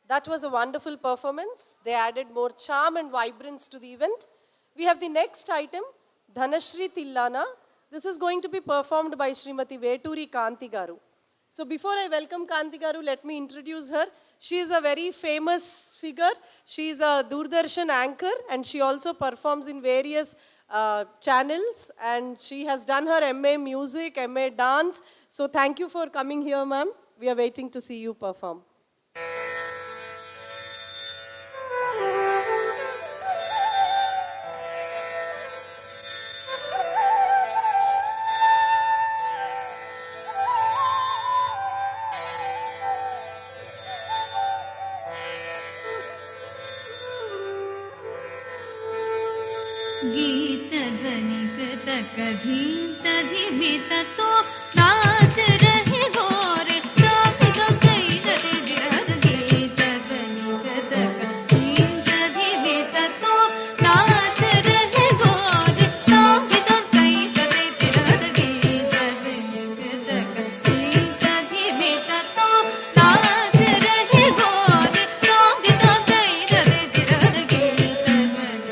That was a wonderful performance. They added more charm and vibrance to the event. We have the next item, Dhanashri Tilana. This is going to be performed by Srimati Veturi Kanti Garu. So before I welcome Kanti Garu, let me introduce her. She is a very famous figure. She is a Doordarshan anchor and she also performs in various channels, and she has done her MA Music, MA Dance. So thank you for coming here, ma'am. We are waiting to see you perform. गीत ध्वनिक तकधी तधिमित तो नाच रहे गोरे ताकि गई तदे दिरद गीत ध्वनिक तकधी तधिमित तो नाच रहे गोरे ताकि गई तदे दिरद गीत ध्वनिक तकधी तधिमित तो नाच रहे गोरे ताकि गई तदे दिरद गीत ध्वनिक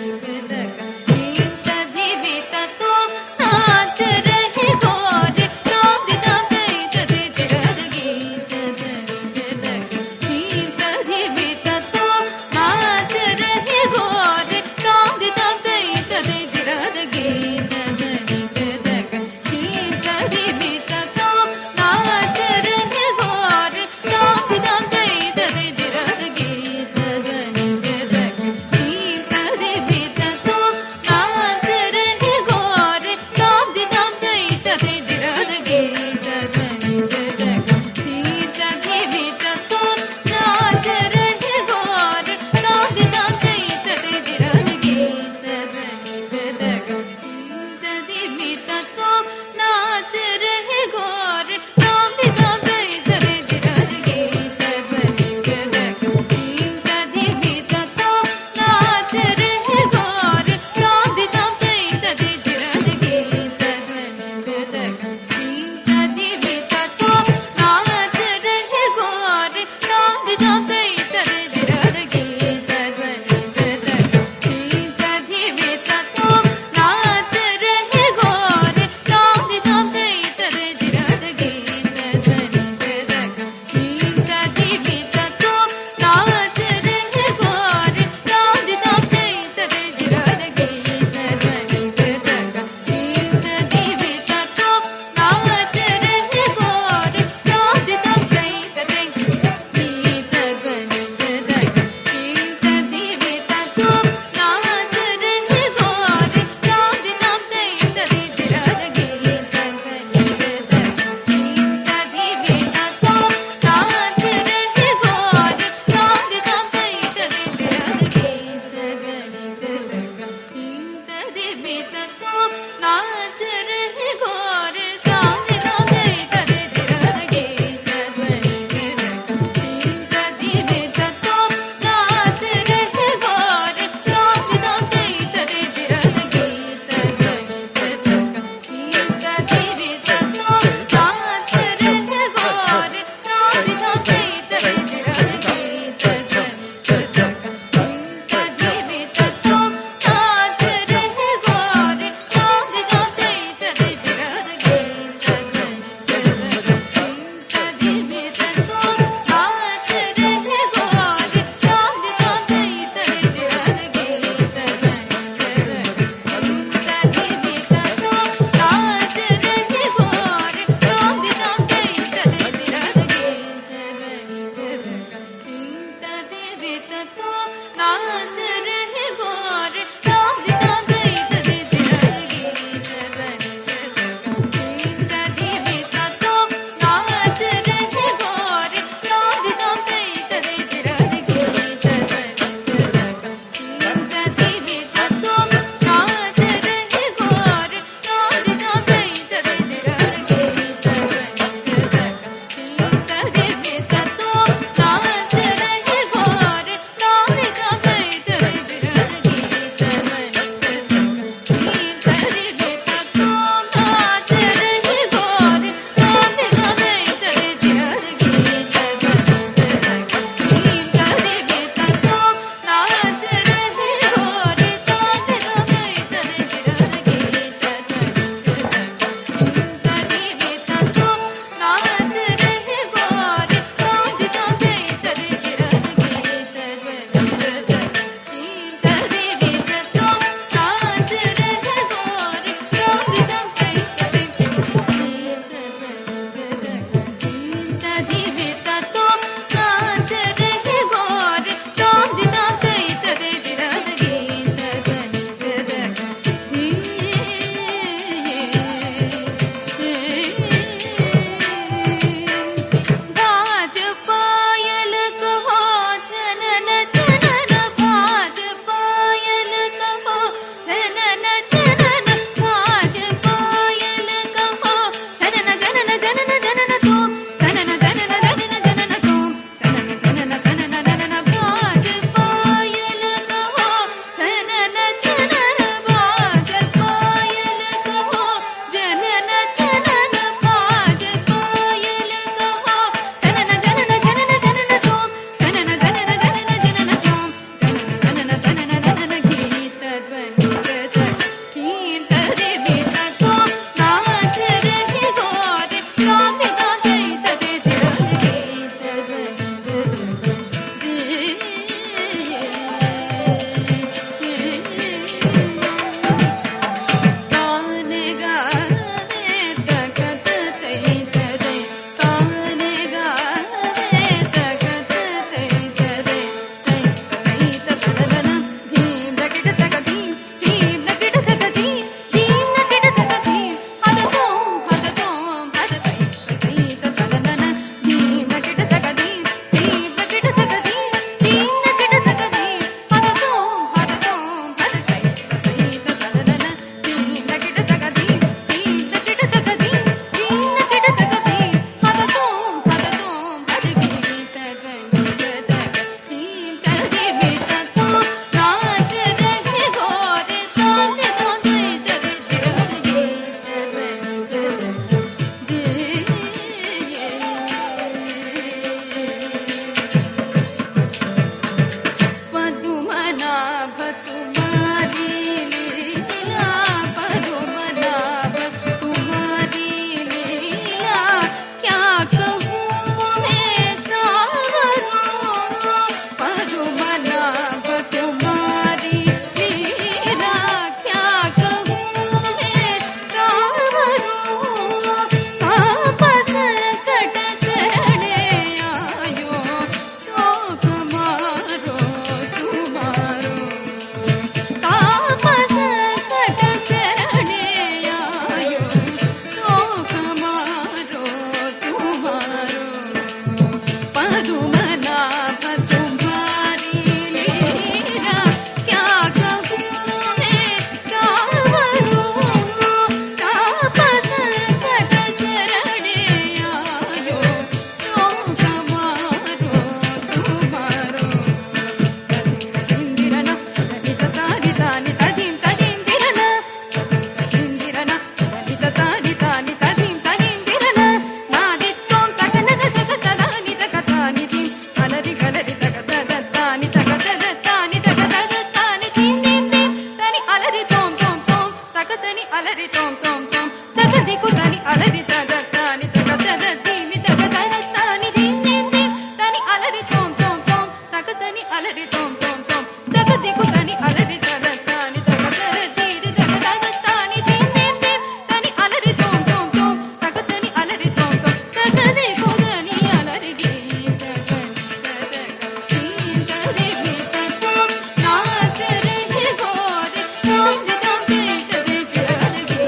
తగతని అలరి తోం తోం తోం తగదికు తని అలరి తగతాని తగతదీమి తగతనతాని ధీం ధీం ధీం తని అలరి తోం తోం తోం తగతని అలరి తోం తోం తోం తగదికు తని అలరి తగతాని తగతదీరి తగతనతాని ధీం ధీం ధీం తని అలరి తోం తోం తోం తగతని అలరి తోం తోం తగదికు తని అలరి ధీం తగని తగతీం తదిమి తతోం నాచ రహి గోరే తోం తోం తేం తది జరగి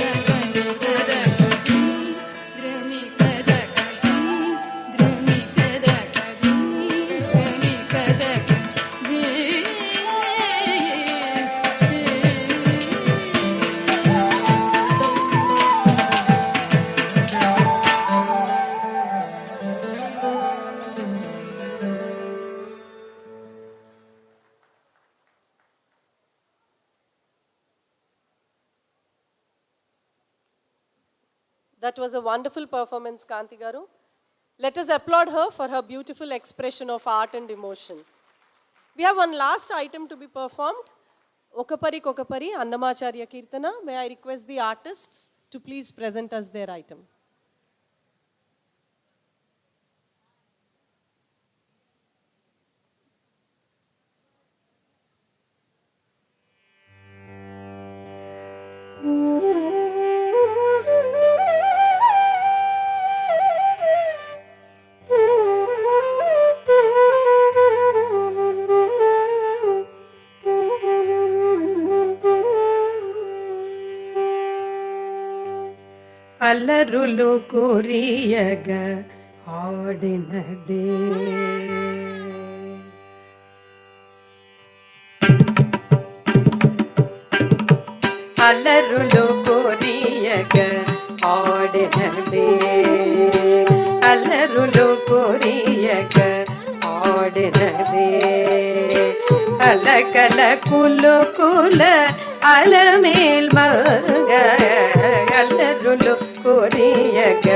తగని తగతి ద్రమి కదకతి ద్రమి కదకతి ద్రమి కదకతి That was a wonderful performance, Kanti Garu. Let us applaud her for her beautiful expression of art and emotion. We have one last item to be performed. Okapari Kokapari, Annamacharya Kirtana. May I request the artists to please present us their item. అల్లరులు కురియగ ఆడినదే అల్లరులు కురియగ ఆడినదే అల్లరులు కురియగ ఆడినదే అలకల కులు కుల అలమేల్ మగ అల్లరులు కురియగ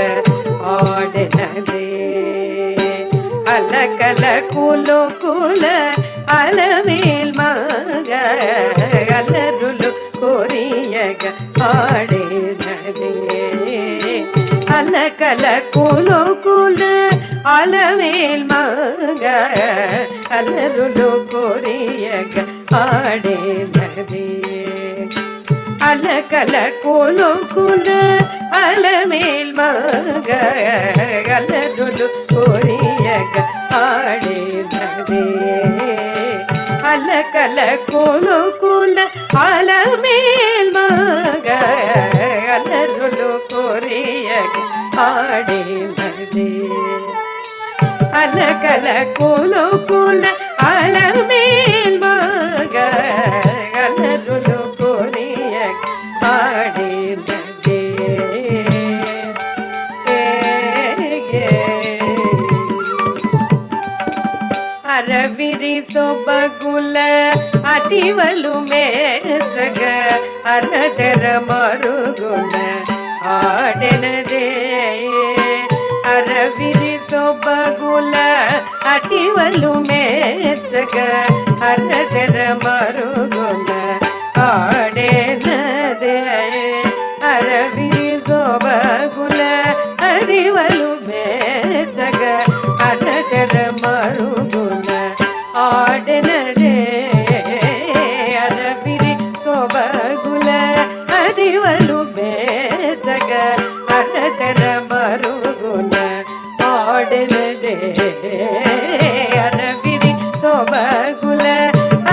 ఆడినదే అలకల కులు కుల అలమేల్ మగ అల్లరులు కురియగ ఆడినదే అలకల కులు కుల అలమేల్ మగ అల్లరులు కురియగ ఆడినదే అలకల కులు కుల అలమేల్ మగ అల్లరులు కురియగ ఆడినదే అలకల కులు కుల అలమేల్ మగ అల్లరులు కురియగ ఆడినదే అలకల కులు కుల అలమేల్ మగ అల్లరులు కురియగ ఆడినదే అరవిరి సొబగుల అటివలు మేచగ అరదర మరుగున ఆడెనదే అరవిరి సొబగుల అటివలు మేచగ అరదర మరుగున ఆడెనదే అరవిరి సొబగుల అటివలు మేచగ అరదర మరుగున ఆడెనదే అరవిరి సొబగుల అదివలు మేచగ అరదర మరుగున ఆడెనదే అరవిరి సొబగుల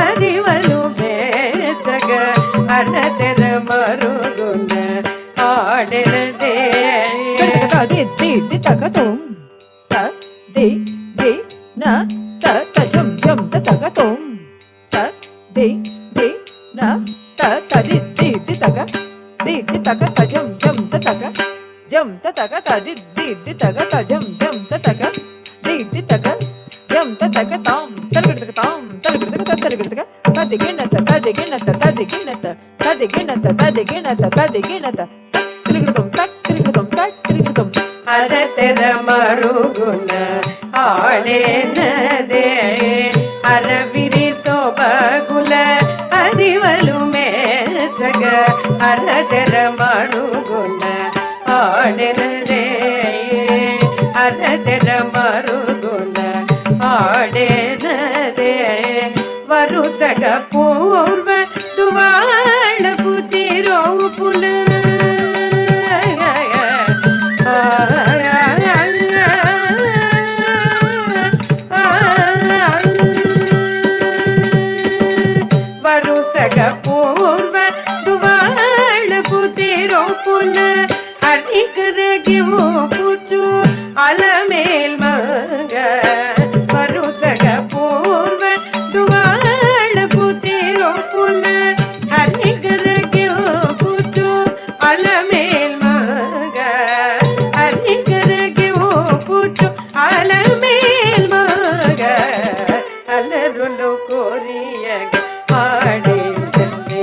అదివలు మేచగ అరదర మరుగున ఆడెనదే తగతం ది ది నా త తజం జం తగతం త ది ది నా త తది ది ది తగ ది ది తగ తజం జం తగ జం తగ తది ది ది తగ తజం జం తగ ది ది తగ జం తగ తాం తరగడగ తాం తరగడగ తరగడగ తదిగినత తదిగినత తదిగినత తదిగినత తదిగినత తదిగినత తిరుగుతం తక్ తిరుగుతం తక్ తిరుగుతం అరదర మరుగున ఆడెనదే అరవిరి సొబగుల అదివలు మేచగ ಅರದರ ಮರುಗುಣ ಆಡೆನದೇ ಅರದರ ಮರುಗುಣ ಆಡೆನದೇ ವರುಸಗ ಪೂರ್ವ ದುವಾಳ ಪುತಿರೋ ಪುಲ ವರುಸಗ ಪೂರ್ವ ದುವಾಳ ಪುತಿರೋ ಪುಲ ಹರಿಕರಗೆ ಪುಚು ಅಲಮೇಲ್ ಮಗ ವರುಸಗ ಪೂರ್ವ ದುವಾಳ ಪುತಿರೋ ಪುಲ ಹರಿಕರಗೆ ಪುಚು ಅಲಮೇಲ್ ಮಗ ಹರಿಕರಗೆ ಪುಚು ಅಲಮೇಲ್ ಮಗ ಅಲರುಲು ಕೋರಿಯಗ ಪಾಡಿದಂತೆ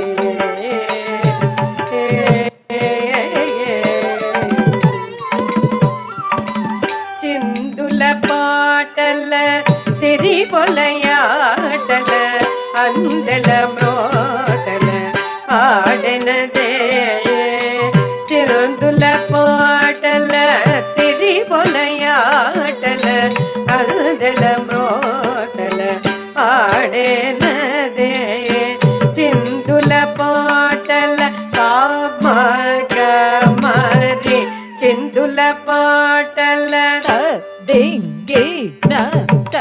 చిందుల పాటల సిరి పొలయాటల అందల మ్రోతల ఆడనదే చిందుల పాటల సిరి పొలయాటల అందల మ్రోతల ఆడనదే చిందుల పాటల కామగమరి చిందుల పాటల దింగి నత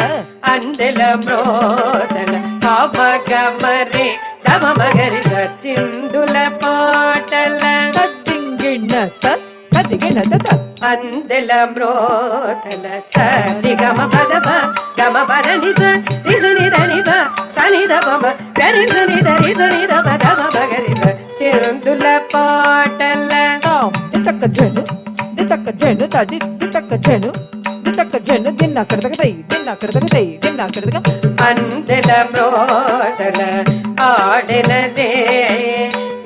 అందల మ్రోతల కామగమరి తమ మగరి చిందుల పాటల దింగి నత దింగి నత అందల మ్రోతల సరి గమ పదమ గమ పద నిజ నిజని ధనివ సని దమ గరి సని ధరి సని దమ దమ మగరి చిందుల పాటల దితక్క జను దితక్క జను తది దితక్క జను దితక్క జను దిన్న కడదగదై దిన్న కడదగదై దిన్న కడదగ అందల మ్రోతల ఆడెనదే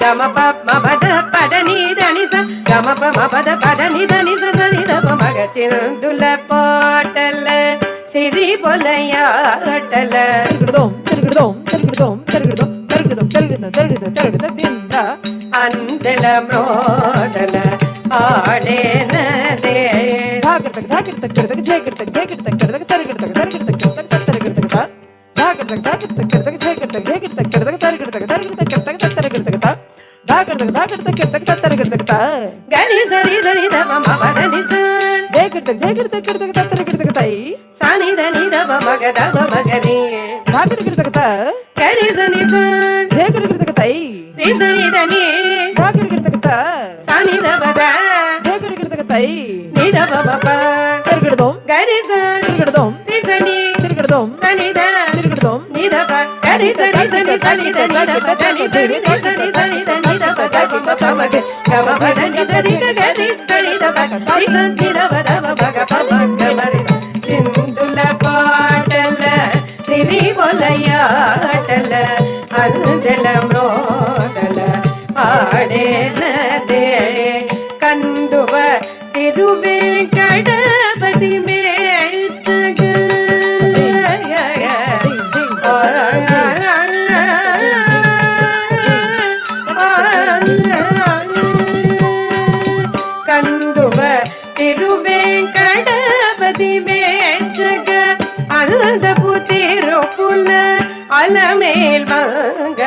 గమ పమ పద పద ని ధని స గమ పమ పద పద ని ధని స సని దమ మగ చిందుల పాటల సిరి పొలయాటల తిరుగుదోం తిరుగుదోం తిరుగుదోం తిరుగుదోం తిరుగుదోం తిరుగుదోం తిరుగుదోం తిరుగుదోం దింద అందల మ్రోతల ఆడెనదే ధాగర్తక ధాగర్తక కడదగ జయకర్తక జయకర్తక కడదగ తరగర్తక తరగర్తక కడదగ తరగర్తక ధాగర్తక ధాగర్తక కడదగ జయకర్తక జయకర్తక కడదగ తరగర్తక తరగర్తక కడదగ తరగర్తక ధాగర్తక ధాగర్తక కడదగ తరగర్తక గరి సరి సరి దమ మద ని స జయకర్తక జయకర్తక కడదగ తరగర్తక తై సని ధని దమ మగ దమ మగరి ధాగర్తక గరి సని స జయకర్తక తై రి సని ధని ధాగర్తక సని దమ ద జయకర్తక తై ని దమ మప తిరుగుదోం గరి స తిరుగుదోం రి సని తిరుగుదోం సని ద తిరుగుదోం ని దమ గరి సని సని సని ద ని దమ దని సని సని సని ద ని దమ దమ మప మగ గమ పద ని సని ద గరి సని దమ రి సని దమ దమ మగ పమ గమరి చిందుల పాటల సిరి పొలయాటల అందల మ్రోతల ఆడెనదే కందువ తిరువేంకటపతి మేచగ కందువ తిరువేంకటపతి మేచగ అందపు తిరుపుల అలమేల్ మగ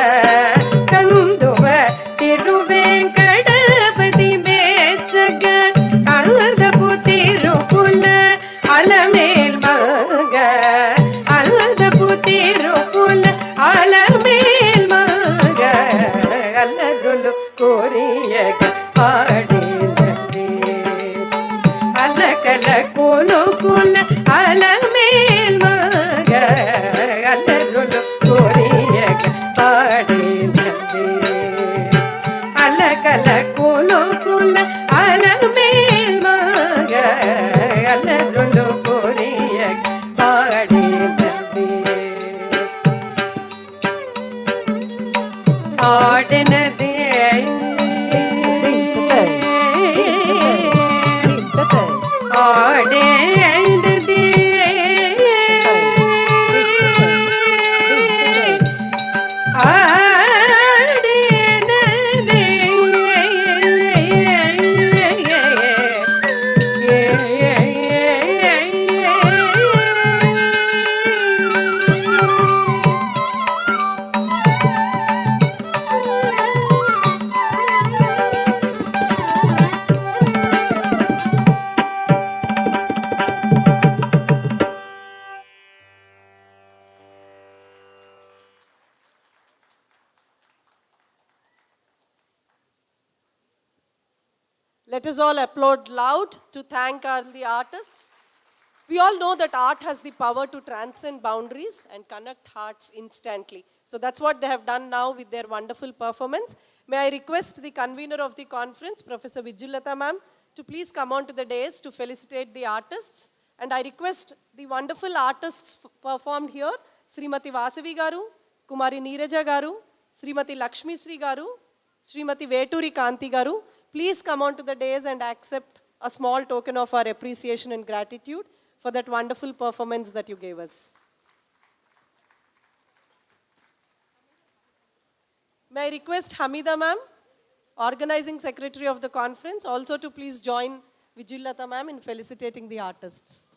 కందువ తిరువేంకటపతి మేచగ అందపు తిరుపుల అలమేల్ మగ అందపు తిరుపుల అలమేల్ మగ అల్లరులు కోరియగ పాడినదే అలకల కులుకుల అలమేల్ మగ అల్లరులు కోరియగ పాడినదే అలకల కులుకుల అలమేల్ మగ అల్లరులు కోరియగ పాడినదే ఆడినదే ఆడేందదే ఆడేనదే Let us all applaud loud to thank all the artists. We all know that art has the power to transcend boundaries and connect hearts instantly. So that's what they have done now with their wonderful performance. May I request the convener of the conference, Professor Vijulata ma'am, to please come on to the dais to felicitate the artists. And I request the wonderful artists performed here, Srimati Vasavi garu, Kumari Neeraja garu, Srimati Lakshmi Sri garu, Srimati Veturi Kanti garu, please come on to the dais and accept a small token of our appreciation and gratitude for that wonderful performance that you gave us. May I request Hamida ma'am, organizing secretary of the conference, also to please join Vijulata ma'am in felicitating the artists.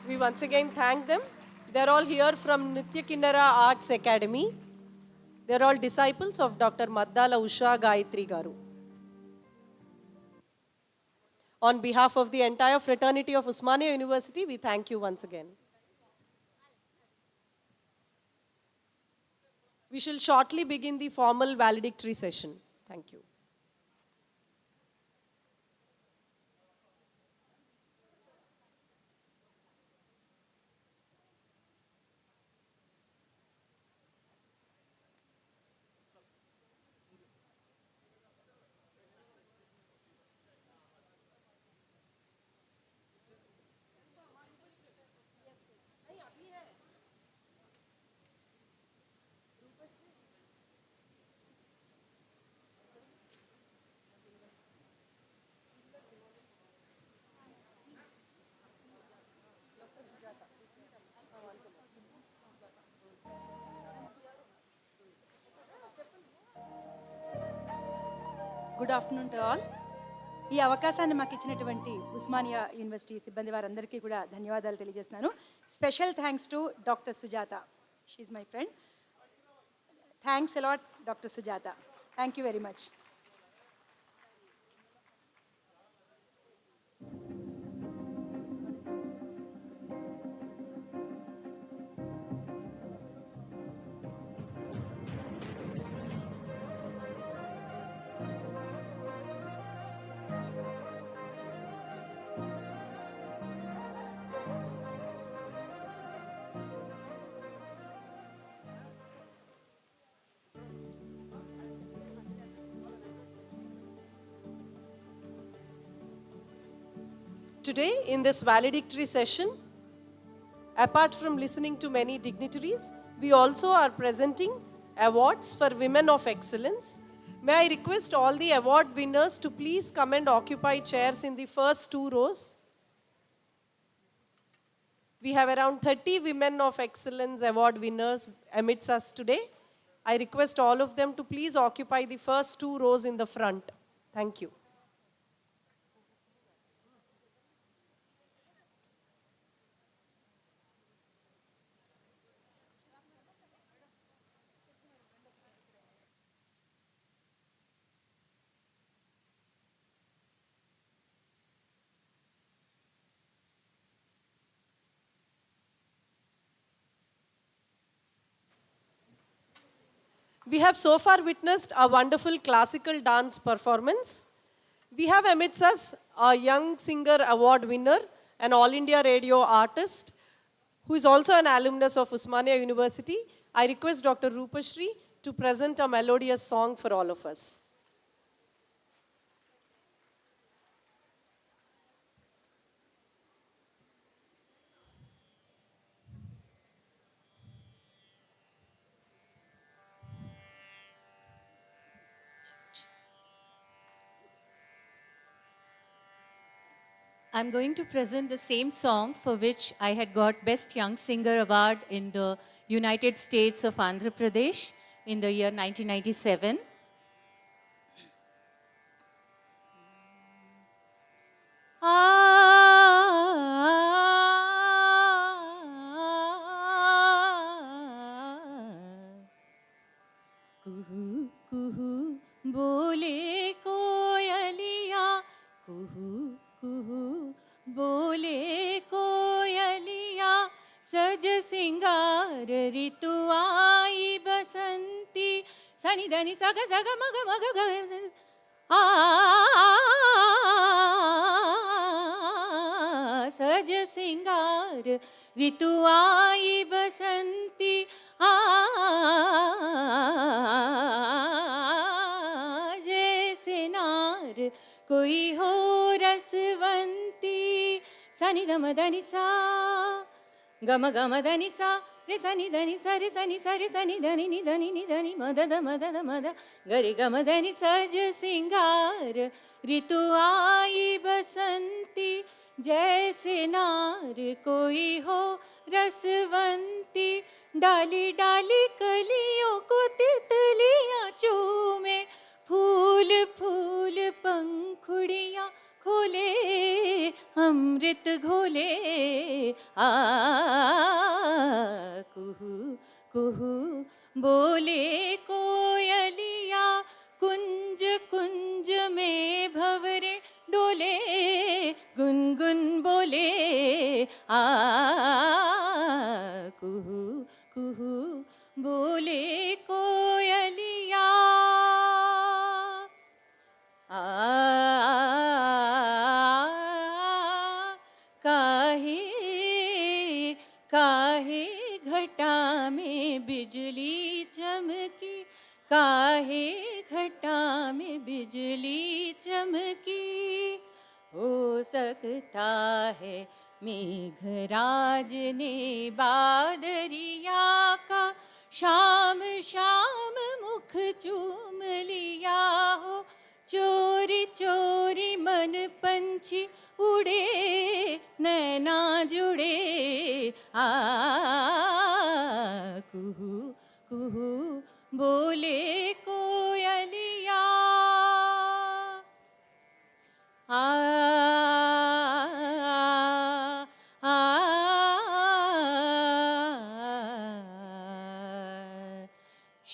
We once again thank them. They're all here from Nitya Kinnara Arts Academy. They're all disciples of Dr. Maddala Usha Gayatri Garu. On behalf of the entire fraternity of Usmania University, we thank you once again. We shall shortly begin the formal valedictory session. Thank you. Good afternoon to all. ఈ అవకాశాన్ని మాకు ఇచ్చినటువంటి Osmania university సిబ్బంది వారందరికీ కూడా ధన్యవాదాలు తెలియజేస్తున్నాను. Special thanks to doctor Sujatha, she my friend. Thanks a lot doctor Sujatha. Thank you very much. Today, in this valedictory session, apart from listening to many dignitaries, we also are presenting awards for women of excellence. May I request all the award winners to please come and occupy chairs in the first 2 rows. We have around 30 women of excellence award winners amidst us today. I request all of them to please occupy the first 2 rows in the front. Thank you. We have so far witnessed a wonderful classical dance performance. We have amidst us a young singer award winner, an All India radio artist, who is also an alumnus of Usmania University. I request Dr. Rupashri to present a melodious song for all of us. I'm going to present the same song for which I had got Best Young Singer Award in the United States of Andhra Pradesh in the year 1997. Ah सज सिंगार ऋतु आई बसंती सनि धनि सग सग मग मग ग सज सिंगार ऋतु आई बसंती जैसे नार कोई हो रसवंती सनि धम धनि सा गम गम धनि सा रे सनि धनि सा रे सनि सा रे सनि धनि नि धनि मद ध मद ध मद गरि गम धनि सज सिंगार ऋतु आई बसंती जैसे नार कोई हो रसवंती डाली डाली कलियों को तितलियां चूमे फूल फूल पंखुड़ियां खोले अमृत घोले कुहू कुहू बोले कोयलिया कुंज कुंज में भंवरे डोले गुनगुन बोले कुहू कुहू बोले कोयलिया काहे काहे घटा में बिजली चमकी काहे घटा में बिजली चमकी हो सकता है मेघराज ने बादरिया का शाम शाम मुख चूम लिया हो चोरी चोरी मन पंछी उड़े नैना जुड़े कुहू कुहू बोले कोयलिया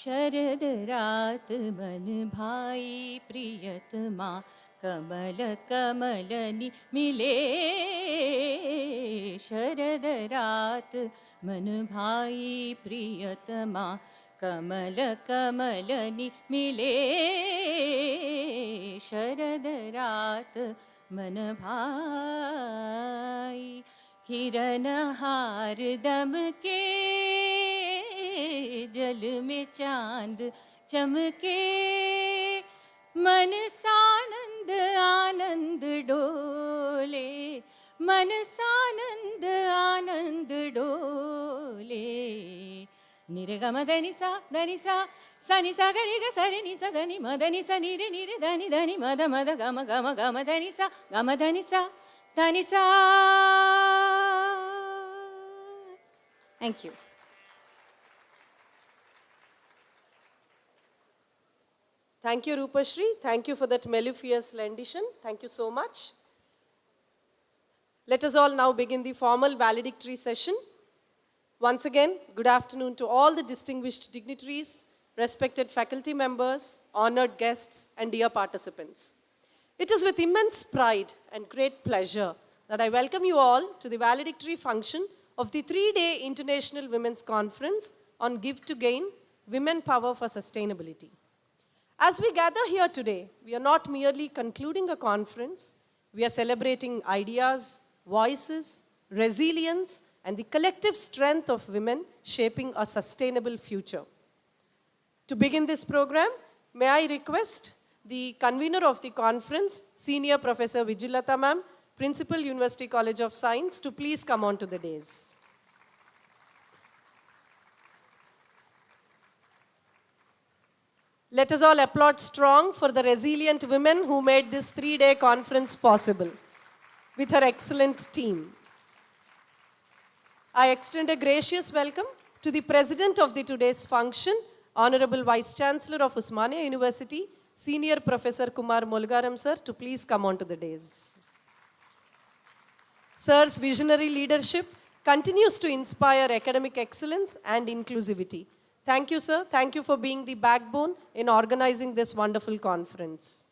शरद रात मन भाई प्रियतमा कमल कमलनि मिले शरद रात मन भाई प्रियतमा कमल कमलनि मिले शरद रात मन भाई किरण हार दम के जल में चांद चमके मन सानंद आनंद डोले मन सानंद आनंद डोले निरगम धनि सा सनि सा गरि ग सरि नि सा धनि मदनि सा निरे निरे धनि धनि मद मद गम गम गम धनि सा धनि सा thank you Thank you, Rupashri. Thank you for that mellifluous rendition. Thank you so much. Let us all now begin the formal valedictory session. Once again, good afternoon to all the distinguished dignitaries, respected faculty members, honored guests, and dear participants. It is with immense pride and great pleasure that I welcome you all to the valedictory function of the 3-day International Women's Conference on Give to Gain, Women Power for Sustainability. As we gather here today, we are not merely concluding a conference, we are celebrating ideas, voices, resilience, and the collective strength of women shaping a sustainable future. To begin this program, may I request the convener of the conference, Senior Professor Vijayalata Ma'am, Principal, University College of Science, to please come on to the dais. Let us all applaud strong for the resilient women who made this 3-day conference possible with her excellent team. I extend a gracious welcome to the president of the today's function, Honorable Vice Chancellor of Osmania University, Senior Professor Kumar Molgaram sir, to please come on to the dais. Sir's visionary leadership continues to inspire academic excellence and inclusivity. Thank you, sir. Thank you for being the backbone in organizing this wonderful conference.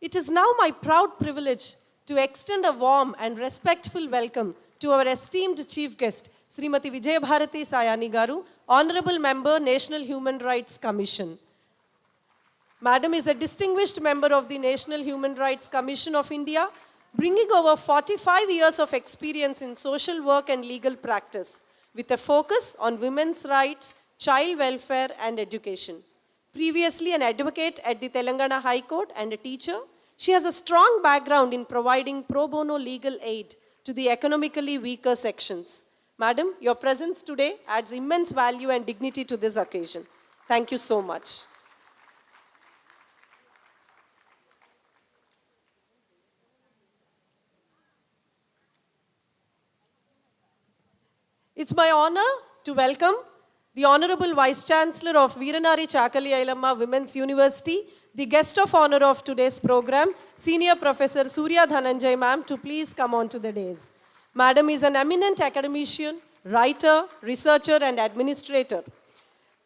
It is now my proud privilege to extend a warm and respectful welcome to our esteemed chief guest, Srimati Vijayabharati Sayani Garu, Honorable Member, National Human Rights Commission. Madam is a distinguished member of the National Human Rights Commission of India, bringing over 45 years of experience in social work and legal practice, with a focus on women's rights, child welfare, and education. Previously an advocate at the Telangana High Court and a teacher, she has a strong background in providing pro bono legal aid to the economically weaker sections. Madam, your presence today adds immense value and dignity to this occasion. Thank you so much. It's my honor to welcome the Honorable Vice Chancellor of Veeranari Chakali Ailamma Women's University, the guest of honor of today's program, Senior Professor Surya Dhananjay ma'am, to please come on to the dais. Madam is an eminent academician, writer, researcher, and administrator.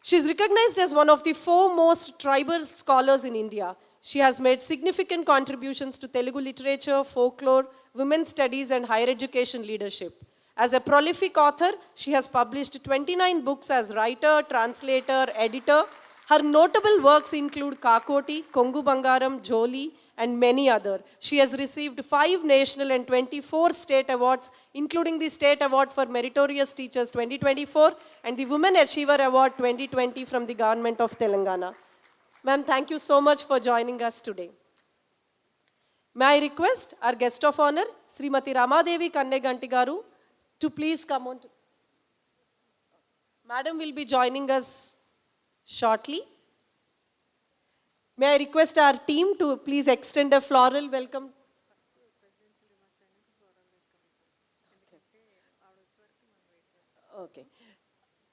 She is recognized as one of the foremost tribal scholars in India. She has made significant contributions to Telugu literature, folklore, women's studies, and higher education leadership. As a prolific author, she has published 29 books as writer, translator, editor. Her notable works include Kakoti, Kongu Bangaram, Joli, and many others. She has received 5 national and 24 state awards, including the State Award for Meritorious Teachers 2024 and the Women Achiever Award 2020 from the Government of Telangana. Ma'am, thank you so much for joining us today. May I request our guest of honor, Srimati Ramadevi Kanneganti Garu, to please come on. Madam will be joining us shortly. May I request our team to please extend a floral welcome. Okay.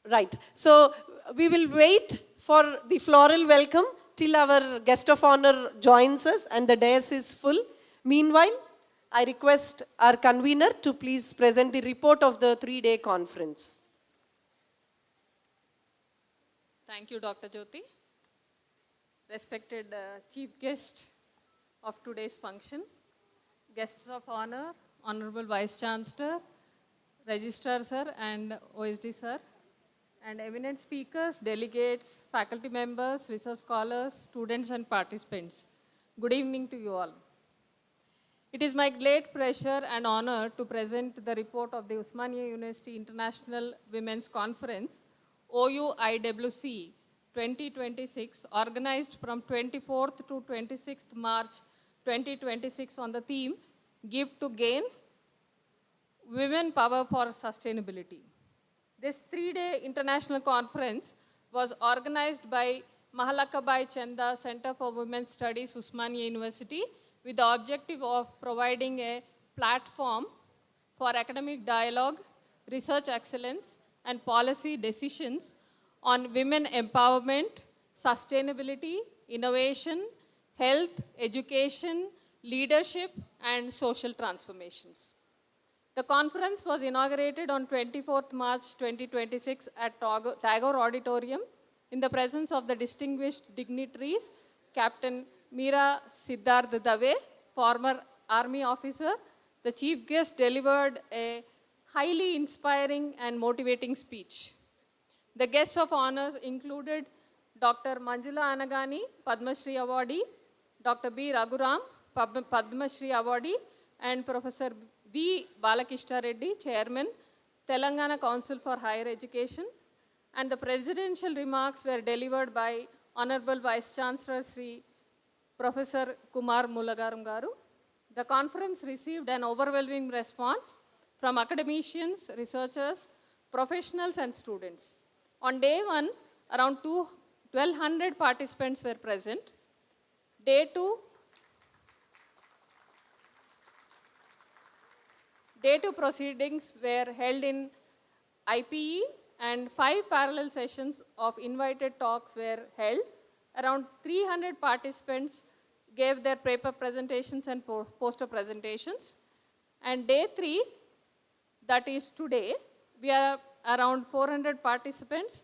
Right. So we will wait for the floral welcome till our guest of honor joins us and the dais is full. Meanwhile, I request our convener to please present the report of the 3-day conference. Thank you, Dr. Jyoti. Respected chief guest of today's function, guests of honor, Honorable Vice Chancellor, Registrar Sir and OSD Sir, and eminent speakers, delegates, faculty members, research scholars, students and participants. Good evening to you all. It is my great pleasure and honor to present the report of the Osmania University International Women's Conference, OUIWC 2026, organized from 24th to 26th March 2026 on the theme, Give to Gain, Women Power for Sustainability. This 3-day international conference was organized by Mahalakabai Chanda Center for Women's Studies, Osmania University, with the objective of providing a platform for academic dialogue, research excellence, and policy decisions on women empowerment, sustainability, innovation, health, education, leadership, and social transformations. The conference was inaugurated on 24th March 2026 at Tagore Auditorium in the presence of the distinguished dignitaries, Captain Meera Siddharth Dave, former army officer. The chief guest delivered a highly inspiring and motivating speech. The guests of honors included Dr. Manjula Anagani, Padma Shri Awardee, Dr. B. Raghuram, Padma Shri Awardee, and Professor B. Balakishna Reddy, Chairman, Telangana Council for Higher Education. And the presidential remarks were delivered by Honorable Vice Chancellor Sri Professor Kumar Mulagaram Garu. The conference received an overwhelming response from academicians, researchers, professionals, and students. On day 1, around 1,200 participants were present. Day 2 proceedings were held in IPE and 5 parallel sessions of invited talks were held. Around 300 participants gave their paper presentations and poster presentations. And day 3, that is today, we are around 400 participants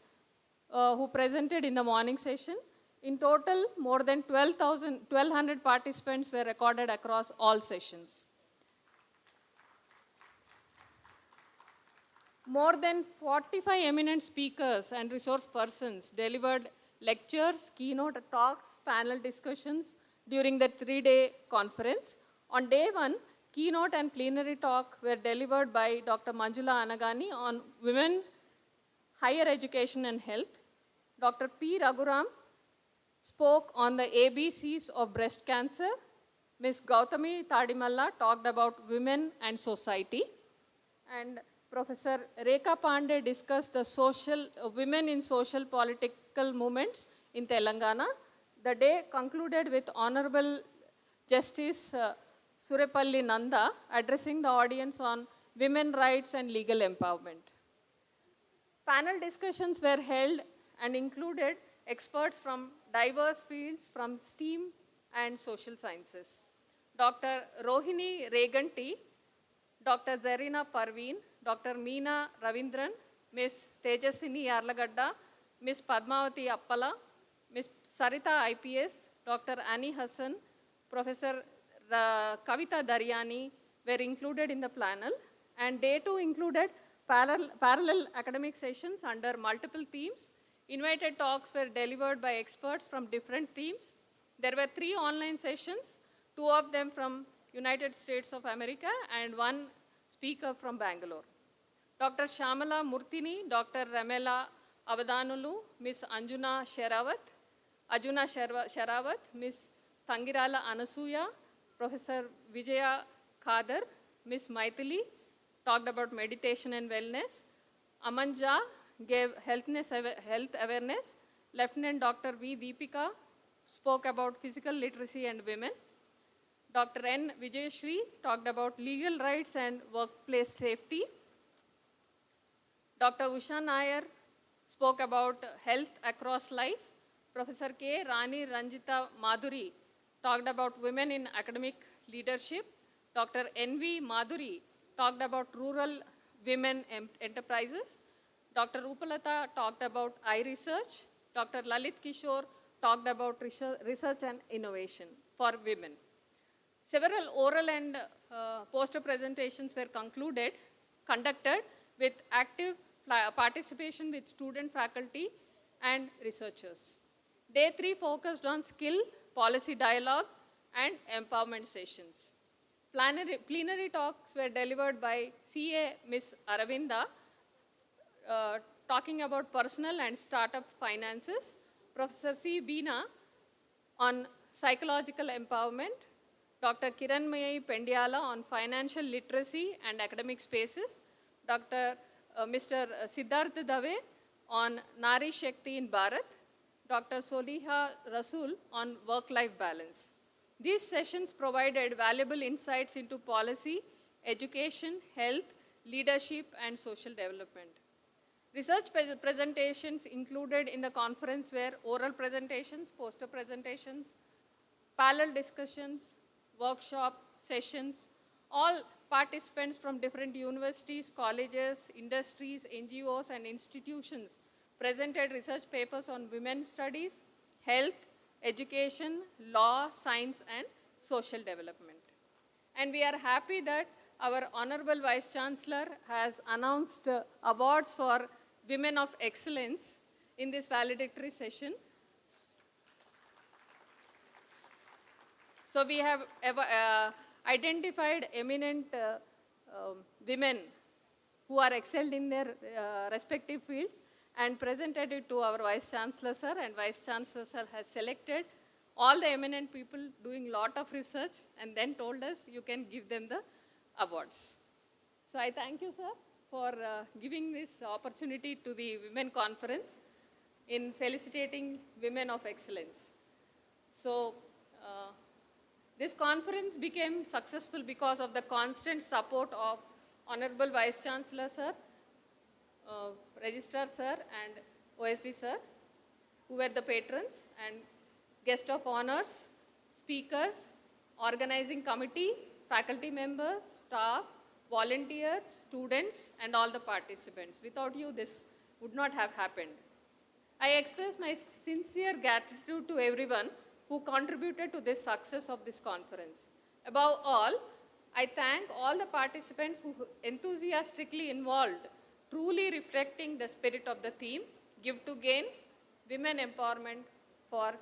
who presented in the morning session. In total, more than 1,200 participants were recorded across all sessions. More than 45 eminent speakers and resource persons delivered lectures, keynote talks, panel discussions during the 3-day conference. On day 1, keynote and plenary talk were delivered by Dr. Manjula Anagani on women, higher education and health. Dr. P. Raghuram spoke on the ABCs of breast cancer. Ms. Gautami Tadimalla talked about women and society. And Professor Rekha Pandey discussed the women in social political movements in Telangana. The day concluded with Honorable Justice Surepalli Nanda addressing the audience on women rights and legal empowerment. Panel discussions were held and included experts from diverse fields from STEAM and social sciences. Dr. Rohini Reganti, Dr. Zarina Parveen, Dr. Meena Ravindran, Ms. Tejaswini Yarlagadda, Ms. Padmavati Appala, Ms. Sarita IPS, Dr. Annie Hassan, Professor Kavita Daryani were included in the panel, and day 2 included parallel academic sessions under multiple themes. Invited talks were delivered by experts from different themes. There were 3 online sessions, 2 of them from United States of America and 1 speaker from Bangalore. Dr. Shamala Murtini, Dr. Ramela Avadanulu, Ms. Ajuna Sheravat, Ms. Thangirala Anasuya, Professor Vijaya Khadar, Ms. Maithili talked about meditation and wellness. Amanja gave health awareness. Lieutenant Dr. V. Deepika spoke about physical literacy and women. Dr. N. Vijayashri talked about legal rights and workplace safety. Dr. Usha Nair spoke about health across life. Professor K. Rani Ranjita Madhuri talked about women in academic leadership. Dr. N.V. Madhuri talked about rural women enterprises. Dr. Rupalata talked about iResearch. Dr. Lalit Kishore talked about research and innovation for women. Several oral and poster presentations were conducted with active participation with student faculty and researchers. Day 3 focused on skill, policy dialogue, and empowerment sessions. Plenary talks were delivered by CA Ms. Aravinda, talking about personal and startup finances. Professor C. Beena on psychological empowerment. Dr. Kiranmayi Pendyala on financial literacy and academic spaces. Mr. Siddharth Dave on Nari Shakti in Bharat. Dr. Soliha Rasul on work-life balance. These sessions provided valuable insights into policy, education, health, leadership, and social development. Research presentations included in the conference were oral presentations, poster presentations, panel discussions, workshop sessions. All participants from different universities, colleges, industries, NGOs, and institutions presented research papers on women's studies, health, education, law, science, and social development. And we are happy that our Honorable Vice Chancellor has announced awards for Women of Excellence in this valedictory session. So we have identified eminent women who are excelled in their respective fields and presented it to our Vice Chancellor sir, and Vice Chancellor sir has selected all the eminent people doing lot of research and then told us you can give them the awards. So I thank you sir for giving this opportunity to the Women Conference in felicitating Women of Excellence. So this conference became successful because of the constant support of Honorable Vice Chancellor sir, Registrar sir and OSD sir, who were the patrons, and guest of honors, speakers, organizing committee, faculty members, staff, volunteers, students, and all the participants. Without you, this would not have happened. I express my sincere gratitude to everyone who contributed to this success of this conference. Above all, I thank all the participants who enthusiastically involved truly reflecting the spirit of the theme, Give to Gain, Women Empowerment for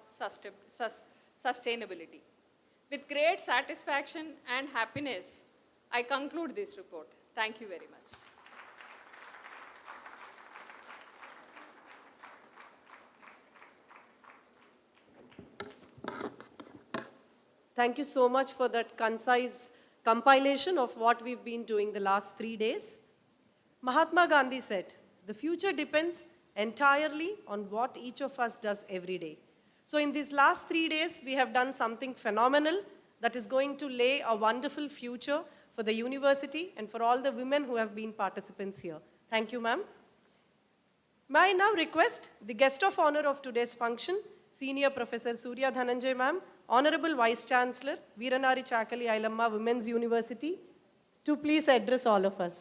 Sustainability. With great satisfaction and happiness, I conclude this report. Thank you very much. Thank you so much for that concise compilation of what we've been doing the last 3 days. Mahatma Gandhi said, the future depends entirely on what each of us does every day. So in these last 3 days, we have done something phenomenal that is going to lay a wonderful future for the university and for all the women who have been participants here. Thank you, ma'am. May I now request the guest of honor of today's function, Senior Professor Surya Dhananjay ma'am, Honorable Vice Chancellor, Veeranari Chakali Ailamma Women's University, to please address all of us.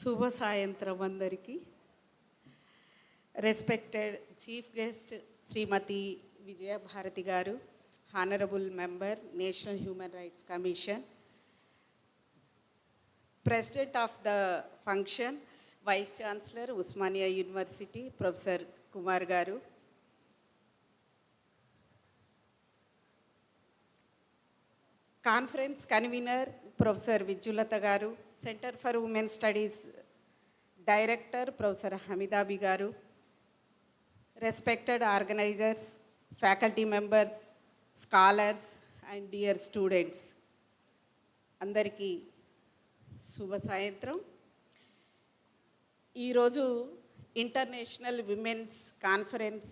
శుభ సాయంత్రం అందరికీ. Respected chief guest Shrimati Vijayabharati garu, honourable member national human rights commission, president of the function vice chancellor Osmania university professor Kumar garu, conference convener professor Vidyulatha garu, centre for women studies director professor Hameedabi garu, respected organisers, faculty members, scholars and dear students, అందరికీ శుభ సాయంత్రం. ఈరోజు international women's conference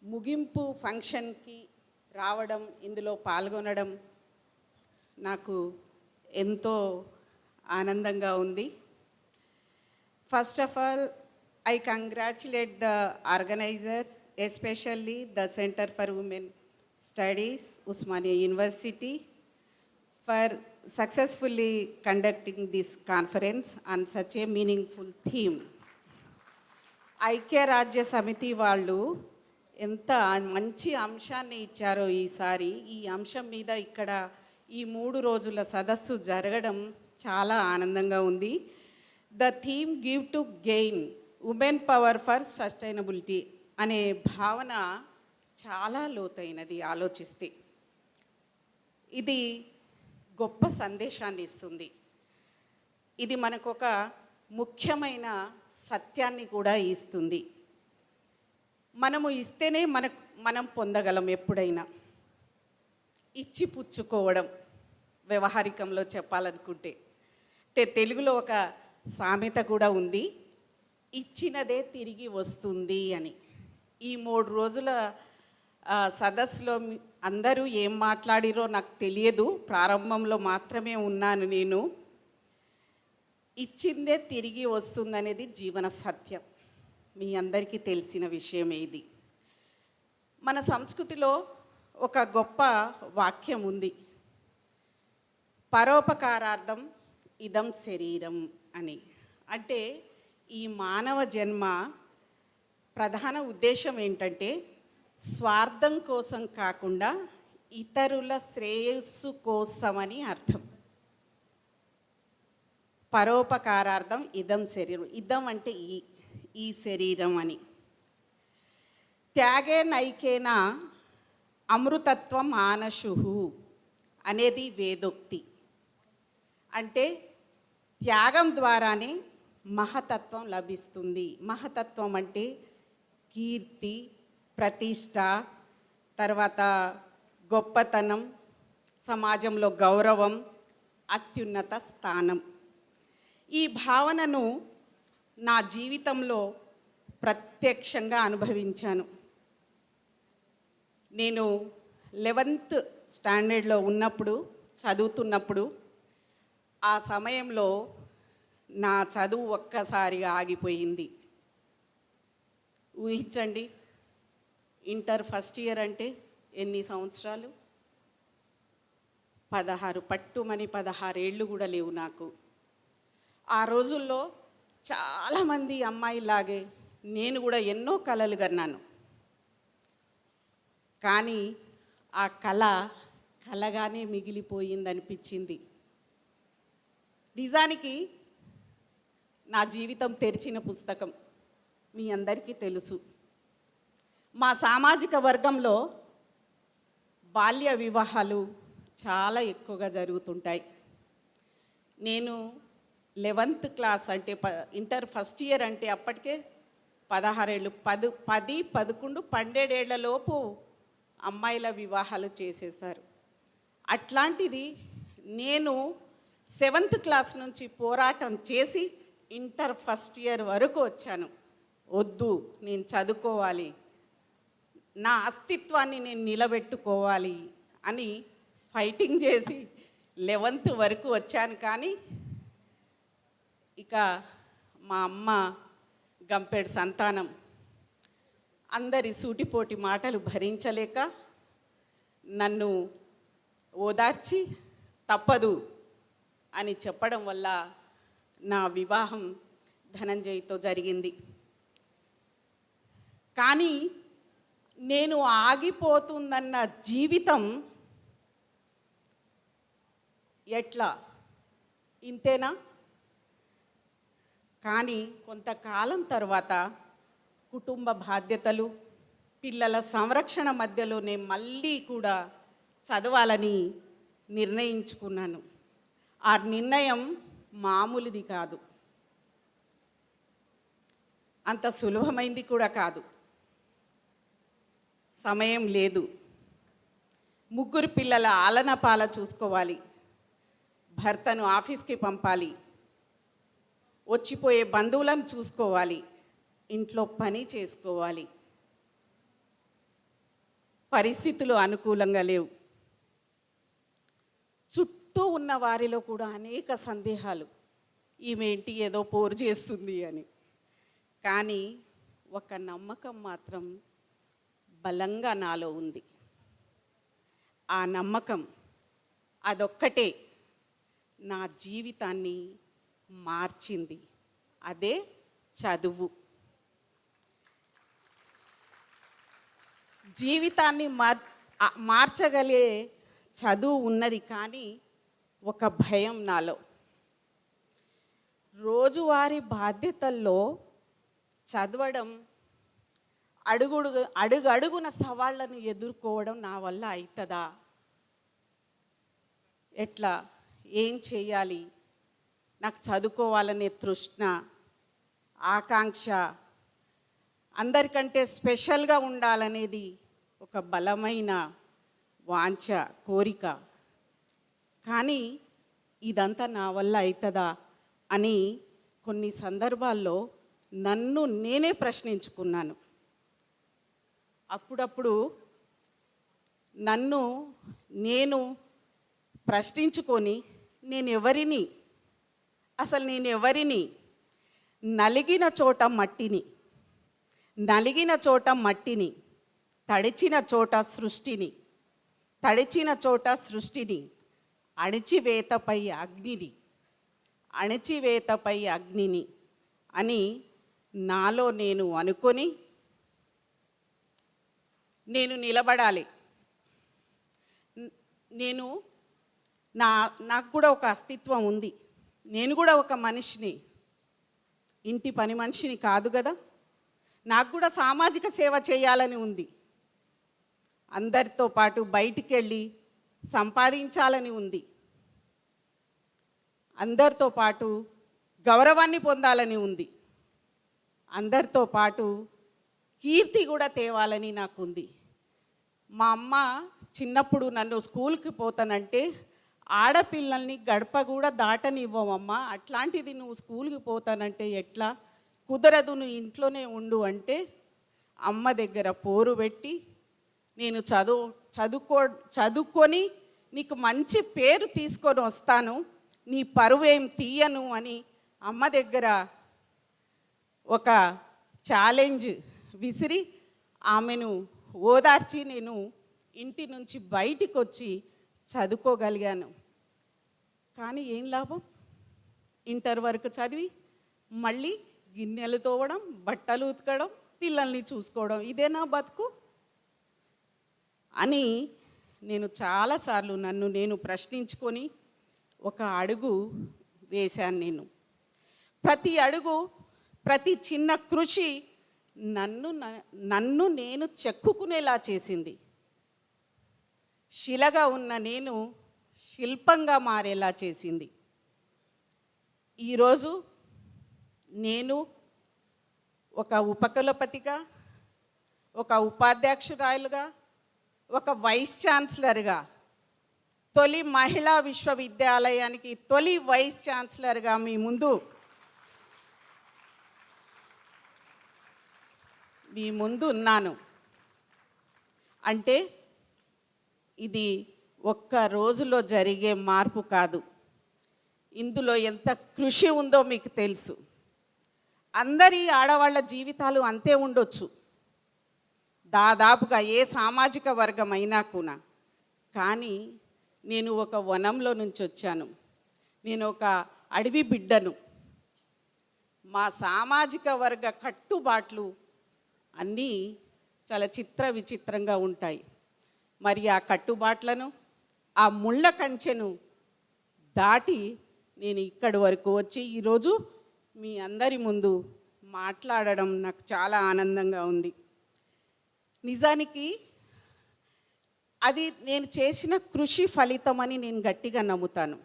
ముగింపు ఫంక్షన్కి రావడం, ఇందులో పాల్గొనడం నాకు ఎంతో ఆనందంగా ఉంది. First of all, I congratulate the organisers, especially the centre for women studies Osmania university for successfully conducting this conference on such a meaningful theme. ఐక్యరాజ్య సమితి వాళ్ళు ఎంత మంచి అంశాన్ని ఇచ్చారో ఈసారి. ఈ అంశం మీద ఇక్కడ ఈ 3 రోజుల సదస్సు జరగడం చాలా ఆనందంగా ఉంది. The theme give to gain, women power for sustainability అనే భావన చాలా లోతైనది ఆలోచిస్తే. ఇది గొప్ప సందేశాన్ని ఇస్తుంది. ఇది మనకు ఒక ముఖ్యమైన సత్యాన్ని కూడా ఇస్తుంది. మనము ఇస్తేనే మనం పొందగలం. ఎప్పుడైనా ఇచ్చి పుచ్చుకోవడం, వ్యవహారికంలో చెప్పాలనుకుంటే, తెలుగులో ఒక సామెత కూడా ఉంది, ఇచ్చినదే తిరిగి వస్తుంది అని. ఈ 3 రోజుల సదస్సులో అందరూ ఏం మాట్లాడిరో నాకు తెలియదు, ప్రారంభంలో మాత్రమే ఉన్నాను నేను. ఇచ్చిందే తిరిగి వస్తుందనేది జీవన సత్యం, మీ అందరికీ తెలిసిన విషయమే ఇది. మన సంస్కృతిలో ఒక గొప్ప వాక్యం ఉంది, పరోపకారార్థం ఇదం శరీరం అని. అంటే ఈ మానవ జన్మ ప్రధాన ఉద్దేశం ఏంటంటే స్వార్థం కోసం కాకుండా ఇతరుల శ్రేయస్సు కోసమని అర్థం. పరోపకారార్థం ఇదం శరీరం, ఇదం అంటే ఈ శరీరం అని. త్యాగే నైకేన అమృతత్వం మానశుహు అనేది వేదోక్తి. అంటే త్యాగం ద్వారానే మహతత్వం లభిస్తుంది. మహతత్వం అంటే కీర్తి, ప్రతిష్ట, తర్వాత గొప్పతనం, సమాజంలో గౌరవం, అత్యున్నత స్థానం. ఈ భావనను నా జీవితంలో ప్రత్యక్షంగా అనుభవించాను. నేను 11th స్టాండర్డ్లో ఉన్నప్పుడు, చదువుతున్నప్పుడు, ఆ సమయంలో నా చదువు ఒక్కసారిగా ఆగిపోయింది. ఊహించండి, ఇంటర్ ఫస్ట్ ఇయర్ అంటే ఎన్ని సంవత్సరాలు? 16, పట్టుమని 16 ఏళ్ళు కూడా లేవు నాకు. ఆ రోజుల్లో చాలామంది అమ్మాయిలాగే నేను కూడా ఎన్నో కలలు కన్నాను. కానీ ఆ కళ కలగానే మిగిలిపోయిందనిపించింది. నిజానికి నా జీవితం తెరిచిన పుస్తకం మీ అందరికీ తెలుసు. మా సామాజిక వర్గంలో బాల్య వివాహాలు చాలా ఎక్కువగా జరుగుతుంటాయి. నేను 11th క్లాస్ అంటే ఇంటర్ ఫస్ట్ ఇయర్ అంటే అప్పటికే 16 ఏళ్ళు, 10, 11, 12 ఏళ్లలోపు అమ్మాయిల వివాహాలు చేసేస్తారు. అట్లాంటిది నేను 7th క్లాస్ నుంచి పోరాటం చేసి ఇంటర్ ఫస్ట్ ఇయర్ వరకు వచ్చాను. వద్దు, నేను చదువుకోవాలి, నా అస్తిత్వాన్ని నేను నిలబెట్టుకోవాలి అని ఫైటింగ్ చేసి 11th వరకు వచ్చాను. కానీ ఇక మా అమ్మ గంపెడు సంతానం అందరి సూటిపోటి మాటలు భరించలేక నన్ను ఓదార్చి తప్పదు అని చెప్పడం వల్ల నా వివాహం ధనంజయ్తో జరిగింది. కానీ నేను ఆగిపోతుందన్న జీవితం ఎట్లా, ఇంతేనా? కానీ కొంతకాలం తర్వాత కుటుంబ బాధ్యతలు, పిల్లల సంరక్షణ మధ్యలో నేను మళ్ళీ కూడా చదవాలని నిర్ణయించుకున్నాను. ఆ నిర్ణయం మామూలుది కాదు, అంత సులభమైంది కూడా కాదు. సమయం లేదు, 3 పిల్లల ఆలన పాల చూసుకోవాలి, భర్తను ఆఫీస్కి పంపాలి, వచ్చిపోయే బంధువులను చూసుకోవాలి, ఇంట్లో పని చేసుకోవాలి. పరిస్థితులు అనుకూలంగా లేవు. చుట్టూ ఉన్న వారిలో కూడా అనేక సందేహాలు, ఈమెంటి ఏదో పోరు చేస్తుంది అని. కానీ ఒక నమ్మకం మాత్రం బలంగా నాలో ఉంది. ఆ నమ్మకం అదొక్కటే నా జీవితాన్ని మార్చింది. అదే చదువు. జీవితాన్ని మార్చగలిగే చదువు ఉన్నది, కానీ ఒక భయం నాలో. రోజువారీ బాధ్యతల్లో చదవడం, అడుగడుగున సవాళ్లను ఎదుర్కోవడం నా వల్ల అవుతుందా? ఎట్లా, ఏం చేయాలి? నాకు చదువుకోవాలనే తృష్ణ, ఆకాంక్ష, అందరికంటే స్పెషల్గా ఉండాలనేది ఒక బలమైన వాంఛ, కోరిక. కానీ ఇదంతా నా వల్ల అవుతుందా అని కొన్ని సందర్భాల్లో నన్ను నేనే ప్రశ్నించుకున్నాను. అప్పుడప్పుడు నన్ను నేను ప్రశ్నించుకొని నేను ఎవరిని, నలిగిన చోట మట్టిని, తడిచిన చోట సృష్టిని, అణిచివేతపై అగ్నిని అని నాలో నేను అనుకొని నేను నిలబడాలి. నాకు కూడా ఒక అస్తిత్వం ఉంది, నేను కూడా ఒక మనిషిని, ఇంటి పని మనిషిని కాదు కదా. నాకు కూడా సామాజిక సేవ చేయాలని ఉంది, అందరితో పాటు బయటికి వెళ్ళి సంపాదించాలని ఉంది, అందరితో పాటు గౌరవాన్ని పొందాలని ఉంది, అందరితో పాటు కీర్తి కూడా తేవాలని నాకు ఉంది. మా అమ్మ చిన్నప్పుడు నన్ను స్కూల్కి పోతానంటే, ఆడపిల్లల్ని గడప కూడా దాటనివ్వమమ్మా, అట్లాంటిది నువ్వు స్కూల్కి పోతానంటే ఎట్లా, కుదరదు, నువ్వు ఇంట్లోనే ఉండు అంటే అమ్మ దగ్గర పోరు పెట్టి నేను చదువుకొని నీకు మంచి పేరు తీసుకొని వస్తాను, నీ పరువేం తీయను అని అమ్మ దగ్గర ఒక ఛాలెంజ్ విసిరి ఆమెను ఓదార్చి నేను ఇంటి నుంచి బయటికి వచ్చి చదువుకోగలిగాను. కానీ ఏం లాభం, ఇంటర్ వరకు చదివి మళ్ళీ గిన్నెలు తోవడం, బట్టలు ఉతకడం, పిల్లల్ని చూసుకోవడం, ఇదే నా బతుకు. అని నేను చాలాసార్లు నన్ను నేను ప్రశ్నించుకొని ఒక అడుగు వేశాను. నేను ప్రతి అడుగు, ప్రతి చిన్న కృషి నన్ను నేను చెక్కుకునేలా చేసింది. శిలగా ఉన్న నేను శిల్పంగా మారేలా చేసింది. ఈరోజు నేను ఒక ఉపకులపతిగా, ఒక ఉపాధ్యక్షురాలుగా, ఒక వైస్ ఛాన్సలర్గా, తొలి మహిళా విశ్వవిద్యాలయానికి తొలి వైస్ ఛాన్సలర్గా మీ ముందు ఉన్నాను. అంటే ఇది ఒక్క రోజులో జరిగే మార్పు కాదు. ఇందులో ఎంత కృషి ఉందో మీకు తెలుసు. అందరి ఆడవాళ్ళ జీవితాలు అంతే ఉండొచ్చు, దాదాపుగా ఏ సామాజిక వర్గం అయినా కూడా. కానీ నేను ఒక వనంలో నుంచి వచ్చాను, నేను ఒక అడవి బిడ్డను. మా సామాజిక వర్గ కట్టుబాట్లు అన్నీ చాలా విచిత్రంగా ఉంటాయి. మరి ఆ కట్టుబాట్లను, ఆ ముళ్ళ కంచెను దాటి నేను ఇక్కడి వరకు వచ్చి ఈరోజు మీ అందరి ముందు మాట్లాడడం నాకు చాలా ఆనందంగా ఉంది. నిజానికి అది నేను చేసిన కృషి ఫలితమని నేను గట్టిగా నమ్ముతాను.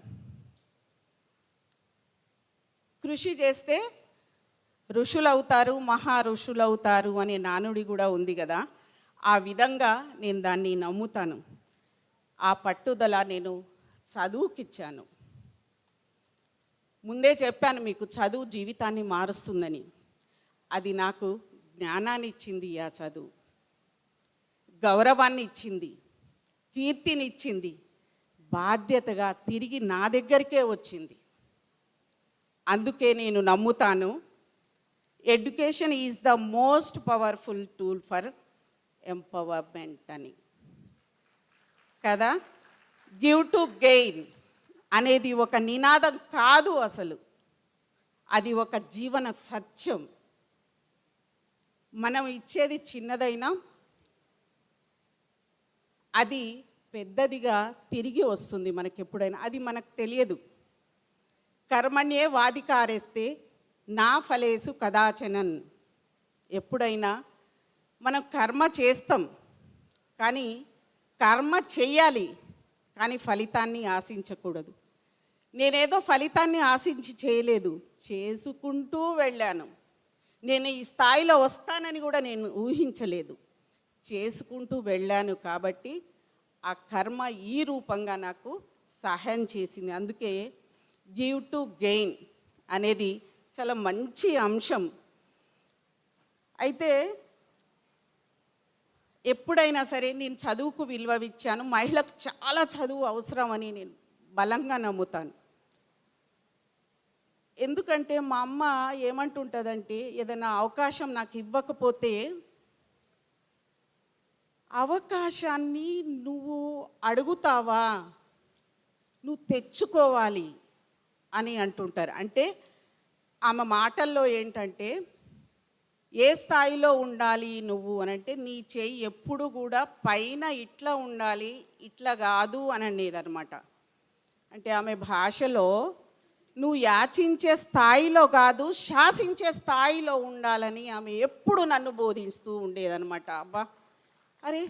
కృషి చేస్తే ఋషులవుతారు, మహా ఋషులవుతారు అనే నానుడి కూడా ఉంది కదా. ఆ విధంగా నేను దాన్ని నమ్ముతాను. ఆ పట్టుదల నేను చదువుకిచ్చాను. ముందే చెప్పాను మీకు, చదువు జీవితాన్ని మారుస్తుందని. అది నాకు జ్ఞానాన్ని ఇచ్చింది. ఆ చదువు గౌరవాన్ని ఇచ్చింది, కీర్తిని ఇచ్చింది, బాధ్యతగా తిరిగి నా దగ్గరికే వచ్చింది. అందుకే నేను నమ్ముతాను, education is the most powerful tool for empowerment అని కదా. గివ్ టు గెయిన్ అనేది ఒక నినాదం కాదు, అసలు అది ఒక జీవన సత్యం. మనం ఇచ్చేది చిన్నదైనా అది పెద్దదిగా తిరిగి వస్తుంది మనకి ఎప్పుడైనా. అది మనకు తెలియదు. కర్మణ్యే వాధికారేస్తే నా ఫలేసు కదాచనన్. ఎప్పుడైనా మనం కర్మ చేస్తాం, కానీ కర్మ చెయ్యాలి, కానీ ఫలితాన్ని ఆశించకూడదు. నేనేదో ఫలితాన్ని ఆశించి చేయలేదు, చేసుకుంటూ వెళ్ళాను. నేను ఈ స్థాయిలో వస్తానని కూడా నేను ఊహించలేదు, చేసుకుంటూ వెళ్ళాను. కాబట్టి ఆ కర్మ ఈ రూపంగా నాకు సహాయం చేసింది. అందుకే గివ్ టు గెయిన్ అనేది చాలా మంచి అంశం. అయితే ఎప్పుడైనా సరే నేను చదువుకు విలువ ఇచ్చాను. మహిళకు చాలా చదువు అవసరమని నేను బలంగా నమ్ముతాను. ఎందుకంటే మా అమ్మ ఏమంటుంటుందంటే, ఏదైనా అవకాశం నాకు ఇవ్వకపోతే అవకాశాన్ని నువ్వు అడుగుతావా, నువ్వు తెచ్చుకోవాలి అని అంటుంటారు. అంటే ఆమె మాటల్లో ఏంటంటే, ఏ స్థాయిలో ఉండాలి నువ్వు అని అంటే, నీ చెయ్యి ఎప్పుడు కూడా పైన ఇట్లా ఉండాలి, ఇట్లా కాదు అని అనేదన్నమాట. అంటే ఆమె భాషలో నువ్వు యాచించే స్థాయిలో కాదు, శాసించే స్థాయిలో ఉండాలని ఆమె ఎప్పుడు నన్ను బోధిస్తూ ఉండేదన్నమాట. అబ్బా, అరే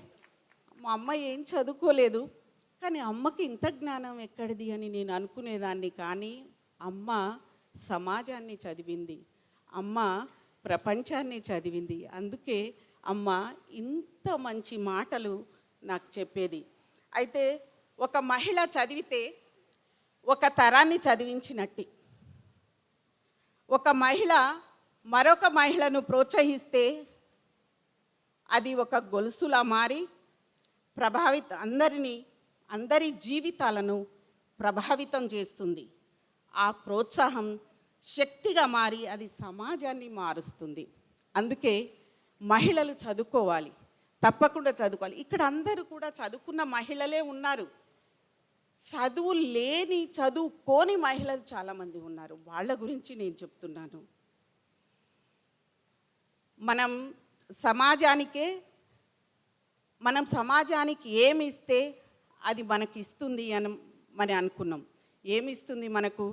మా అమ్మ ఏం చదువుకోలేదు, కానీ అమ్మకి ఇంత జ్ఞానం ఎక్కడిది అని నేను అనుకునేదాన్ని. కానీ అమ్మ సమాజాన్ని చదివింది, అమ్మ ప్రపంచాన్ని చదివింది. అందుకే అమ్మ ఇంత మంచి మాటలు నాకు చెప్పేది. అయితే ఒక మహిళ చదివితే ఒక తరాన్ని చదివించినట్టు. ఒక మహిళ మరొక మహిళను ప్రోత్సహిస్తే అది ఒక గొలుసులా మారి అందరి జీవితాలను ప్రభావితం చేస్తుంది. ఆ ప్రోత్సాహం శక్తిగా మారి అది సమాజాన్ని మారుస్తుంది. అందుకే మహిళలు చదువుకోవాలి, తప్పకుండా చదువుకోవాలి. ఇక్కడ అందరూ కూడా చదువుకున్న మహిళలే ఉన్నారు. చదువుకోని మహిళలు చాలామంది ఉన్నారు. వాళ్ళ గురించి నేను చెప్తున్నాను. మనం సమాజానికే మనం సమాజానికి ఏమి ఇస్తే అది మనకి ఇస్తుంది అని మరి అనుకున్నాం. ఏమి ఇస్తుంది మనకు?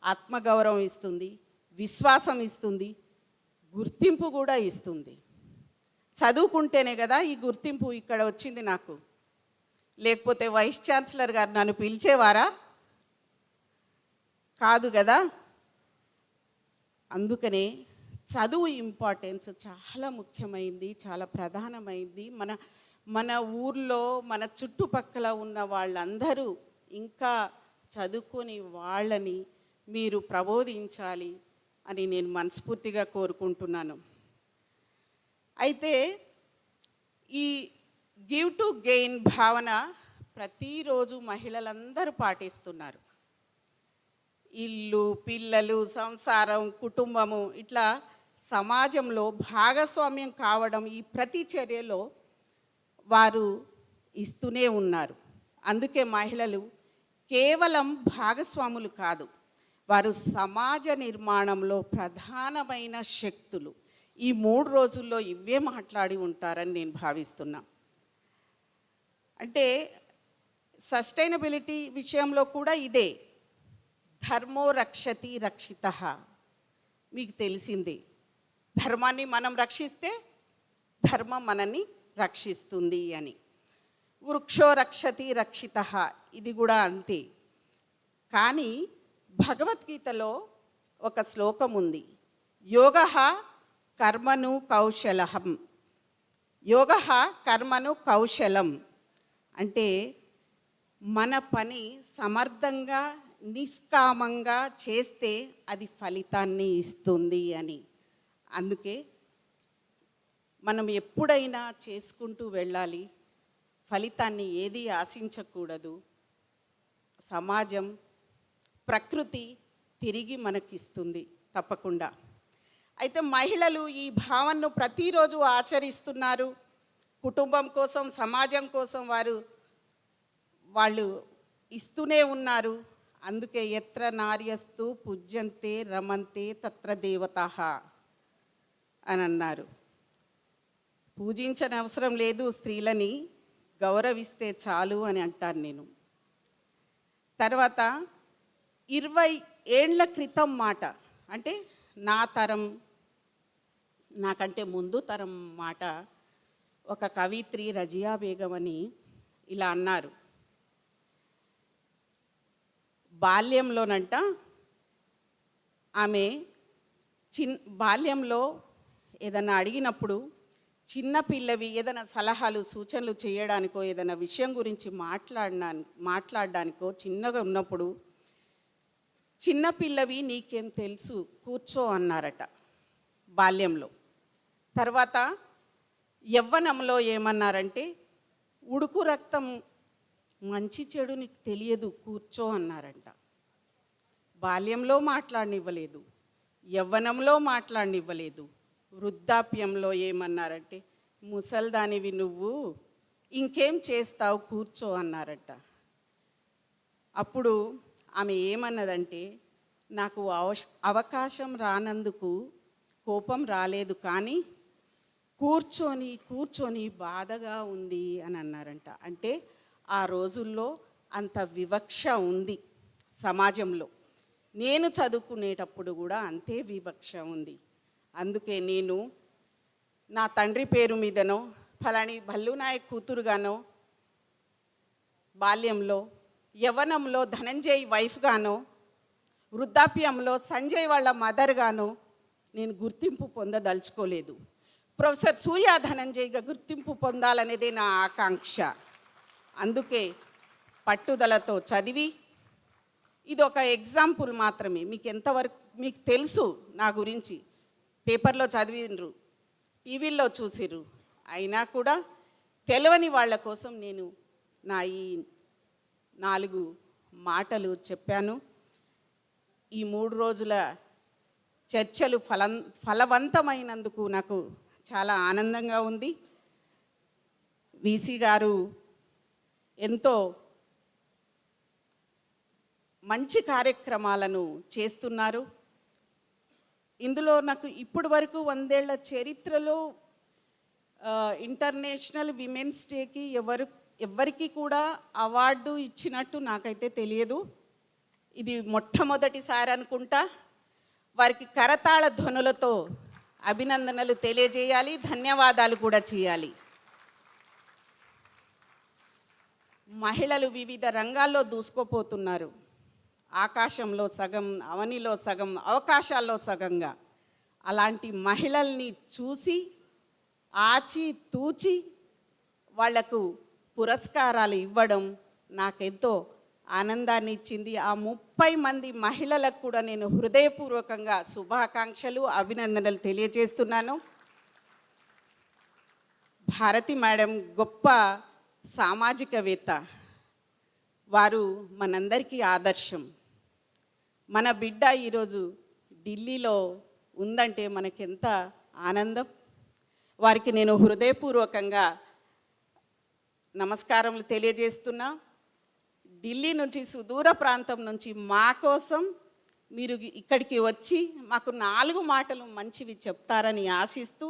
ఆత్మగౌరవం ఇస్తుంది, విశ్వాసం ఇస్తుంది, గుర్తింపు కూడా ఇస్తుంది. చదువుకుంటేనే కదా ఈ గుర్తింపు ఇక్కడ వచ్చింది నాకు. లేకపోతే వైస్ ఛాన్సలర్ గారు నన్ను పిలిచేవారా? కాదు కదా. అందుకనే చదువు ఇంపార్టెన్స్ చాలా ముఖ్యమైంది, చాలా ప్రధానమైంది. మన ఊర్లో మన చుట్టుపక్కల ఉన్న వాళ్ళందరూ ఇంకా చదువుకొని వాళ్ళని మీరు ప్రబోధించాలి అని నేను మనస్ఫూర్తిగా కోరుకుంటున్నాను. అయితే ఈ గివ్ టు గెయిన్ భావన ప్రతిరోజు మహిళలందరూ పాటిస్తున్నారు. ఇల్లు, పిల్లలు, సంసారం, కుటుంబము ఇట్లా సమాజంలో భాగస్వామ్యం కావడం ఈ ప్రతి చర్యలో వారు ఇస్తూనే ఉన్నారు. అందుకే మహిళలు కేవలం భాగస్వాములు కాదు, వారు సమాజ నిర్మాణంలో ప్రధానమైన శక్తులు. ఈ 3 రోజుల్లో ఇవే మాట్లాడి ఉంటారని నేను భావిస్తున్నా. అంటే సస్టైనబిలిటీ విషయంలో కూడా ఇదే. ధర్మో రక్షతి రక్షితః. మీకు తెలిసిందే, ధర్మాన్ని మనం రక్షిస్తే ధర్మం మనల్ని రక్షిస్తుంది అని. వృక్షో రక్షతి రక్షితః, ఇది కూడా అంతే. కానీ భగవద్గీతలో ఒక శ్లోకం ఉంది, యోగః కర్మను కౌశలం. యోగః కర్మను కౌశలం అంటే మన పని సమర్థంగా నిష్కామంగా చేస్తే అది ఫలితాన్ని ఇస్తుంది అని. అందుకే మనం ఎప్పుడైనా చేసుకుంటూ వెళ్ళాలి, ఫలితాన్ని ఏది ఆశించకూడదు. సమాజం, ప్రకృతి తిరిగి మనకిస్తుంది తప్పకుండా. అయితే మహిళలు ఈ భావనను ప్రతిరోజు ఆచరిస్తున్నారు. కుటుంబం కోసం, సమాజం కోసం వాళ్ళు ఇస్తూనే ఉన్నారు. అందుకే ఎత్ర నార్యస్తు పూజ్యంతే రమంతే తత్ర దేవతాః అని అన్నారు. పూజించని అవసరం లేదు, స్త్రీలని గౌరవిస్తే చాలు అని అంటాను నేను. తర్వాత 20 ఏళ్ల క్రితం మాట, అంటే నా తరం, నాకంటే ముందు తరం మాట, ఒక కవిత్రి రజియా బేగం అని ఇలా అన్నారు. బాల్యంలోనంట ఆమె బాల్యంలో ఏదైనా అడిగినప్పుడు చిన్నపిల్లవి ఏదైనా సలహాలు సూచనలు చేయడానికో ఏదైనా విషయం గురించి మాట్లాడడానికో చిన్నగా ఉన్నప్పుడు, చిన్నపిల్లవి నీకేం తెలుసు కూర్చో అన్నారట బాల్యంలో. తర్వాత యవ్వనంలో ఏమన్నారంటే, ఉడుకు రక్తం మంచి చెడు నీకు తెలియదు కూర్చో అన్నారంట. బాల్యంలో మాట్లాడనివ్వలేదు, యవ్వనంలో మాట్లాడనివ్వలేదు. వృద్ధాప్యంలో ఏమన్నారంటే, ముసల్దానివి నువ్వు ఇంకేం చేస్తావు కూర్చో అన్నారట. అప్పుడు ఆమె ఏమన్నదంటే, నాకు అవకాశం రానందుకు కోపం రాలేదు, కానీ కూర్చొని కూర్చొని బాధగా ఉంది అని అన్నారంట. అంటే ఆ రోజుల్లో అంత వివక్ష ఉంది సమాజంలో. నేను చదువుకునేటప్పుడు కూడా అంతే వివక్ష ఉంది. అందుకే నేను నా తండ్రి పేరు మీదనో ఫలాని భల్లునాయక్ కూతురుగానో, బాల్యంలో యవ్వనంలో ధనంజయ్ వైఫ్గానో, వృద్ధాప్యంలో సంజయ్ వాళ్ళ మదర్గానో నేను గుర్తింపు పొందదలుచుకోలేదు. ప్రొఫెసర్ సూర్య ధనంజయ్గా గుర్తింపు పొందాలనేదే నా ఆకాంక్ష. అందుకే పట్టుదలతో చదివి, ఇది ఒక ఎగ్జాంపుల్ మాత్రమే. మీకు ఎంతవరకు మీకు తెలుసు నా గురించి, పేపర్లో చదివిండ్రు, టీవీల్లో చూసిర్రు, అయినా కూడా తెలియని వాళ్ళ కోసం నేను నా ఈ 4 మాటలు చెప్పాను. ఈ 3 రోజుల చర్చలు ఫలవంతమైనందుకు నాకు చాలా ఆనందంగా ఉంది. వీసీ గారు ఎంతో మంచి కార్యక్రమాలను చేస్తున్నారు. ఇందులో నాకు ఇప్పటి వరకు 100 ఏళ్ల చరిత్రలో ఇంటర్నేషనల్ విమెన్స్ డేకి ఎవరికి కూడా అవార్డు ఇచ్చినట్టు నాకైతే తెలియదు. ఇది మొట్టమొదటిసారి అనుకుంటా. వారికి కరతాళ ధ్వనులతో అభినందనలు తెలియజేయాలి, ధన్యవాదాలు కూడా చేయాలి. మహిళలు వివిధ రంగాల్లో దూసుకుపోతున్నారు. ఆకాశంలో సగం, అవనిలో సగం, అవకాశాల్లో సగంగా. అలాంటి మహిళల్ని చూసి ఆచి తూచి వాళ్లకు పురస్కారాలు ఇవ్వడం నాకెంతో ఆనందాన్ని ఇచ్చింది. ఆ 30 మంది మహిళలకు కూడా నేను హృదయపూర్వకంగా శుభాకాంక్షలు, అభినందనలు తెలియజేస్తున్నాను. భారతి మేడం గొప్ప సామాజికవేత్త. వారు మనందరికీ ఆదర్శం. మన బిడ్డ ఈరోజు ఢిల్లీలో ఉందంటే మనకెంత ఆనందం. వారికి నేను హృదయపూర్వకంగా నమస్కారములు తెలియజేస్తున్నా. ఢిల్లీ నుంచి, సుదూర ప్రాంతం నుంచి మా కోసం మీరు ఇక్కడికి వచ్చి మాకు 4 మాటలు మంచివి చెప్తారని ఆశిస్తూ,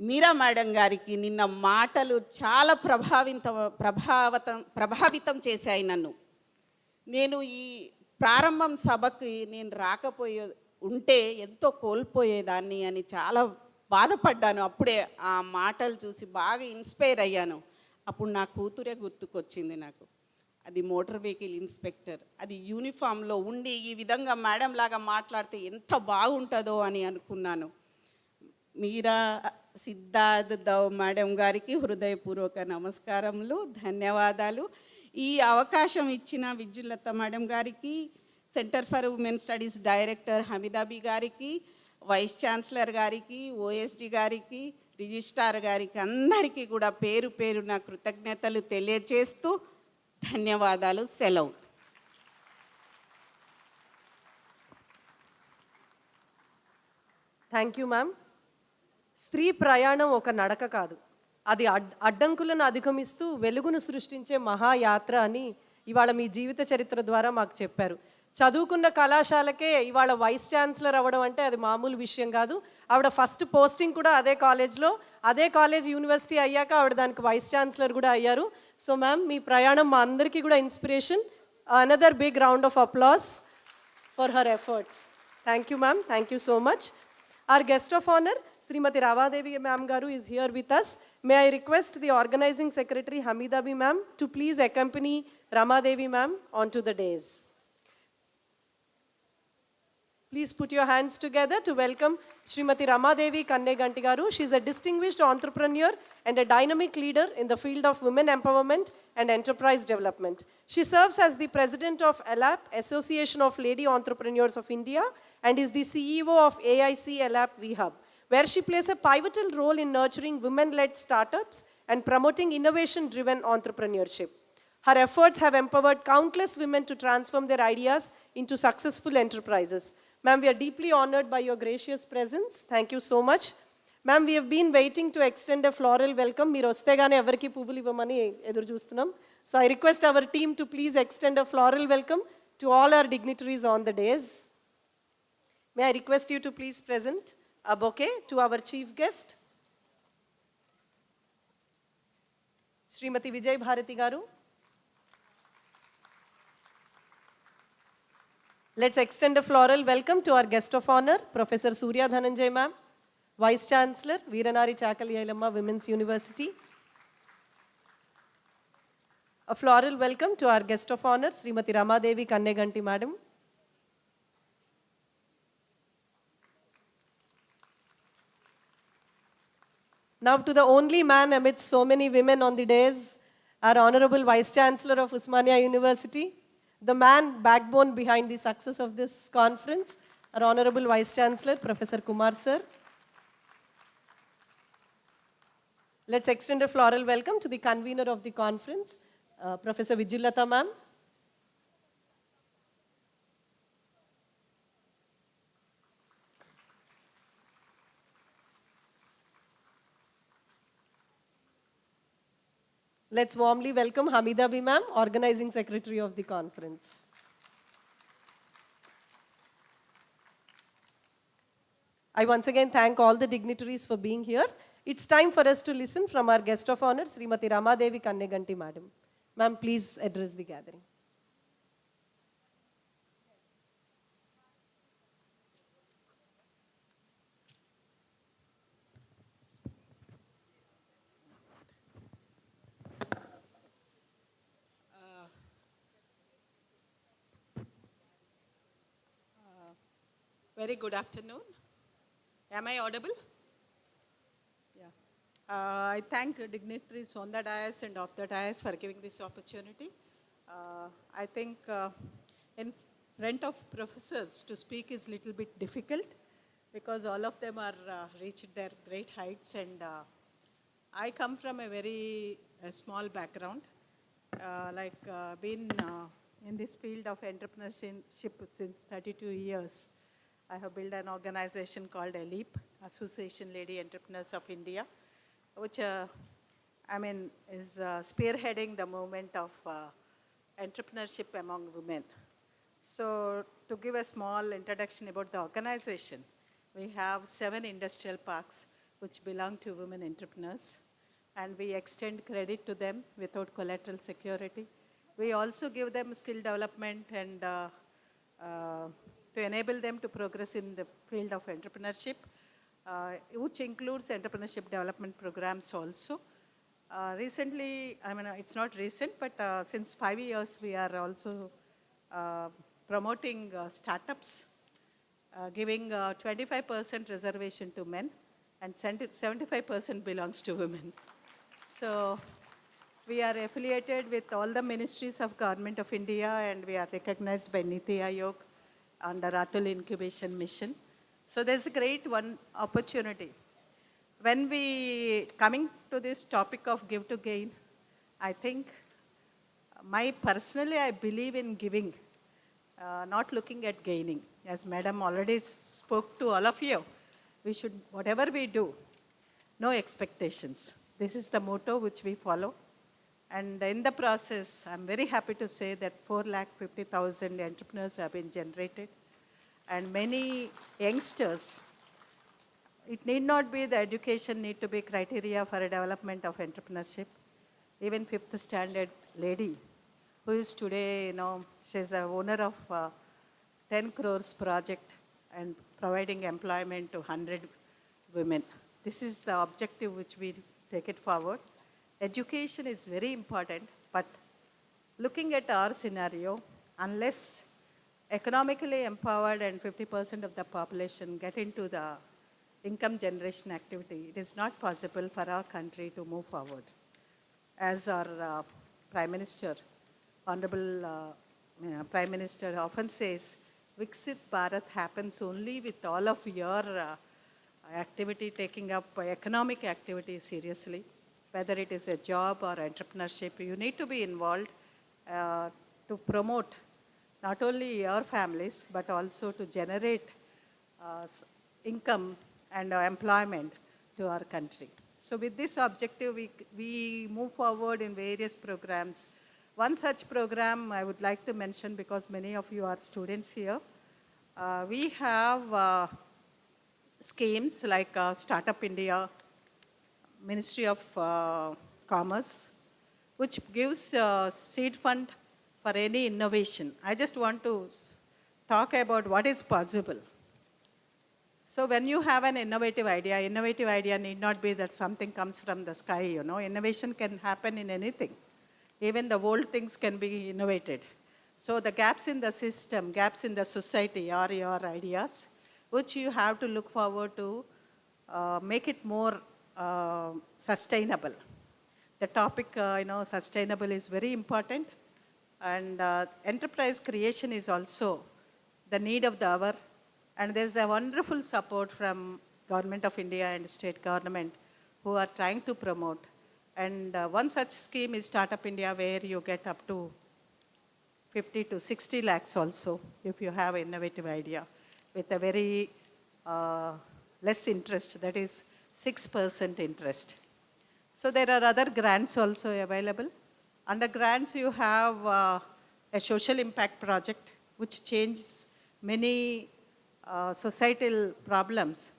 మీరా మేడం గారికి నిన్న మాటలు చాలా ప్రభావితం చేశాయి నన్ను. నేను ఈ ప్రారంభం సభకి నేను రాకపోయే ఉంటే ఎంతో కోల్పోయేదాన్ని అని చాలా బాధపడ్డాను. అప్పుడే ఆ మాటలు చూసి బాగా ఇన్స్పైర్ అయ్యాను. అప్పుడు నా కూతురే గుర్తుకొచ్చింది నాకు. అది మోటార్ వెహికల్ ఇన్స్పెక్టర్. అది యూనిఫామ్లో ఉండి ఈ విధంగా మేడం లాగా మాట్లాడితే ఎంత బాగుంటుందో అని అనుకున్నాను. మీరా సిద్ధార్థ్ దవ్ మేడం గారికి హృదయపూర్వక నమస్కారములు, ధన్యవాదాలు. ఈ అవకాశం ఇచ్చిన విద్యుల్లత మేడం గారికి, centre for women studies director Hameedabi గారికి, వైస్ ఛాన్సలర్ గారికి, ఓఎస్డి గారికి, రిజిస్ట్రార్ గారికి, అందరికీ కూడా పేరు పేరున కృతజ్ఞతలు తెలియజేస్తూ ధన్యవాదాలు. సెలవు. Thank you ma'am. స్త్రీ ప్రయాణం ఒక నడక కాదు, అది అడ్డంకులను అధిగమిస్తూ వెలుగును సృష్టించే మహాయాత్ర అని ఇవాళ మీ జీవిత చరిత్ర ద్వారా మాకు చెప్పారు. చదువుకున్న కళాశాలకే ఇవాళ వైస్ ఛాన్సలర్ అవ్వడం అంటే అది మామూలు విషయం కాదు. ఆవిడ ఫస్ట్ పోస్టింగ్ కూడా అదే కాలేజ్లో, అదే కాలేజ్ యూనివర్సిటీ అయ్యాక ఆవిడ దానికి వైస్ ఛాన్సలర్ కూడా అయ్యారు. సో మ్యామ్, మీ ప్రయాణం మా అందరికీ కూడా inspiration. Another big round of applause for her efforts. Thank you ma'am, thank you so much. Our guest of honor, Srimati Ravadevi ma'am garu is here with us. May I request the organizing secretary Hamidabi ma'am to please accompany Ramadevi ma'am onto the dais. Please put your hands together to welcome Srimati Ramadevi Kanneganti garu. She is a distinguished entrepreneur and a dynamic leader in the field of women empowerment and enterprise development. She serves as the president of ALAP, Association of Lady Entrepreneurs of India, and is the CEO of AIC ALAP VHub, where she plays a pivotal role in nurturing women-led startups and promoting innovation-driven entrepreneurship. Her efforts have empowered countless women to transform their ideas into successful enterprises. Ma'am, we are deeply honored by your gracious presence. Thank you so much. Ma'am, we have been waiting to extend a floral welcome. Meer vaste gaane evariki puvulu ivvamani eduru chustunam. So I request our team to please extend a floral welcome to all our dignitaries on the dais. May I request you to please present a bouquet to our chief guest, Srimati Vijay Bharati garu. Let's extend a floral welcome to our guest of honor, Professor Surya Dhananjay ma'am, Vice Chancellor, Veeranari Chakaliyalamma Women's University. A floral welcome to our guest of honor, Srimati Ramadevi Kanneganti madam. Now to the only man amidst so many women on the dais, our Honorable Vice Chancellor of Usmania University, the man backbone behind the success of this conference, our Honorable Vice Chancellor, Professor Kumar sir. Let's extend a floral welcome to the convener of the conference, Professor Vijillata ma'am. Let's warmly welcome Hamidabi ma'am, Organizing Secretary of the conference. I once again thank all the dignitaries for being here. It's time for us to listen from our guest of honor, Srimati Ramadevi Kanneganti Madam. Ma'am, please address the gathering. Very good afternoon. Am I audible? Yeah. I thank dignitaries on the dais and off the dais for giving this opportunity. I think in front of professors to speak is a little bit difficult because all of them are reached their great heights, and I come from a very small background, been in this field of entrepreneurship since 32 years. I have built an organization called ALEAP, Association Lady Entrepreneurs of India, which is spearheading the movement of entrepreneurship among women. So to give a small introduction about the organization, we have 7 industrial parks which belong to women entrepreneurs, and we extend credit to them without collateral security. We also give them skill development and to enable them to progress in the field of entrepreneurship, which includes entrepreneurship development programs also. Recently, it's not recent, but since 5 years, we are also promoting startups, giving 25% reservation to men, and 75% belongs to women. So we are affiliated with all the ministries of Government of India, and we are recognized by Niti Aayog under Atul Incubation Mission. So there's a great one opportunity. When coming to this topic of give to gain, I think personally I believe in giving, not looking at gaining. As Madam already spoke to all of you, we should, whatever we do, no expectations. This is the motto which we follow. And in the process, I'm very happy to say that 450,000 entrepreneurs have been generated. And many youngsters, it need not be the education need to be criteria for a development of entrepreneurship. Even 5th standard lady, who is today, she's the owner of 10 crores project and providing employment to 100 women. This is the objective which we take it forward. Education is very important, but looking at our scenario, unless economically empowered and 50% of the population get into the income generation activity, it is not possible for our country to move forward. As our Prime Minister, Honorable Prime Minister often says, Viksit Bharat happens only with all of your activity taking up economic activity seriously. Whether it is a job or entrepreneurship, you need to be involved to promote not only your families, but also to generate income and employment to our country. So with this objective, we move forward in various programs. One such program I would like to mention, because many of you are students here, we have schemes like Startup India, Ministry of Commerce, which gives seed fund for any innovation. I just want to talk about what is possible. So when you have an innovative idea need not be that something comes from the sky, Innovation can happen in anything. Even the old things can be innovated. So the gaps in the system, gaps in the society are your ideas, which you have to look forward to make it more sustainable. The topic, sustainable is very important, and enterprise creation is also the need of the hour. And there's a wonderful support from Government of India and state government who are trying to promote. And one such scheme is Startup India, where you get up to 50 to 60 lakhs also if you have an innovative idea with a very less interest, that is 6% interest. So there are other grants also available. Under grants you have a social impact project which changes many societal problems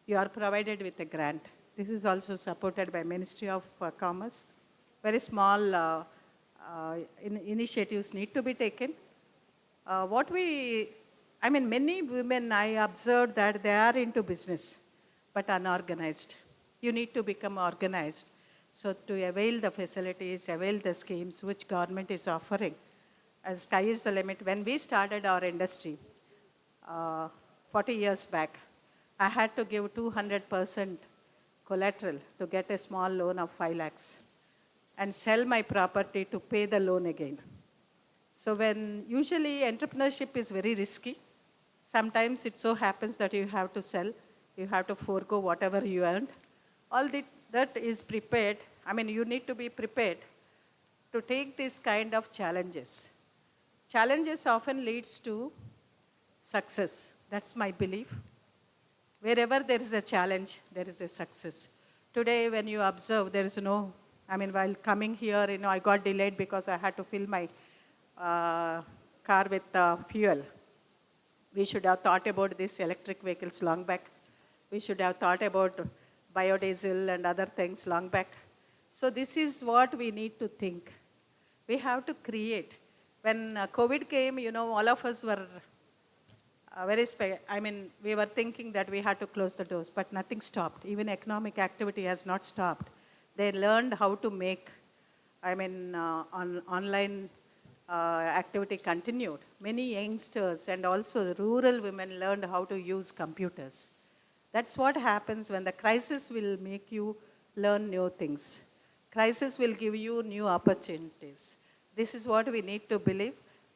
you are provided with a grant. This is also supported by Ministry of Commerce. Very small initiatives need to be taken. Many women, I observed that they are into business, but unorganized. You need to become organized. So to avail the facilities, avail the schemes which government is offering, sky is the limit. When we started our industry, 40 years back, I had to give 200% collateral to get a small loan of 5 lakhs and sell my property to pay the loan again. So when usually entrepreneurship is very risky, sometimes it so happens that you have to sell, you have to forego whatever you earned. All that is prepared. You need to be prepared to take this kind of challenges. Challenges often leads to success. That's my belief. Wherever there is a challenge, there is a success. Today, when you observe, there is no, while coming here, I got delayed because I had to fill my car with fuel. We should have thought about these electric vehicles long back. We should have thought about biodiesel and other things long back. So this is what we need to think. We have to create. When COVID came, all of us were we were thinking that we had to close the doors, but nothing stopped. Even economic activity has not stopped. They learned how to make, online activity continued. Many youngsters and also rural women learned how to use computers. That's what happens when the crisis will make you learn new things. Crisis will give you new opportunities. This is what we need to believe.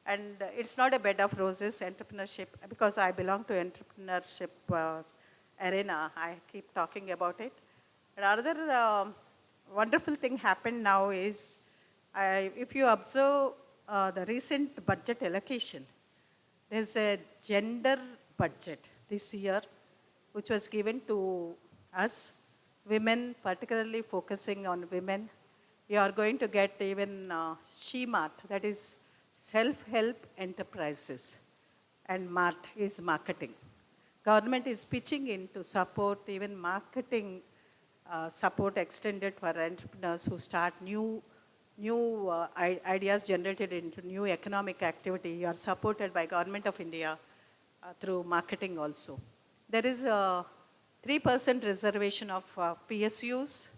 And it's not a bed of roses, entrepreneurship, because I belong to entrepreneurship arena. I keep talking about it. Another wonderful thing happened now is, if you observe the recent budget allocation, there's a gender budget this year, which was given to us, women, particularly focusing on women. You are going to get even She-Mart, that is self-help enterprises, and Mart is marketing. Government is pitching in to support even marketing support extended for entrepreneurs who start new ideas generated into new economic activity. You are supported by Government of India through marketing also. There is a 3% reservation of PSUs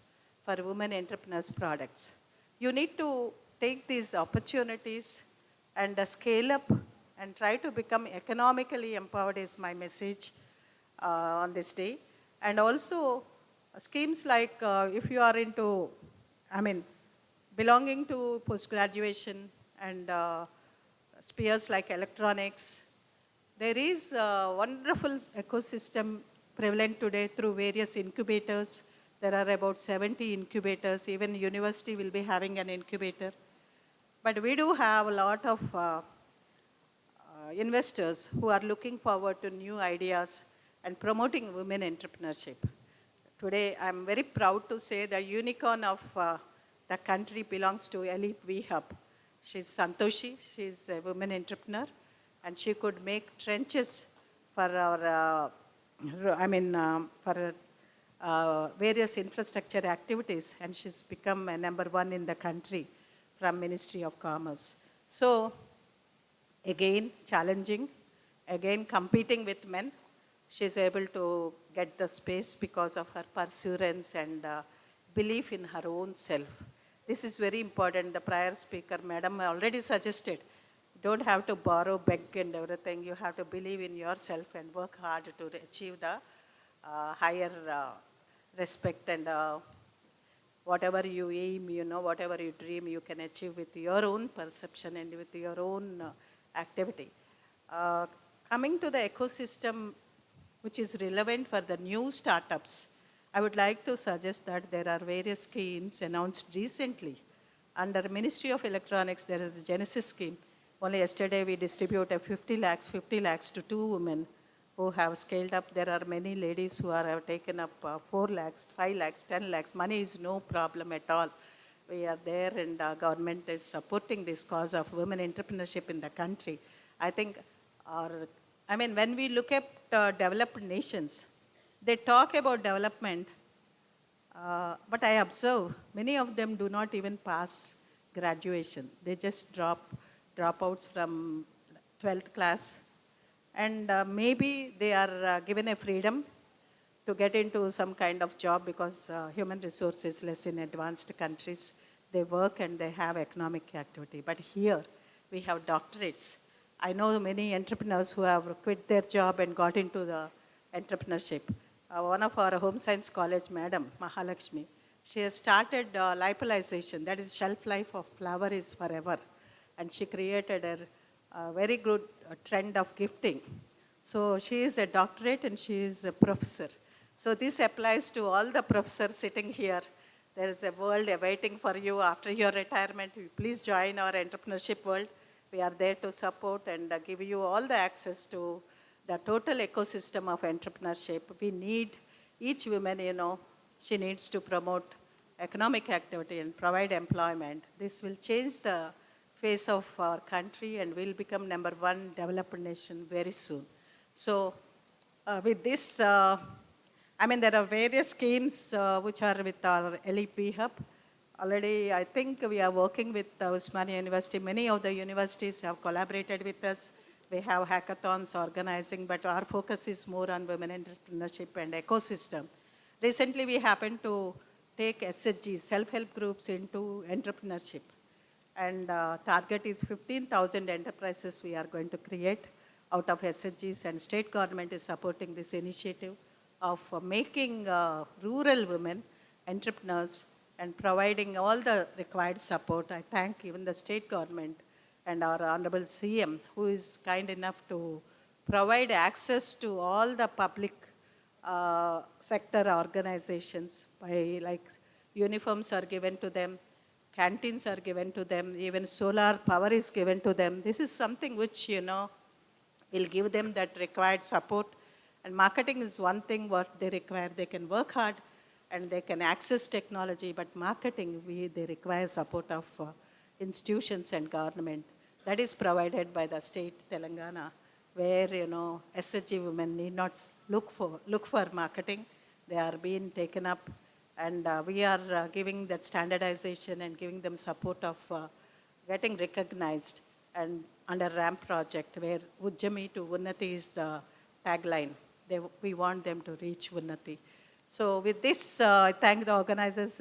for women entrepreneurs products. You need to take these opportunities and scale up and try to become economically empowered is my message on this day. And also schemes like if you are into, belonging to post-graduation and spheres like electronics, there is a wonderful ecosystem prevalent today through various incubators. There are about 70 incubators. Even university will be having an incubator. But we do have a lot of investors who are looking forward to new ideas and promoting women entrepreneurship. Today, I'm very proud to say the unicorn of the country belongs to Elite V Hub. She's Santoshi, she's a woman entrepreneur, and she could make trenches for our, various infrastructure activities, and she's become number 1 in the country from Ministry of Commerce. So, again, challenging, again, competing with men. She's able to get the space because of her perseverance and belief in her own self. This is very important. The prior speaker, madam, already suggested, don't have to borrow, beg and everything. You have to believe in yourself and work hard to achieve the higher respect and whatever you aim, whatever you dream, you can achieve with your own perception and with your own activity. Coming to the ecosystem, which is relevant for the new startups, I would like to suggest that there are various schemes announced recently. Under Ministry of Electronics, there is a Genesis scheme. Only yesterday we distributed 50 lakhs to 2 women who have scaled up. There are many ladies who have taken up 4 lakhs, 5 lakhs, 10 lakhs. Money is no problem at all. We are there and government is supporting this cause of women entrepreneurship in the country. I think when we look at developed nations, they talk about development, but I observe many of them do not even pass graduation. They just dropouts from 12th class, and maybe they are given a freedom to get into some kind of job because human resource is less in advanced countries. They work and they have economic activity. But here we have doctorates. I know many entrepreneurs who have quit their job and got into the entrepreneurship. One of our home science college, Madam Mahalakshmi, she has started lipolization, that is shelf life of flower is forever. And she created a very good trend of gifting. So she is a doctorate and she is a professor. So this applies to all the professors sitting here. There is a world awaiting for you after your retirement. Please join our entrepreneurship world. We are there to support and give you all the access to the total ecosystem of entrepreneurship. We need each woman, she needs to promote economic activity and provide employment. This will change the face of our country and will become #1 developed nation very soon. So with this, there are various schemes which are with our LEP Hub. Already, I think we are working with Osmania University. Many of the universities have collaborated with us. We have hackathons organizing, but our focus is more on women entrepreneurship and ecosystem. Recently, we happened to take SHG, self-help groups, into entrepreneurship. And target is 15,000 enterprises we are going to create out of SHGs, and state government is supporting this initiative of making rural women entrepreneurs and providing all the required support. I thank even the state government and our Honorable CM, who is kind enough to provide access to all the public sector organizations by, like, uniforms are given to them, canteens are given to them, even solar power is given to them. This is something which, will give them that required support. And marketing is one thing what they require. They can work hard and they can access technology, but marketing, they require support of institutions and government. That is provided by the state Telangana, where, SHG women need not look for marketing. They are being taken up, and we are giving that standardization and giving them support of getting recognized. And under RAM project, where Ujjami to Unnati is the tagline. We want them to reach Unnati. So with this, I thank the organizers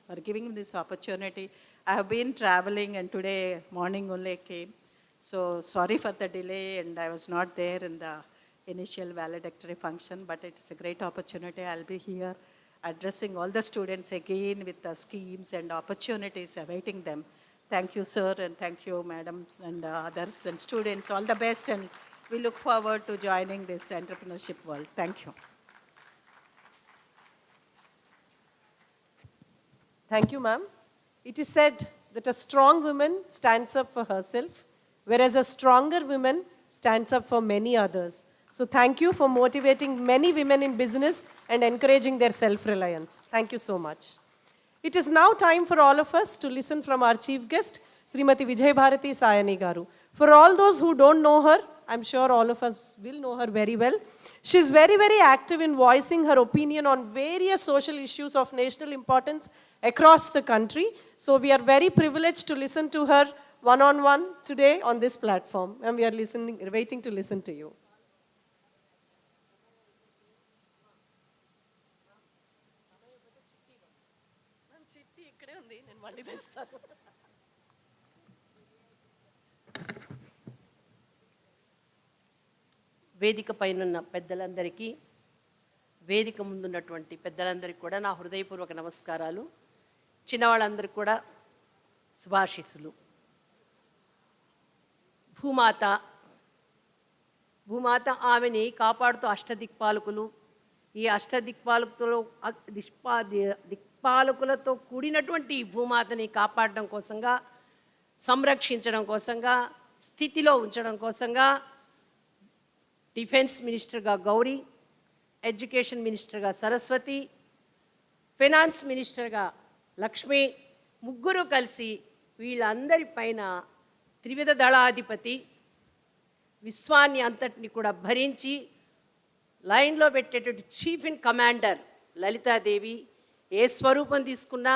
for giving me this opportunity. I have been traveling and today morning only came. So sorry for the delay, and I was not there in the initial valedictory function, but it's a great opportunity. I'll be here addressing all the students again with the schemes and opportunities awaiting them. Thank you, sir, and thank you, madams and others and students. All the best, and we look forward to joining this entrepreneurship world. Thank you. Thank you, ma'am. It is said that a strong woman stands up for herself, whereas a stronger woman stands up for many others. So thank you for motivating many women in business and encouraging their self-reliance. Thank you so much. It is now time for all of us to listen from our chief guest, Srimati Vijay Bharati Sayani Garu. For all those who don't know her, I'm sure all of us will know her very well. She's very, very active in voicing her opinion on various social issues of national importance across the country. So we are very privileged to listen to her one-on-one today on this platform. And we are waiting to listen to you. వేదిక పైనున్న పెద్దలందరికీ, వేదిక ముందున్నటువంటి పెద్దలందరికీ కూడా నా హృదయపూర్వక నమస్కారాలు. చిన్నవాళ్ళందరికీ కూడా శుభాశీస్సులు. భూమాత ఆమెని కాపాడుతూ అష్టదిక్పాలకులు, ఈ దిక్పాలకులతో కూడినటువంటి ఈ భూమాతని కాపాడడం కోసంగా, సంరక్షించడం కోసంగా, స్థితిలో ఉంచడం కోసంగా డిఫెన్స్ మినిస్టర్గా గౌరీ, ఎడ్యుకేషన్ మినిస్టర్గా సరస్వతి, ఫైనాన్స్ మినిస్టర్గా లక్ష్మి, ముగ్గురు కలిసి వీళ్ళందరి పైన త్రివిధ దళాధిపతి విశ్వాన్ని అంతటిని కూడా భరించి లైన్లో పెట్టేటువంటి చీఫ్ ఇన్ కమాండర్ లలితాదేవి ఏ స్వరూపం తీసుకున్నా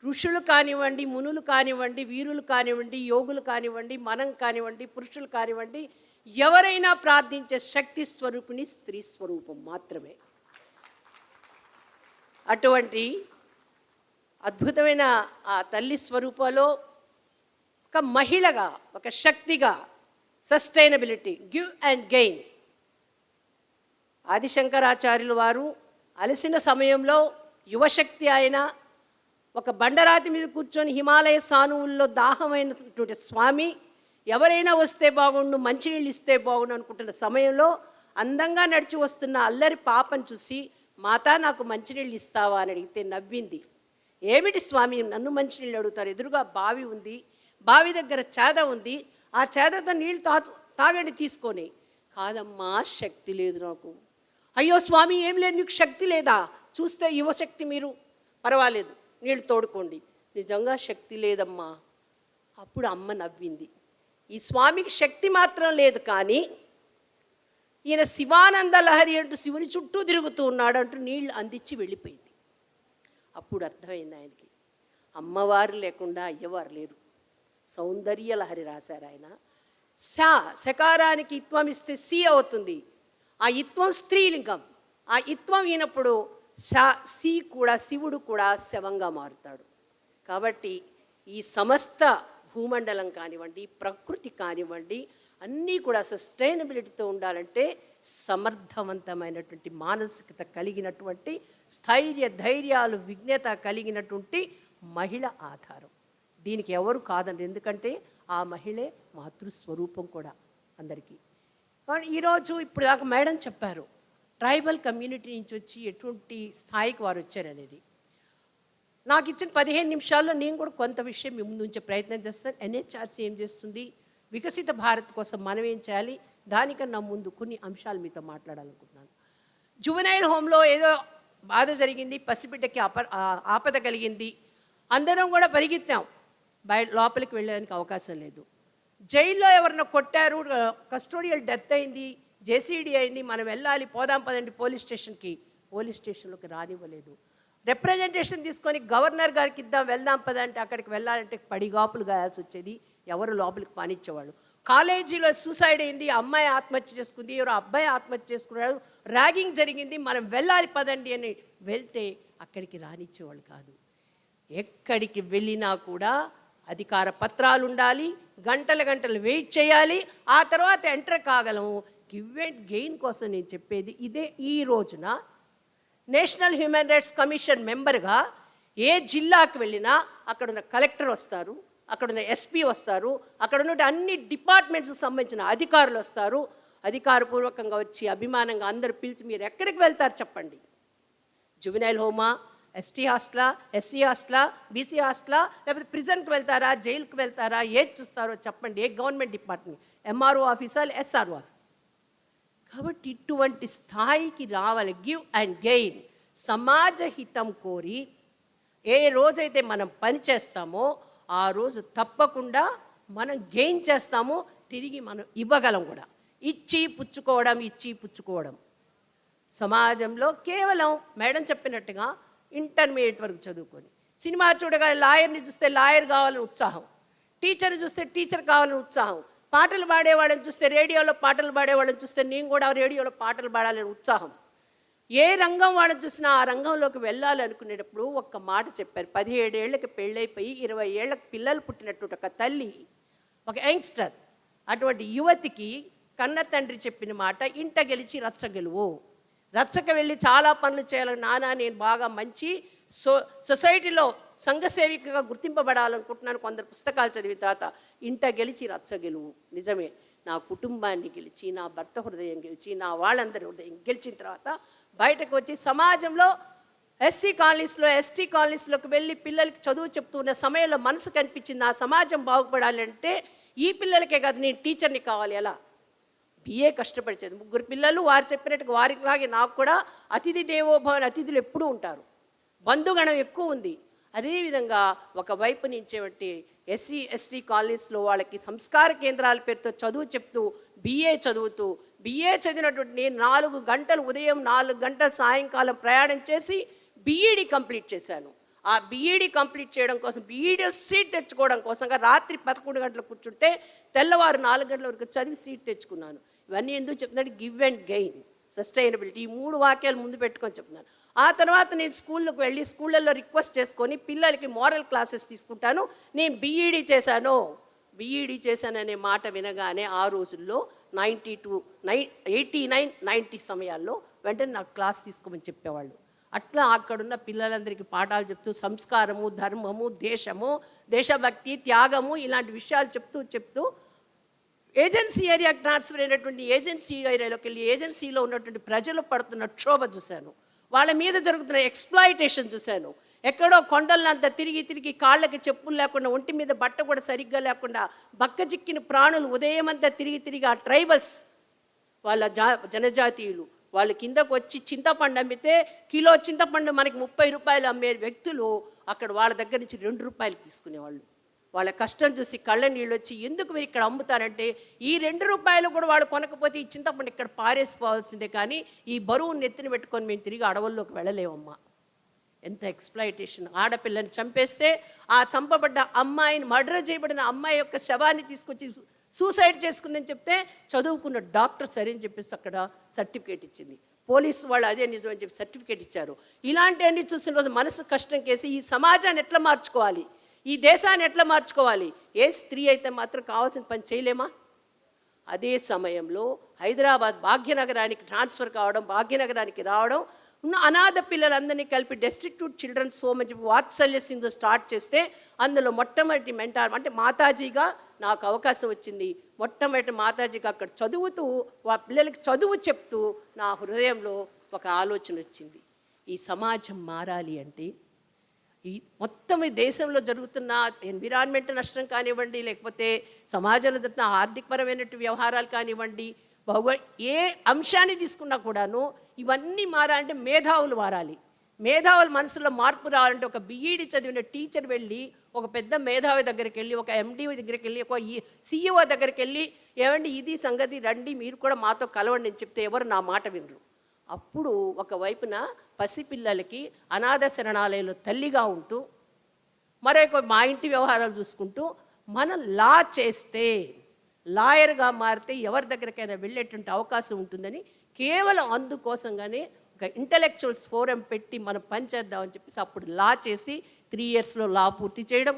ఋషులు కానివ్వండి, మునులు కానివ్వండి, వీరులు కానివ్వండి, యోగులు కానివ్వండి, మనం కానివ్వండి, పురుషులు కానివ్వండి, ఎవరైనా ప్రార్థించే శక్తి స్వరూపిణి స్త్రీ స్వరూపం మాత్రమే. అటువంటి అద్భుతమైన ఆ తల్లి స్వరూపంలో ఒక మహిళగా, ఒక శక్తిగా, సస్టైనబిలిటీ, గివ్ అండ్ గెయిన్. ఆదిశంకరాచార్యులు వారు అలసిన సమయంలో యువశక్తి ఆయన ఒక బండరాతి మీద కూర్చొని హిమాలయ సానువుల్లో దాహమైనటువంటి స్వామి ఎవరైనా వస్తే బాగుండు, మంచినీళ్ళు ఇస్తే బాగుండు అనుకుంటున్న సమయంలో అందంగా నడిచి వస్తున్న అల్లరి పాపను చూసి, మాతా నాకు మంచినీళ్ళు ఇస్తావా అని అడిగితే నవ్వింది. ఏమిటి స్వామి నన్ను మంచినీళ్ళు అడుగుతారు, ఎదురుగా బావి ఉంది, బావి దగ్గర చేద ఉంది, ఆ చేదతో నీళ్ళు తాగండి తీసుకొని. కాదమ్మా శక్తి లేదు నాకు. అయ్యో స్వామి ఏం లేదు మీకు శక్తి లేదా, చూస్తే యువశక్తి మీరు, పర్వాలేదు నీళ్ళు తోడుకోండి. నిజంగా శక్తి లేదమ్మా. అప్పుడు అమ్మ నవ్వింది. ఈ స్వామికి శక్తి మాత్రం లేదు, కానీ ఈయన శివానంద లహరి అంటూ శివుని చుట్టూ తిరుగుతూ ఉన్నాడు అంటూ నీళ్ళు అందించి వెళ్ళిపోయింది. అప్పుడు అర్థమైంది ఆయనకి, అమ్మవారు లేకుండా అయ్యవారు లేరు. సౌందర్య లహరి రాశారు ఆయన. శకారానికి ఇత్వం ఇస్తే సి అవుతుంది. ఆ ఇత్వం స్త్రీలింగం. ఆ ఇత్వం అయినప్పుడు సి కూడా, శివుడు కూడా శవంగా మారుతాడు. కాబట్టి ఈ సమస్త భూమండలం కానివ్వండి, ప్రకృతి కానివ్వండి, అన్నీ కూడా సస్టైనబిలిటీతో ఉండాలంటే సమర్థవంతమైనటువంటి మానసికత కలిగినటువంటి, స్థైర్య ధైర్యాలు విజ్ఞత కలిగినటువంటి మహిళ ఆధారం. దీనికి ఎవరు కాదండి, ఎందుకంటే ఆ మహిళే మాతృస్వరూపం కూడా అందరికీ. కానీ ఈరోజు ఇప్పుడు దాకా మేడం చెప్పారు ట్రైబల్ కమ్యూనిటీ నుంచి వచ్చి ఎటువంటి స్థాయికి వారు వచ్చారనేది. నాకు ఇచ్చిన 15 నిమిషాల్లో నేను కూడా కొంత విషయం మీ ముందు ఉంచే ప్రయత్నం చేస్తాను. ఎన్హెచ్ఆర్సీ ఏం చేస్తుంది, వికసిత భారత్ కోసం మనం ఏం చేయాలి, దానికన్నా ముందు కొన్ని అంశాలు మీతో మాట్లాడాలనుకుంటున్నాను. జువెనైల్ హోమ్లో ఏదో బాధ జరిగింది, పసిబిడ్డకి ఆపద కలిగింది, అందరం కూడా పరిగెత్తాం, లోపలికి వెళ్ళడానికి అవకాశం లేదు. జైల్లో ఎవరినో కొట్టారు, కస్టోడియల్ డెత్ అయింది, జేసీడీ అయింది, మనం వెళ్ళాలి, పోదాం పదండి పోలీస్ స్టేషన్కి. పోలీస్ స్టేషన్లోకి రానివ్వలేదు. రిప్రజెంటేషన్ తీసుకొని గవర్నర్ గారికి ఇద్దాం, వెళ్దాం పదంటే అక్కడికి వెళ్ళాలంటే పడిగాపులు గాయాల్సి వచ్చేది, ఎవరు లోపలికి పానిచ్చేవాళ్ళు. కాలేజీలో సూసైడ్ అయింది, అమ్మాయి ఆత్మహత్య చేసుకుంది, ఎవరో అబ్బాయి ఆత్మహత్య చేసుకున్నాడు, ర్యాగింగ్ జరిగింది, మనం వెళ్ళాలి పదండి అని వెళ్తే అక్కడికి రానిచ్చేవాళ్ళు కాదు. ఎక్కడికి వెళ్ళినా కూడా అధికార పత్రాలు ఉండాలి, గంటలు గంటలు వెయిట్ చేయాలి, ఆ తర్వాత ఎంటర్ కాగలము. గివ్ అండ్ గెయిన్ కోసం నేను చెప్పేది ఇదే. ఈ రోజున నేషనల్ హ్యూమన్ రైట్స్ కమిషన్ మెంబర్గా ఏ జిల్లాకు వెళ్ళినా అక్కడున్న కలెక్టర్ వస్తారు, అక్కడున్న ఎస్పీ వస్తారు, అక్కడ ఉన్న అన్ని డిపార్ట్మెంట్స్కి సంబంధించిన అధికారులు వస్తారు. అధికారపూర్వకంగా వచ్చి అభిమానంగా అందరు పిలిచి మీరు ఎక్కడికి వెళ్తారు చెప్పండి, జువెనైల్ హోమా, ఎస్టీ హాస్టలా, ఎస్సీ హాస్టలా, బీసీ హాస్టలా, లేకపోతే ప్రిజన్కి వెళ్తారా, జైలుకి వెళ్తారా, ఏది చూస్తారో చెప్పండి, ఏ గవర్నమెంట్ డిపార్ట్మెంట్, ఎంఆర్ఓ ఆఫీసా, ఎస్ఆర్ఓ ఆఫీస్. కాబట్టి ఇటువంటి స్థాయికి రావాలి. గివ్ అండ్ గెయిన్, సమాజ హితం కోరి ఏ రోజైతే మనం పని చేస్తామో ఆ రోజు తప్పకుండా మనం గెయిన్ చేస్తామో, తిరిగి మనం ఇవ్వగలం కూడా. ఇచ్చి పుచ్చుకోవడం సమాజంలో కేవలం మేడం చెప్పినట్టుగా ఇంటర్మీడియట్ వరకు చదువుకొని సినిమా చూడగానే లాయర్ని చూస్తే లాయర్ కావాలని ఉత్సాహం, టీచర్ని చూస్తే టీచర్ కావాలని ఉత్సాహం, పాటలు పాడేవాళ్ళని చూస్తే, రేడియోలో పాటలు పాడేవాళ్ళని చూస్తే నేను కూడా రేడియోలో పాటలు పాడాలని ఉత్సాహం. ఏ రంగం వాళ్ళని చూసినా ఆ రంగంలోకి వెళ్ళాలి అనుకునేటప్పుడు ఒక్క మాట చెప్పారు. 17 ఏళ్ళకి పెళ్ళైపోయి 20 ఏళ్ళకి పిల్లలు పుట్టినట్టు ఒక తల్లి, ఒక యంగ్స్టర్, అటువంటి యువతికి కన్న తండ్రి చెప్పిన మాట, ఇంట గెలిచి రచ్చ గెలువు. రచ్చక వెళ్ళి చాలా పనులు చేయాలని, నాన్న నేను బాగా మంచి సొసైటీలో సంఘ సేవికగా గుర్తింపబడాలనుకుంటున్నాను, కొందరు పుస్తకాలు చదివిన తర్వాత ఇంట గెలిచి రచ్చ గెలువు. నిజమే, నా కుటుంబాన్ని గెలిచి, నా భర్త హృదయం గెలిచి, నా వాళ్ళందరి హృదయం గెలిచిన తర్వాత బయటకు వచ్చి సమాజంలో ఎస్సీ కాలనీస్లో, ఎస్టీ కాలనీస్లోకి వెళ్ళి పిల్లలకి చదువు చెప్తున్న సమయంలో మనసు కనిపించింది, ఆ సమాజం బాగుపడాలి అంటే ఈ పిల్లలకే కాదు, నేను టీచర్ని కావాలి. ఎలా బిఏ కష్టపడిచేది, 3 పిల్లలు, వారు చెప్పినట్టుగా వారిలాగే నాకు కూడా అతిథి దేవోభవన్, అతిథులు ఎప్పుడూ ఉంటారు, బంధుగణం ఎక్కువ ఉంది. అదేవిధంగా ఒకవైపు నుంచి ఎస్సీ ఎస్టీ కాలనీస్లో వాళ్ళకి సంస్కార కేంద్రాల పేరుతో చదువు చెప్తూ బిఏ చదివినటువంటి నేను 4 గంటలు ఉదయం 4 గంటలు సాయంకాలం ప్రయాణం చేసి బీఈడి కంప్లీట్ చేశాను. ఆ బీఈడి కంప్లీట్ చేయడం కోసం బీఈడి సీట్ తెచ్చుకోవడం కోసంగా రాత్రి 11 గంటలకు కూర్చుంటే తెల్లవారు 4 గంటల వరకు చదివి సీట్ తెచ్చుకున్నాను. ఇవన్నీ ఎందుకు చెప్తున్నాడు? గివ్ అండ్ గెయిన్, సస్టైనబిలిటీ, ఈ 3 వాక్యాలు ముందు పెట్టుకొని చెప్తున్నాను. ఆ తర్వాత నేను స్కూళ్ళకు వెళ్ళి స్కూళ్ళల్లో రిక్వెస్ట్ చేసుకొని పిల్లలకి మోరల్ క్లాసెస్ తీసుకుంటాను. నేను బీఈడి చేశాననే మాట వినగానే ఆ రోజుల్లో 89, 90 సమయాల్లో వెంటనే నాకు క్లాస్ తీసుకోమని చెప్పేవాళ్ళు. అట్లా అక్కడున్న పిల్లలందరికీ పాఠాలు చెప్తూ సంస్కారము, ధర్మము, దేశము, దేశభక్తి, త్యాగము ఇలాంటి విషయాలు చెప్తూ ఏజెన్సీ ఏరియాకి ట్రాన్స్ఫర్ అయినటువంటి ఏజెన్సీ ఏరియాలోకి వెళ్ళి ఏజెన్సీలో ఉన్నటువంటి ప్రజలు పడుతున్న క్షోభ చూశాను. వాళ్ళ మీద జరుగుతున్న ఎక్స్ప్లాయిటేషన్ చూశాను. ఎక్కడో కొండలంతా తిరిగి కాళ్ళకి చెప్పులు లేకుండా, ఒంటి మీద బట్ట కూడా సరిగ్గా లేకుండా బక్కజిక్కిన ప్రాణులు ఉదయం అంతా తిరిగి ఆ ట్రైబల్స్ వాళ్ళ జనజాతీయులు వాళ్ళ కిందకు వచ్చి చింతపండు అమ్మితే కిలో చింతపండు మనకి 30 రూపాయలు అమ్మే వ్యక్తులు అక్కడ వాళ్ళ దగ్గర నుంచి 2 రూపాయలు తీసుకునేవాళ్ళు. వాళ్ళ కష్టం చూసి కళ్ళ నీళ్ళు వచ్చి ఎందుకు మీరు ఇక్కడ అమ్ముతారంటే ఈ 2 రూపాయలు కూడా వాళ్ళు కొనకపోతే ఈ చింతపండు ఇక్కడ పారేసిపోవాల్సిందే, కానీ ఈ బరువును నెత్తిన పెట్టుకొని మేము తిరిగి అడవుల్లోకి వెళ్ళలేమమ్మా. ఎంత ఎక్స్ప్లాయిటేషన్! ఆడపిల్లని చంపేస్తే ఆ చంపబడ్డ అమ్మాయిని, మర్డర్ చేయబడిన అమ్మాయి యొక్క శవాన్ని తీసుకొచ్చి సూసైడ్ చేసుకుందని చెప్తే చదువుకున్న డాక్టర్ సరే అని చెప్పేసి అక్కడ సర్టిఫికేట్ ఇచ్చింది. పోలీసు వాళ్ళు అదే నిజం అని చెప్పి సర్టిఫికేట్ ఇచ్చారు. ఇలాంటివన్నీ చూసిన రోజు మనసు కష్టం కేసి ఈ సమాజాన్ని ఎట్లా మార్చుకోవాలి, ఈ దేశాన్ని ఎట్లా మార్చుకోవాలి? ఏ స్త్రీ అయితే మాత్రం కావాల్సిన పని చేయలేమా? అదే సమయంలో హైదరాబాద్ భాగ్యనగరానికి ట్రాన్స్ఫర్ కావడం, భాగ్యనగరానికి రావడం, ఉన్న అనాథ పిల్లలందరినీ కలిపి డెస్టిట్యూట్ చిల్డ్రన్స్ హోమ్ అని చెప్పి వాత్సల్య సింధు స్టార్ట్ చేస్తే అందులో మొట్టమొదటి మెంటార్ అంటే మాతాజీగా నాకు అవకాశం వచ్చింది. మొట్టమొదటి మాతాజీగా అక్కడ చదువుతూ ఆ పిల్లలకి చదువు చెప్తూ నా హృదయంలో ఒక ఆలోచన వచ్చింది. ఈ సమాజం మారాలి అంటే ఈ మొత్తం ఈ దేశంలో జరుగుతున్న ఎన్విరాన్మెంట్ నష్టం కానివ్వండి, లేకపోతే సమాజంలో జరుగుతున్న ఆర్థికపరమైన వ్యవహారాలు కానివ్వండి, ఏ అంశాన్ని తీసుకున్నా కూడాను ఇవన్నీ మారాలంటే మేధావులు మారాలి. మేధావుల మనసులో మార్పు రావాలంటే ఒక బీఈడి చదివిన టీచర్ వెళ్ళి ఒక పెద్ద మేధావి దగ్గరికి వెళ్ళి, ఒక ఎండి దగ్గరికి వెళ్ళి, ఒక సిఇఓ దగ్గరికి వెళ్ళి ఏమండి ఇది సంగతి రండి మీరు కూడా మాతో కలవండి అని చెప్తే ఎవరు నా మాట వినరు. అప్పుడు ఒకవైపున పసిపిల్లలకి అనాథ శరణాలయంలో తల్లిగా ఉంటూ మరొక మా ఇంటి వ్యవహారాలు చూసుకుంటూ మనం లా చేస్తే, లాయర్గా మారితే ఎవరి దగ్గరికైనా వెళ్ళేటువంటి అవకాశం ఉంటుందని కేవలం అందుకోసంగానే ఒక ఇంటలెక్చువల్స్ ఫోరం పెట్టి మనం పనిచేద్దామని చెప్పేసి అప్పుడు లా చేసి 3 yearsలో లా పూర్తి చేయడం.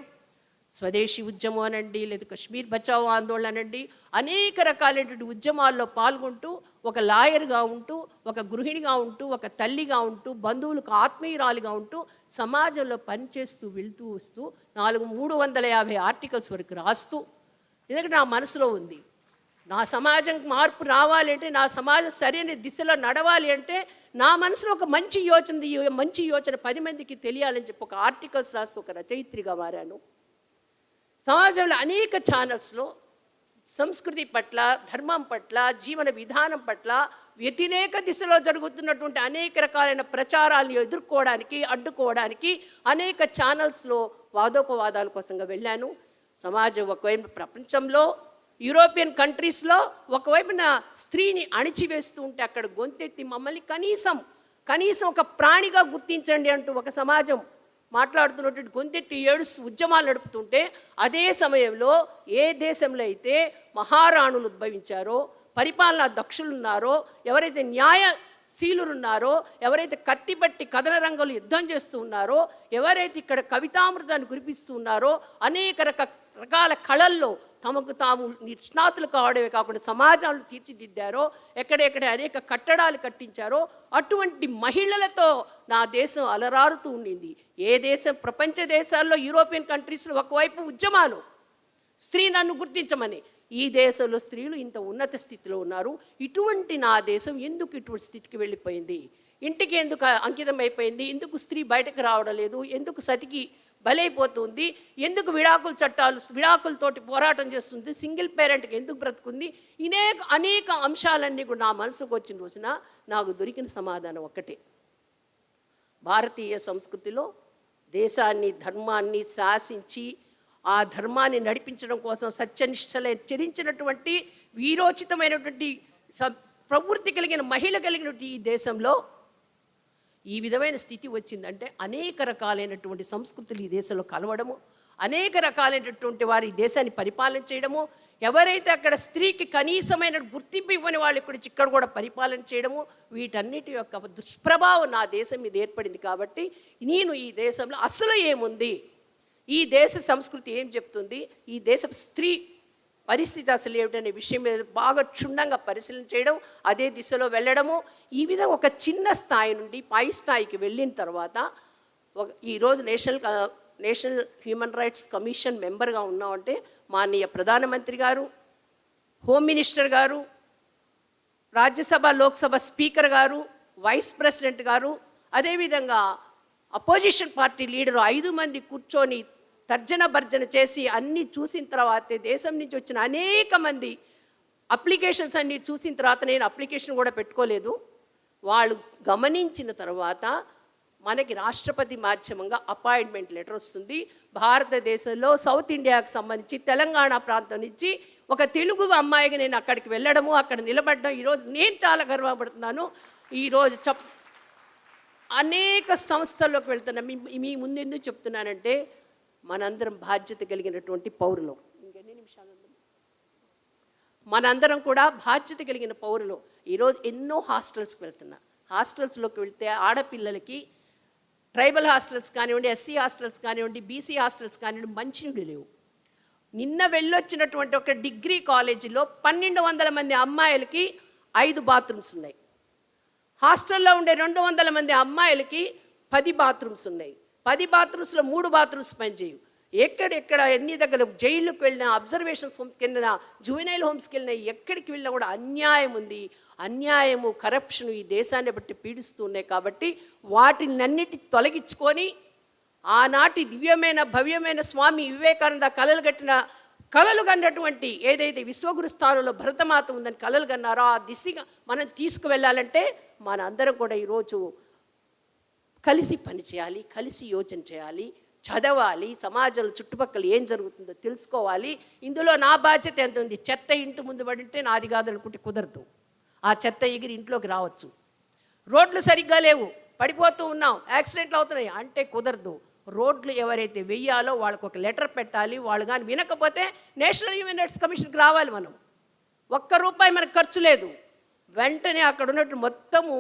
స్వదేశీ ఉద్యమం అనండి, లేదా కశ్మీర్ బచావో ఆందోళన అనండి, అనేక రకాలైనటువంటి ఉద్యమాల్లో పాల్గొంటూ ఒక లాయర్గా ఉంటూ, ఒక గృహిణిగా ఉంటూ, ఒక తల్లిగా ఉంటూ, బంధువులకు ఆత్మీయురాలిగా ఉంటూ సమాజంలో పనిచేస్తూ వెళ్తూ వస్తూ 350 ఆర్టికల్స్ వరకు రాస్తూ, ఎందుకంటే నా మనసులో ఉంది నా సమాజం మార్పు రావాలి అంటే, నా సమాజం సరైన దిశలో నడవాలి అంటే నా మనసులో ఒక మంచి యోచన 10 మందికి తెలియాలని చెప్పి ఒక ఆర్టికల్స్ రాస్తూ ఒక రచయిత్రిగా మారాను. సమాజంలో అనేక ఛానల్స్లో సంస్కృతి పట్ల, ధర్మం పట్ల, జీవన విధానం పట్ల వ్యతిరేక దిశలో జరుగుతున్నటువంటి అనేక రకాలైన ప్రచారాలను ఎదుర్కోవడానికి, అడ్డుకోవడానికి అనేక ఛానల్స్లో వాదోపవాదాల కోసంగా వెళ్ళాను. సమాజం ఒకవైపు ప్రపంచంలో యూరోపియన్ కంట్రీస్లో ఒకవైపున స్త్రీని అణిచివేస్తూ ఉంటే అక్కడ గొంతెత్తి మమ్మల్ని కనీసం ఒక ప్రాణిగా గుర్తించండి అంటూ ఒక సమాజం మాట్లాడుతున్నటువంటి గొంతెత్తి ఏడుస్తూ ఉద్యమాలు నడుపుతుంటే, అదే సమయంలో ఏ దేశంలో అయితే మహారాణులు ఉద్భవించారో, పరిపాలనా దక్షులు ఉన్నారో, ఎవరైతే న్యాయశీలురు ఉన్నారో, ఎవరైతే కత్తిపట్టి కథన రంగంలో యుద్ధం చేస్తూ ఉన్నారో, ఎవరైతే ఇక్కడ కవితామృతాన్ని కురిపిస్తూ ఉన్నారో, అనేక రకాల కళల్లో తమకు తాము నిష్ణాతులు కావడమే కాకుండా సమాజాలను తీర్చిదిద్దారో, ఎక్కడెక్కడ అనేక కట్టడాలు కట్టించారో, అటువంటి మహిళలతో నా దేశం అలరారుతూ ఉండింది. ఏ దేశం, ప్రపంచ దేశాల్లో యూరోపియన్ కంట్రీస్లో ఒకవైపు ఉద్యమాలు స్త్రీ నన్ను గుర్తించమని, ఈ దేశంలో స్త్రీలు ఇంత ఉన్నత స్థితిలో ఉన్నారు. ఇటువంటి నా దేశం ఎందుకు ఇటువంటి స్థితికి వెళ్ళిపోయింది, ఇంటికి ఎందుకు అంకితం అయిపోయింది, ఎందుకు స్త్రీ బయటకు రావడం లేదు, ఎందుకు సతికి బలైపోతుంది, ఎందుకు విడాకులతోటి పోరాటం చేస్తుంది, సింగిల్ పేరెంట్కి ఎందుకు బ్రతుకుంది, అనేక అంశాలన్నీ కూడా నా మనసుకు వచ్చిన రోజున నాకు దొరికిన సమాధానం ఒక్కటే. భారతీయ సంస్కృతిలో దేశాన్ని, ధర్మాన్ని శాసించి ఆ ధర్మాన్ని నడిపించడం కోసం సత్యనిష్టలే చరించినటువంటి వీరోచితమైనటువంటి ప్రవృత్తి కలిగిన మహిళ కలిగినటువంటి ఈ దేశంలో ఈ విధమైన స్థితి వచ్చిందంటే అనేక రకాలైనటువంటి సంస్కృతులు ఈ దేశంలో కలవడము, అనేక రకాలైనటువంటి వారి ఈ దేశాన్ని పరిపాలన చేయడము, ఎవరైతే అక్కడ స్త్రీకి కనీసమైన గుర్తింపు ఇవ్వని వాళ్ళు ఇక్కడ కూడా పరిపాలన చేయడము, వీటన్నిటి యొక్క దుష్ప్రభావం నా దేశం మీద ఏర్పడింది. కాబట్టి నేను ఈ దేశంలో అసలు ఏముంది, ఈ దేశ సంస్కృతి ఏం చెప్తుంది, ఈ దేశ స్త్రీ పరిస్థితి అసలు ఏమిటనే విషయం మీద బాగా క్షుణ్ణంగా పరిశీలన చేయడం, అదే దిశలో వెళ్ళడము, ఈ విధంగా ఒక చిన్న స్థాయి నుండి పై స్థాయికి వెళ్ళిన తర్వాత ఈరోజు నేషనల్ హ్యూమన్ రైట్స్ కమిషన్ మెంబర్గా ఉన్నామంటే మాననీయ ప్రధానమంత్రి గారు, హోమ్ మినిస్టర్ గారు, రాజ్యసభ లోక్సభ స్పీకర్ గారు, వైస్ ప్రెసిడెంట్ గారు, అదేవిధంగా అపోజిషన్ పార్టీ లీడరు 5 మంది కూర్చొని తర్జన భర్జన చేసి అన్నీ చూసిన తర్వాతే దేశం నుంచి వచ్చిన అనేక మంది అప్లికేషన్స్ అన్నీ చూసిన తర్వాత, నేను అప్లికేషన్ కూడా పెట్టుకోలేదు, వాళ్ళు గమనించిన తర్వాత మనకి రాష్ట్రపతి మాధ్యమంగా అపాయింట్మెంట్ లెటర్ వస్తుంది. భారతదేశంలో సౌత్ ఇండియాకు సంబంధించి తెలంగాణ ప్రాంతం నుంచి ఒక తెలుగు అమ్మాయిగా నేను అక్కడికి వెళ్ళడము, అక్కడ నిలబడడం, ఈరోజు నేను చాలా గర్వపడుతున్నాను. ఈరోజు అనేక సంస్థల్లోకి వెళ్తున్నా. మీ ముందెందుకు చెప్తున్నానంటే మనందరం బాధ్యత కలిగినటువంటి పౌరులు. ఇంకెన్ని నిమిషాలు? మనందరం కూడా బాధ్యత కలిగిన పౌరులు. ఈరోజు ఎన్నో హాస్టల్స్కి వెళ్తున్నా. హాస్టల్స్లోకి వెళ్తే ఆడపిల్లలకి ట్రైబల్ హాస్టల్స్ కానివ్వండి, ఎస్సీ హాస్టల్స్ కానివ్వండి, బీసీ హాస్టల్స్ కానివ్వండి, మంచినీళ్ళు లేవు. నిన్న వెళ్ళొచ్చినటువంటి ఒక డిగ్రీ కాలేజీలో 1200 మంది అమ్మాయిలకి 5 బాత్రూమ్స్ ఉన్నాయి. హాస్టల్లో ఉండే 200 మంది అమ్మాయిలకి 10 బాత్రూమ్స్ ఉన్నాయి. 10 బాత్రూమ్స్లో 3 బాత్రూమ్స్ పనిచేయవు. ఎక్కడెక్కడ ఎన్ని దగ్గర జైళ్ళకి వెళ్ళినా, అబ్జర్వేషన్స్ హోమ్స్కి వెళ్ళినా, జువెనైల్ హోమ్స్కి వెళ్ళినా, ఎక్కడికి వెళ్ళినా కూడా అన్యాయం ఉంది. అన్యాయము, కరప్షన్ ఈ దేశాన్ని బట్టి పీడిస్తూ ఉన్నాయి. కాబట్టి వాటినన్నిటి తొలగించుకొని ఆనాటి దివ్యమైన భవ్యమైన స్వామి వివేకానంద కలలు కన్నటువంటి ఏదైతే విశ్వగురు స్థానంలో భరతమాత ఉందని కలలు కన్నారో ఆ దిశగా మనం తీసుకువెళ్ళాలంటే మన అందరం కూడా ఈరోజు కలిసి పనిచేయాలి, కలిసి యోచన చేయాలి, చదవాలి, సమాజంలో చుట్టుపక్కల ఏం జరుగుతుందో తెలుసుకోవాలి. ఇందులో నా బాధ్యత ఎంత ఉంది? చెత్త ఇంటి ముందు పడింటే నాది కాదనుకుంటే కుదరదు. ఆ చెత్త ఎగిరి ఇంట్లోకి రావచ్చు. రోడ్లు సరిగ్గా లేవు, పడిపోతూ ఉన్నాం, యాక్సిడెంట్లు అవుతున్నాయి అంటే కుదరదు. రోడ్లు ఎవరైతే వెయ్యాలో వాళ్ళకు ఒక లెటర్ పెట్టాలి. వాళ్ళు కానీ వినకపోతే నేషనల్ హ్యూమన్ రైట్స్ కమిషన్కి రావాలి. మనం ₹1 మనకు ఖర్చు లేదు. వెంటనే అక్కడ ఉన్నట్టు మొత్తము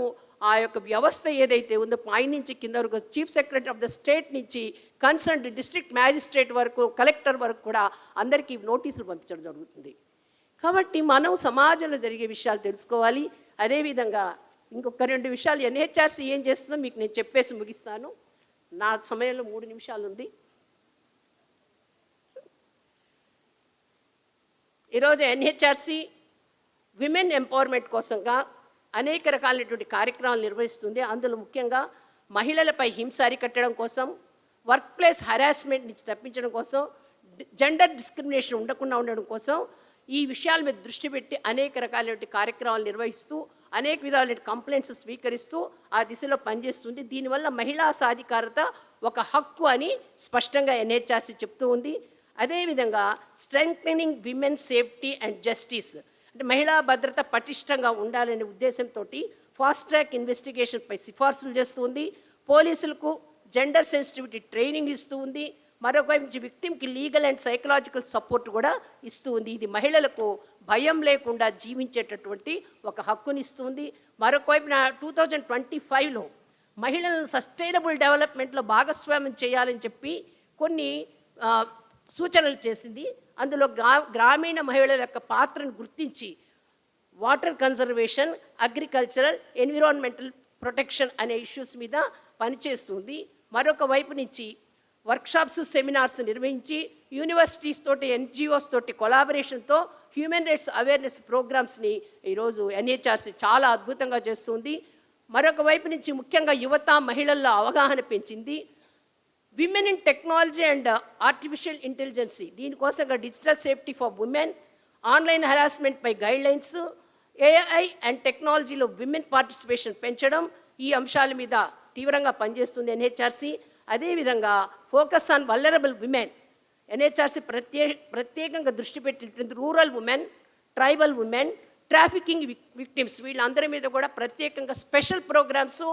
ఆ యొక్క వ్యవస్థ ఏదైతే ఉందో పైనుంచి కింద వరకు chief secretary of the state నుంచి కన్సర్న్డ్ డిస్ట్రిక్ట్ మ్యాజిస్ట్రేట్ వరకు, కలెక్టర్ వరకు కూడా అందరికీ నోటీసులు పంపించడం జరుగుతుంది. కాబట్టి మనం సమాజంలో జరిగే విషయాలు తెలుసుకోవాలి. అదేవిధంగా ఇంకొక 2 విషయాలు ఎన్హెచ్ఆర్సీ ఏం చేస్తుందో మీకు నేను చెప్పేసి ముగిస్తాను. నా సమయంలో 3 నిమిషాలు ఉంది. ఈరోజు ఎన్హెచ్ఆర్సీ విమెన్ ఎంపవర్మెంట్ కోసంగా అనేక రకాలైనటువంటి కార్యక్రమాలు నిర్వహిస్తుంది. అందులో ముఖ్యంగా మహిళలపై హింస అరికట్టడం కోసం, వర్క్ ప్లేస్ హరాస్మెంట్ నుంచి తప్పించడం కోసం, జెండర్ డిస్క్రిమినేషన్ ఉండకుండా ఉండడం కోసం ఈ విషయాల మీద దృష్టి పెట్టి అనేక రకాలైన కార్యక్రమాలు నిర్వహిస్తూ అనేక విధాలైన కంప్లైంట్స్ స్వీకరిస్తూ ఆ దిశలో పనిచేస్తుంది. దీనివల్ల మహిళా సాధికారత ఒక హక్కు అని స్పష్టంగా ఎన్హెచ్ఆర్సీ చెప్తూ ఉంది. అదేవిధంగా strengthening women safety and justice అంటే మహిళా భద్రత పటిష్టంగా ఉండాలనే ఉద్దేశంతో ఫాస్ట్ ట్రాక్ ఇన్వెస్టిగేషన్పై సిఫార్సులు చేస్తూ ఉంది. పోలీసులకు జెండర్ సెన్సిటివిటీ ట్రైనింగ్ ఇస్తూ ఉంది. మరొక వైపు నుంచి విక్టిమ్కి లీగల్ అండ్ సైకలాజికల్ సపోర్ట్ కూడా ఇస్తూ ఉంది. ఇది మహిళలకు భయం లేకుండా జీవించేటటువంటి ఒక హక్కునిస్తుంది. మరొక వైపున 2025లో మహిళలను సస్టైనబుల్ డెవలప్మెంట్లో భాగస్వామ్యం చేయాలని చెప్పి కొన్ని సూచనలు చేసింది. అందులో గ్రామీణ మహిళల యొక్క పాత్రను గుర్తించి water conservation, agricultural, environmental protection అనే ఇష్యూస్ మీద పనిచేస్తుంది. మరొక వైపు నుంచి వర్క్షాప్స్, సెమినార్స్ నిర్వహించి యూనివర్సిటీస్ తోటి, ఎన్జిఓస్ తోటి కొలాబరేషన్తో హ్యూమన్ రైట్స్ అవేర్నెస్ ప్రోగ్రామ్స్ని ఈరోజు ఎన్హెచ్ఆర్సీ చాలా అద్భుతంగా చేస్తుంది. మరొక వైపు నుంచి ముఖ్యంగా యువత, మహిళల్లో అవగాహన పెంచింది. Women in technology and artificial intelligence దీనికోసంగా digital safety for women, online హెరాస్మెంట్పై గైడ్లైన్స్, ఏఐ అండ్ టెక్నాలజీలో విమెన్ పార్టిసిపేషన్ పెంచడం, ఈ అంశాల మీద తీవ్రంగా పనిచేస్తుంది ఎన్హెచ్ఆర్సీ. అదేవిధంగా focus on vulnerable women, NHRC ప్రత్యేకంగా దృష్టి పెట్టినటువంటి rural women, tribal women, trafficking victims వీళ్ళందరి మీద కూడా ప్రత్యేకంగా స్పెషల్ ప్రోగ్రామ్స్,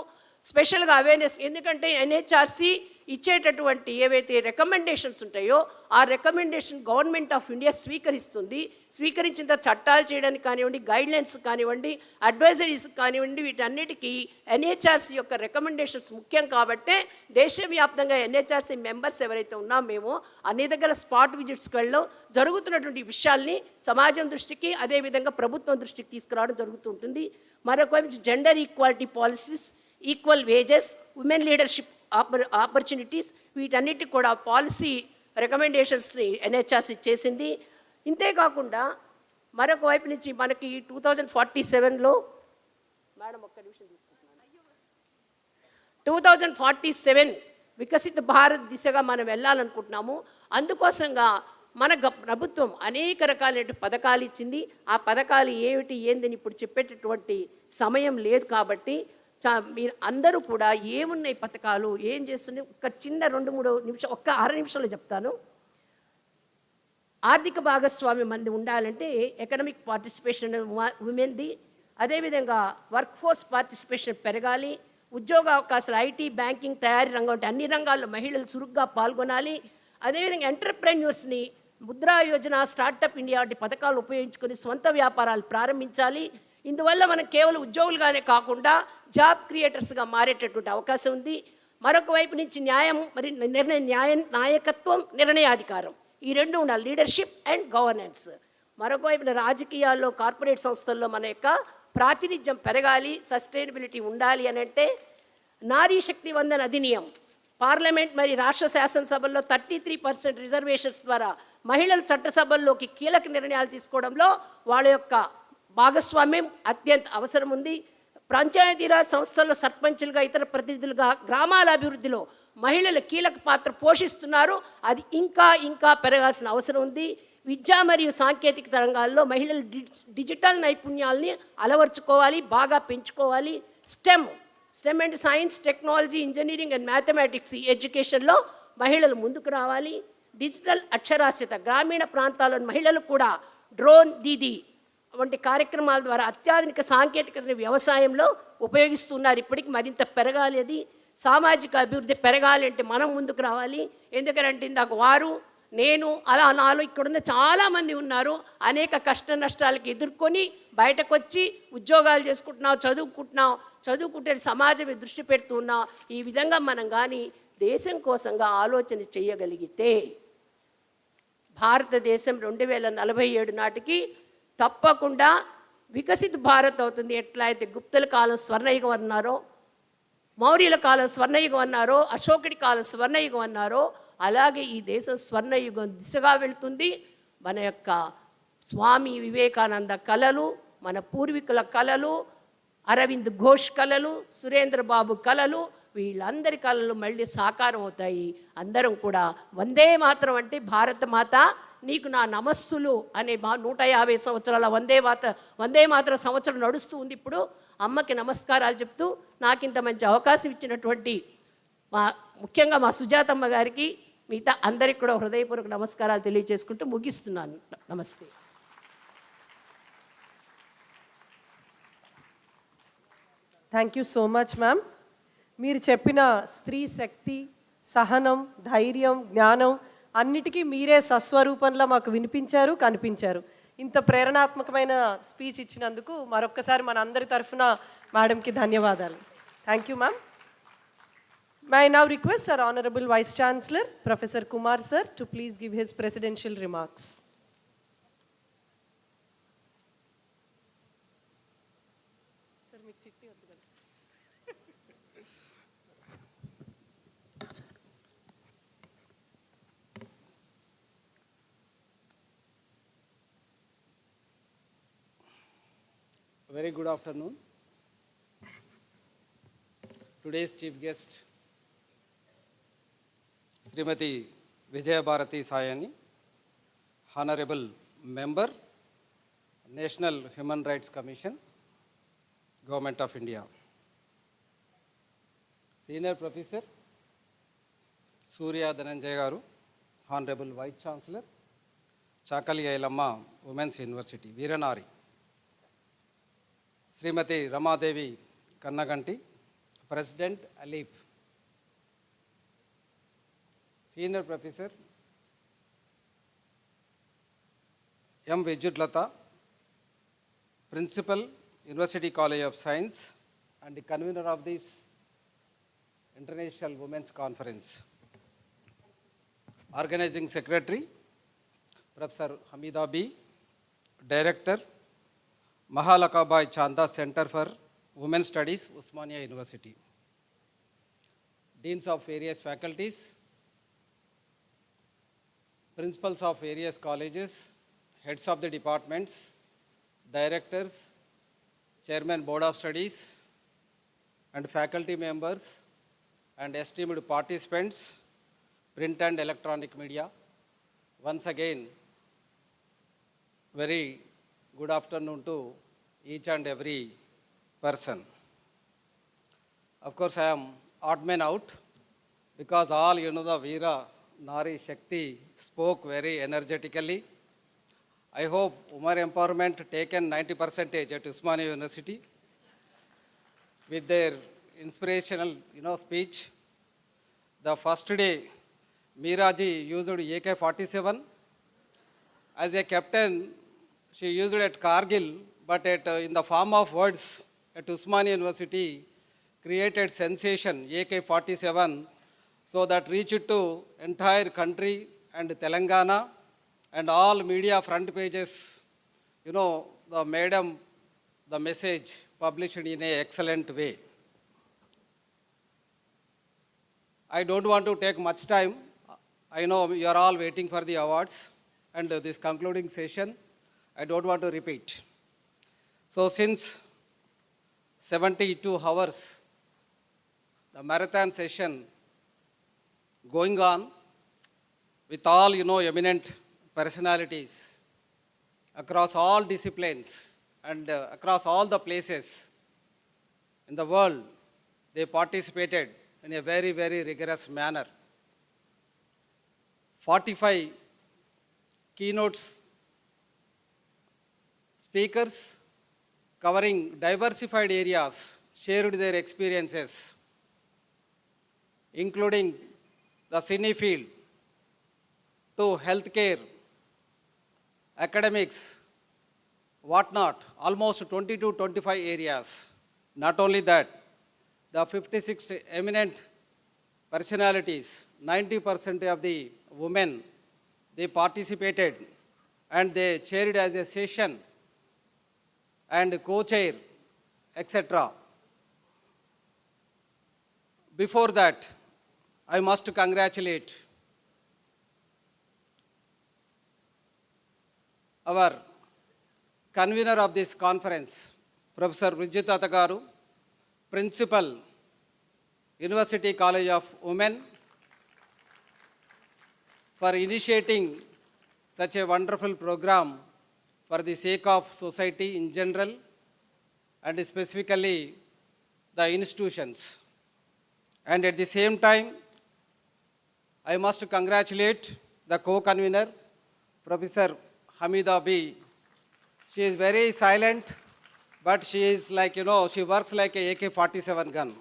స్పెషల్గా అవేర్నెస్. ఎందుకంటే ఎన్హెచ్ఆర్సీ ఇచ్చేటటువంటి ఏవైతే రికమెండేషన్స్ ఉంటాయో ఆ రికమెండేషన్ గవర్నమెంట్ ఆఫ్ ఇండియా స్వీకరించిన చట్టాలు చేయడానికి కానివ్వండి, గైడ్లైన్స్ కానివ్వండి, అడ్వైజరీస్ కానివ్వండి, వీటన్నిటికీ ఎన్హెచ్ఆర్సీ యొక్క రికమెండేషన్స్ ముఖ్యం. కాబట్టే దేశవ్యాప్తంగా ఎన్హెచ్ఆర్సీ మెంబర్స్ ఎవరైతే ఉన్నామేమో అన్ని దగ్గర స్పాట్ విజిట్స్కి వెళ్ళడం, జరుగుతున్నటువంటి విషయాల్ని సమాజం దృష్టికి అదేవిధంగా ప్రభుత్వం దృష్టికి తీసుకురావడం జరుగుతూ ఉంటుంది. మరొక gender equality policies, equal wages, women leadership opportunities, వీటన్నిటి కూడా పాలసీ రికమెండేషన్స్ని ఎన్హెచ్ఆర్సీ చేసింది. ఇంతేకాకుండా మరొక వైపు నుంచి మనకి 2047లో మేడం ఒక్క నిమిషం తీసుకుంటున్నాను, 2047 వికసిత భారత్ దిశగా మనం వెళ్ళాలనుకుంటున్నాము. అందుకోసంగా మన ప్రభుత్వం అనేక రకాలైన పథకాలు ఇచ్చింది. ఆ పథకాలు ఏమిటి ఏందని ఇప్పుడు చెప్పేటటువంటి సమయం లేదు. కాబట్టి మీరు అందరూ కూడా ఏమున్నాయి పథకాలు, ఏం చేస్తున్నాయి, ఒక చిన్న 2-3 నిమిషం, ఒక్క 6 నిమిషాలు చెప్తాను. ఆర్థిక భాగస్వామ్యం మంది ఉండాలంటే ఎకనామిక్ పార్టిసిపేషన్ ఉమెన్ది, అదేవిధంగా వర్క్ ఫోర్స్ పార్టిసిపేషన్ పెరగాలి, ఉద్యోగ అవకాశాలు ఐటీ, బ్యాంకింగ్, తయారీ రంగం వంటి అన్ని రంగాల్లో మహిళలు చురుగ్గా పాల్గొనాలి. అదేవిధంగా ఎంటర్ప్రెన్యూర్స్ని ముద్రా యోజన, స్టార్టప్ ఇండియా వంటి పథకాలు ఉపయోగించుకొని సొంత వ్యాపారాలు ప్రారంభించాలి. ఇందువల్ల మనం కేవలం ఉద్యోగులుగానే కాకుండా జాబ్ క్రియేటర్స్గా మారేటటువంటి అవకాశం ఉంది. మరొక వైపు నుంచి న్యాయం, మరి నాయకత్వం, నిర్ణయాధికారం, ఈ రెండు ఉండాలి, లీడర్షిప్ అండ్ గవర్నెన్స్. మరొక వైపున రాజకీయాల్లో, కార్పొరేట్ సంస్థల్లో మన యొక్క ప్రాతినిధ్యం పెరగాలి, సస్టైనబిలిటీ ఉండాలి అని అంటే నారీ శక్తి వందన అధినియం, పార్లమెంట్ మరియు రాష్ట్ర శాసనసభల్లో 33% రిజర్వేషన్స్ ద్వారా మహిళలు చట్టసభల్లోకి కీలక నిర్ణయాలు తీసుకోవడంలో వాళ్ళ యొక్క భాగస్వామ్యం అత్యంత అవసరం ఉంది. పంచాయతీరాజ్ సంస్థల్లో సర్పంచులుగా, ఇతర ప్రతినిధులుగా గ్రామాల అభివృద్ధిలో మహిళలు కీలక పాత్ర పోషిస్తున్నారు. అది ఇంకా పెరగాల్సిన అవసరం ఉంది. విద్యా మరియు సాంకేతిక రంగాల్లో మహిళలు డిజిటల్ నైపుణ్యాలని అలవర్చుకోవాలి, బాగా పెంచుకోవాలి. Stem and science, technology, engineering and mathematics ఎడ్యుకేషన్లో మహిళలు ముందుకు రావాలి. డిజిటల్ అక్షరాస్యత, గ్రామీణ ప్రాంతాల్లోని మహిళలు కూడా డ్రోన్ దీదీ వంటి కార్యక్రమాల ద్వారా అత్యాధునిక సాంకేతికతను వ్యవసాయంలో ఉపయోగిస్తున్నారు. ఇప్పటికి మరింత పెరగాలి. అది సామాజిక అభివృద్ధి పెరగాలి అంటే మనం ముందుకు రావాలి. ఎందుకంటే ఇందాక వారు, నేను, అలా నాలో ఇక్కడున్న చాలామంది ఉన్నారు. అనేక కష్ట నష్టాలకు ఎదుర్కొని బయటకు వచ్చి ఉద్యోగాలు చదువుకుంటే సమాజం దృష్టి పెడుతున్నాం. ఈ విధంగా మనం కానీ దేశం కోసంగా ఆలోచన చేయగలిగితే భారతదేశం 2047 నాటికి తప్పకుండా వికసిత భారత్ అవుతుంది. ఎట్లా అయితే గుప్తుల కాలం స్వర్ణయుగం అన్నారో, మౌర్యుల కాలం స్వర్ణయుగం అన్నారో, అశోకుడి కాలం స్వర్ణయుగం అన్నారో, అలాగే ఈ దేశం స్వర్ణయుగం దిశగా వెళ్తుంది. మన యొక్క స్వామి వివేకానంద కళలు, మన పూర్వీకుల కళలు, అరవింద్ ఘోష్ కళలు, సురేంద్ర బాబు కళలు, వీళ్ళందరి కళలు మళ్ళీ సాకారం అవుతాయి. అందరం కూడా వందే మాతరం అంటే భారత మాత నీకు నా నమస్సులు అనే 150 సంవత్సరాల వందే మాతరం సంవత్సరం నడుస్తూ ఉంది. ఇప్పుడు అమ్మకి నమస్కారాలు చెప్తూ నాకు ఇంత మంచి అవకాశం ఇచ్చినటువంటి ముఖ్యంగా మా సుజాతమ్మ గారికి, మిగతా అందరికి కూడా హృదయపూర్వక నమస్కారాలు తెలియజేసుకుంటూ ముగిస్తున్నాను. నమస్తే. Thank you so much ma'am. మీరు చెప్పిన స్త్రీ శక్తి, సహనం, ధైర్యం, జ్ఞానం అన్నిటికీ మీరే సస్వరూపంలో మాకు వినిపించారు, కనిపించారు. ఇంత ప్రేరణాత్మకమైన స్పీచ్ ఇచ్చినందుకు మరొక్కసారి మన అందరి తరఫున మేడంకి ధన్యవాదాలు. Thank you ma'am. May I now request our Honorable Vice Chancellor, Professor Kumar sir, to please give his presidential remarks. Very good afternoon. Today's chief guest, Srimati Vijaya Bharati Sayani, Honorable Member, National Human Rights Commission, Government of India. Senior Professor Surya Dhananjay Garu, Honorable Vice Chancellor, Chakali Ailamma Women's University, Veeranari, Srimati Ramadevi Kannaganti, President Alip, Senior Professor M. Vidyutlata, Principal, University College of Science, and the convener of this International Women's Conference. Organizing Secretary, Professor Hamida B., Director, Mahalakabai Chanda Center for Women Studies, Osmania University. Deans of various faculties, principals of various colleges, heads of the departments, directors, chairman board of studies, and faculty members, and esteemed participants, print and electronic media. Once again, very good afternoon to each and every person. Of course, I am odd man out because all the Veera, Nari, Shakti spoke very energetically. I hope women empowerment taken 90% at Osmania University with their inspirational speech. The first day, Meeraji used AK-47. As a captain, she used it at Kargil, but in the form of words at Osmania University, created sensation, AK-47, so that reached to entire country and Telangana and all media front pages. The madam, the message published in an excellent way. I don't want to take much time. I know you are all waiting for the awards and this concluding session. I don't want to repeat. So since 72 hours, the marathon session going on with all eminent personalities across all disciplines and across all the places in the world, they participated in a very, very rigorous manner. 45 keynotes speakers covering diversified areas shared their experiences, including the cine field to healthcare, academics, whatnot, almost 20 to 25 areas. Not only that, the 56 eminent personalities, 90% of the women, they participated and they chaired as a session and co-chair, etc. Before that, I must congratulate our convener of this conference, Professor Vidyutlata Garu, Principal, University College of Women, for initiating such a wonderful program for the sake of society in general and specifically the institutions. And at the same time, I must congratulate the co-convener, Professor Hamida B. She is very silent, but she is like, she works like a AK-47 gun.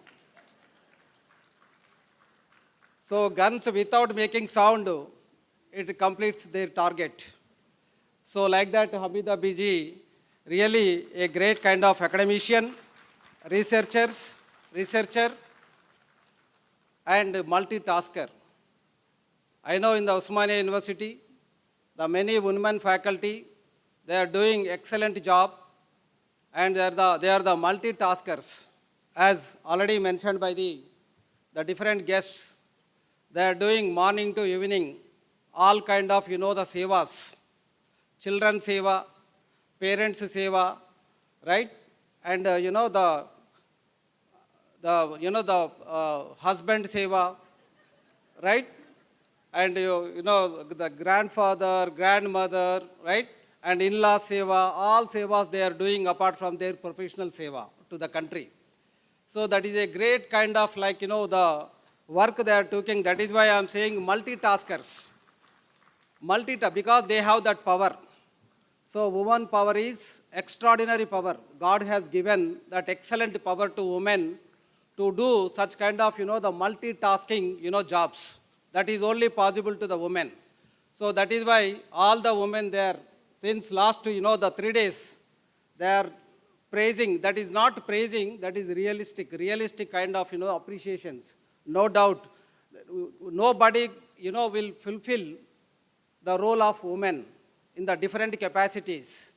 So guns without making sound, it completes their target. So like that, Hamida Biji, really a great kind of academician, researcher, and multitasker. I know in the Osmania University, the many women faculty, they are doing excellent job, and they are the multitaskers. As already mentioned by the different guests, they are doing morning to evening, all kind of, the sevas, children seva, parents seva, right? And, the husband seva, right? And, the grandfather, grandmother, right? And in-law seva, all sevas they are doing apart from their professional seva to the country. So that is a great kind of the work they are taking. That is why I am saying multitaskers. because they have that power. So woman power is extraordinary power. God has given that excellent power to women to do such kind of, the multitasking, jobs. That is only possible to the women. So that is why all the women there, since last, the 3 days, they are praising. That is not praising, that is realistic kind of, appreciations. No doubt, nobody, will fulfill the role of women in the different capacities.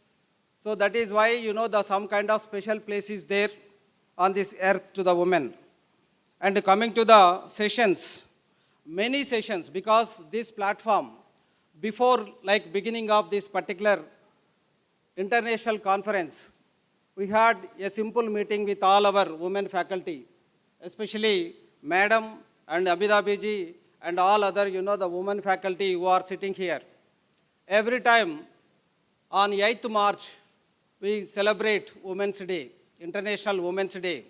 So that is why, some kind of special place is there on this earth to the women. And coming to the sessions, many sessions, because this platform, before like beginning of this particular international conference, we had a simple meeting with all our women faculty, especially Madam and Abhidabi ji and all other, the women faculty who are sitting here. Every time on 8th March, we celebrate Women's Day, International Women's Day.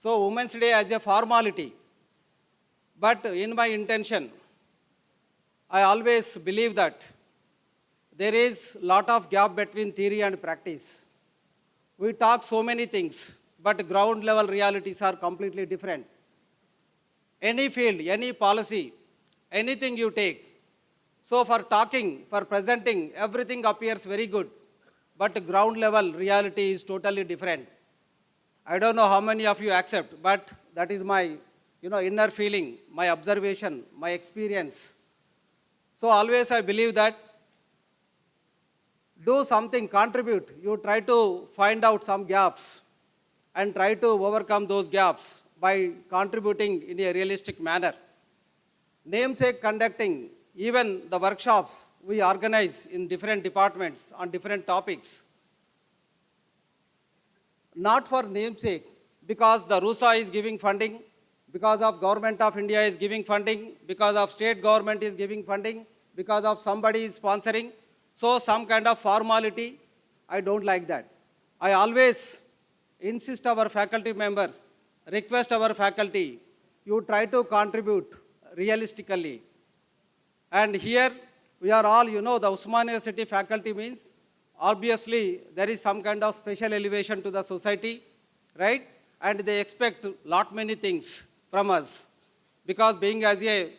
So Women's Day as a formality. But in my intention, I always believe that there is lot of gap between theory and practice. We talk so many things, but ground level realities are completely different. Any field, any policy, anything you take. So for talking, for presenting, everything appears very good, but ground level reality is totally different. I don't know how many of you accept, but that is my, inner feeling, my observation, my experience. So always I believe that do something, contribute. You try to find out some gaps and try to overcome those gaps by contributing in a realistic manner. Namesake conducting, even the workshops we organize in different departments on different topics. Not for namesake, because the RUSA is giving funding, because of Government of India is giving funding, because of state government is giving funding, because of somebody is sponsoring. So some kind of formality, I don't like that. I always insist our faculty members, request our faculty, you try to contribute realistically. And here we are all, the Usmania University faculty means obviously there is some kind of special elevation to the society, right? And they expect lot many things from us. Because being as a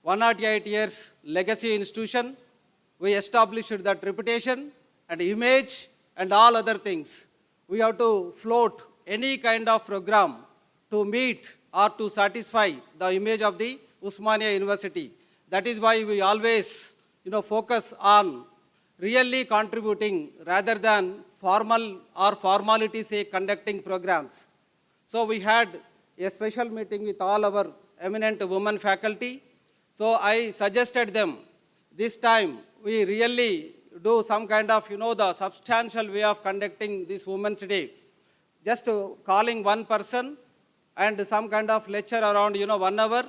108 years legacy institution, we established that reputation and image and all other things. We have to float any kind of program to meet or to satisfy the image of the Usmania University. That is why we always, focus on really contributing rather than formal or formality sake conducting programs. So we had a special meeting with all our eminent women faculty. So I suggested them, this time we really do some kind of, the substantial way of conducting this Women's Day. Just calling one person and some kind of lecture around, 1 hour,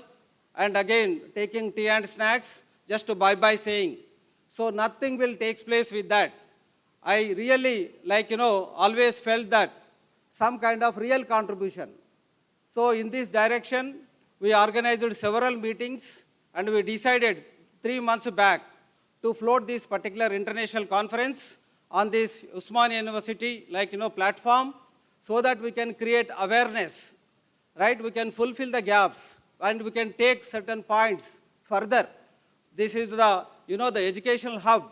and again taking tea and snacks, just to bye-bye saying. So nothing will take place with that. I really, always felt that some kind of real contribution. So in this direction, we organized several meetings and we decided 3 months back to float this particular international conference on this Usmania University, platform, so that we can create awareness, right? We can fulfill the gaps and we can take certain points further. This is the, the educational hub.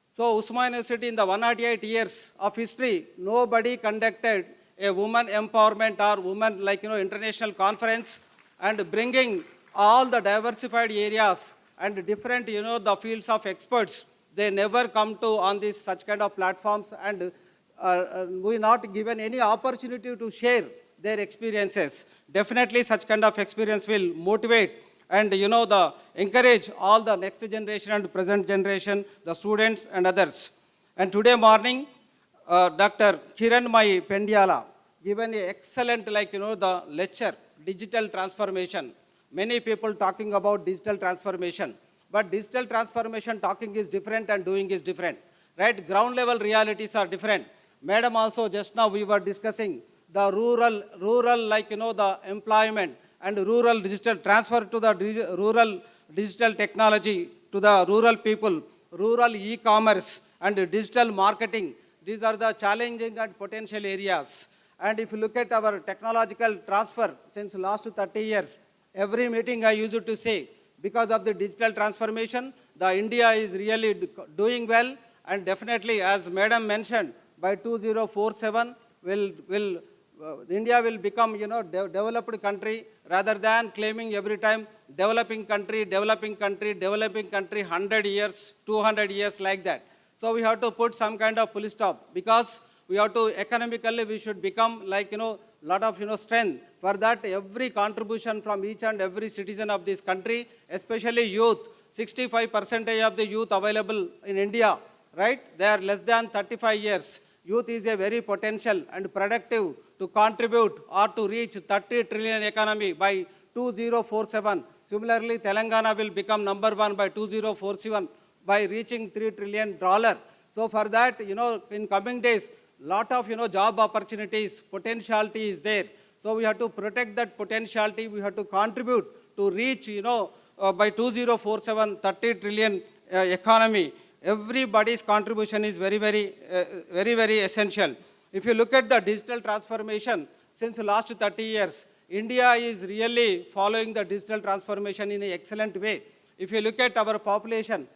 So Usmania University in the 108 years of history, nobody conducted a woman empowerment or woman international conference and bringing all the diversified areas and different, the fields of experts. They never come to on this such kind of platforms, and we not given any opportunity to share their experiences. Definitely such kind of experience will motivate and the encourage all the next generation and present generation, the students and others. And today morning, Dr. Kiran Mai Pendiala given an excellent the lecture, digital transformation. Many people talking about digital transformation, but digital transformation talking is different and doing is different, right? Ground level realities are different. Madam also just now we were discussing the rural the employment and rural digital transfer to the rural digital technology to the rural people, rural e-commerce and digital marketing. These are the challenging and potential areas. And if you look at our technological transfer since last 30 years, every meeting I used to say, because of the digital transformation, the India is really doing well, and definitely, as Madam mentioned, by 2047, India will become, developed country, rather than claiming every time developing country, 100 years, 200 years like that. So we have to put some kind of full stop, because we have to economically, we should become like, lot of, strength. For that, every contribution from each and every citizen of this country, especially youth, 65% of the youth available in India, right? They are less than 35 years. Youth is a very potential and productive to contribute or to reach 30 trillion economy by 2047. Similarly, Telangana will become number 1 by 2047 by reaching $3 trillion. So for that, in coming days, lot of, job opportunities, potentiality is there. So we have to protect that potentiality. We have to contribute to reach, by 2047, 30 trillion economy. Everybody's contribution is very, very essential. If you look at the digital transformation, since the last 30 years, India is really following the digital transformation in an excellent way. If you look at our population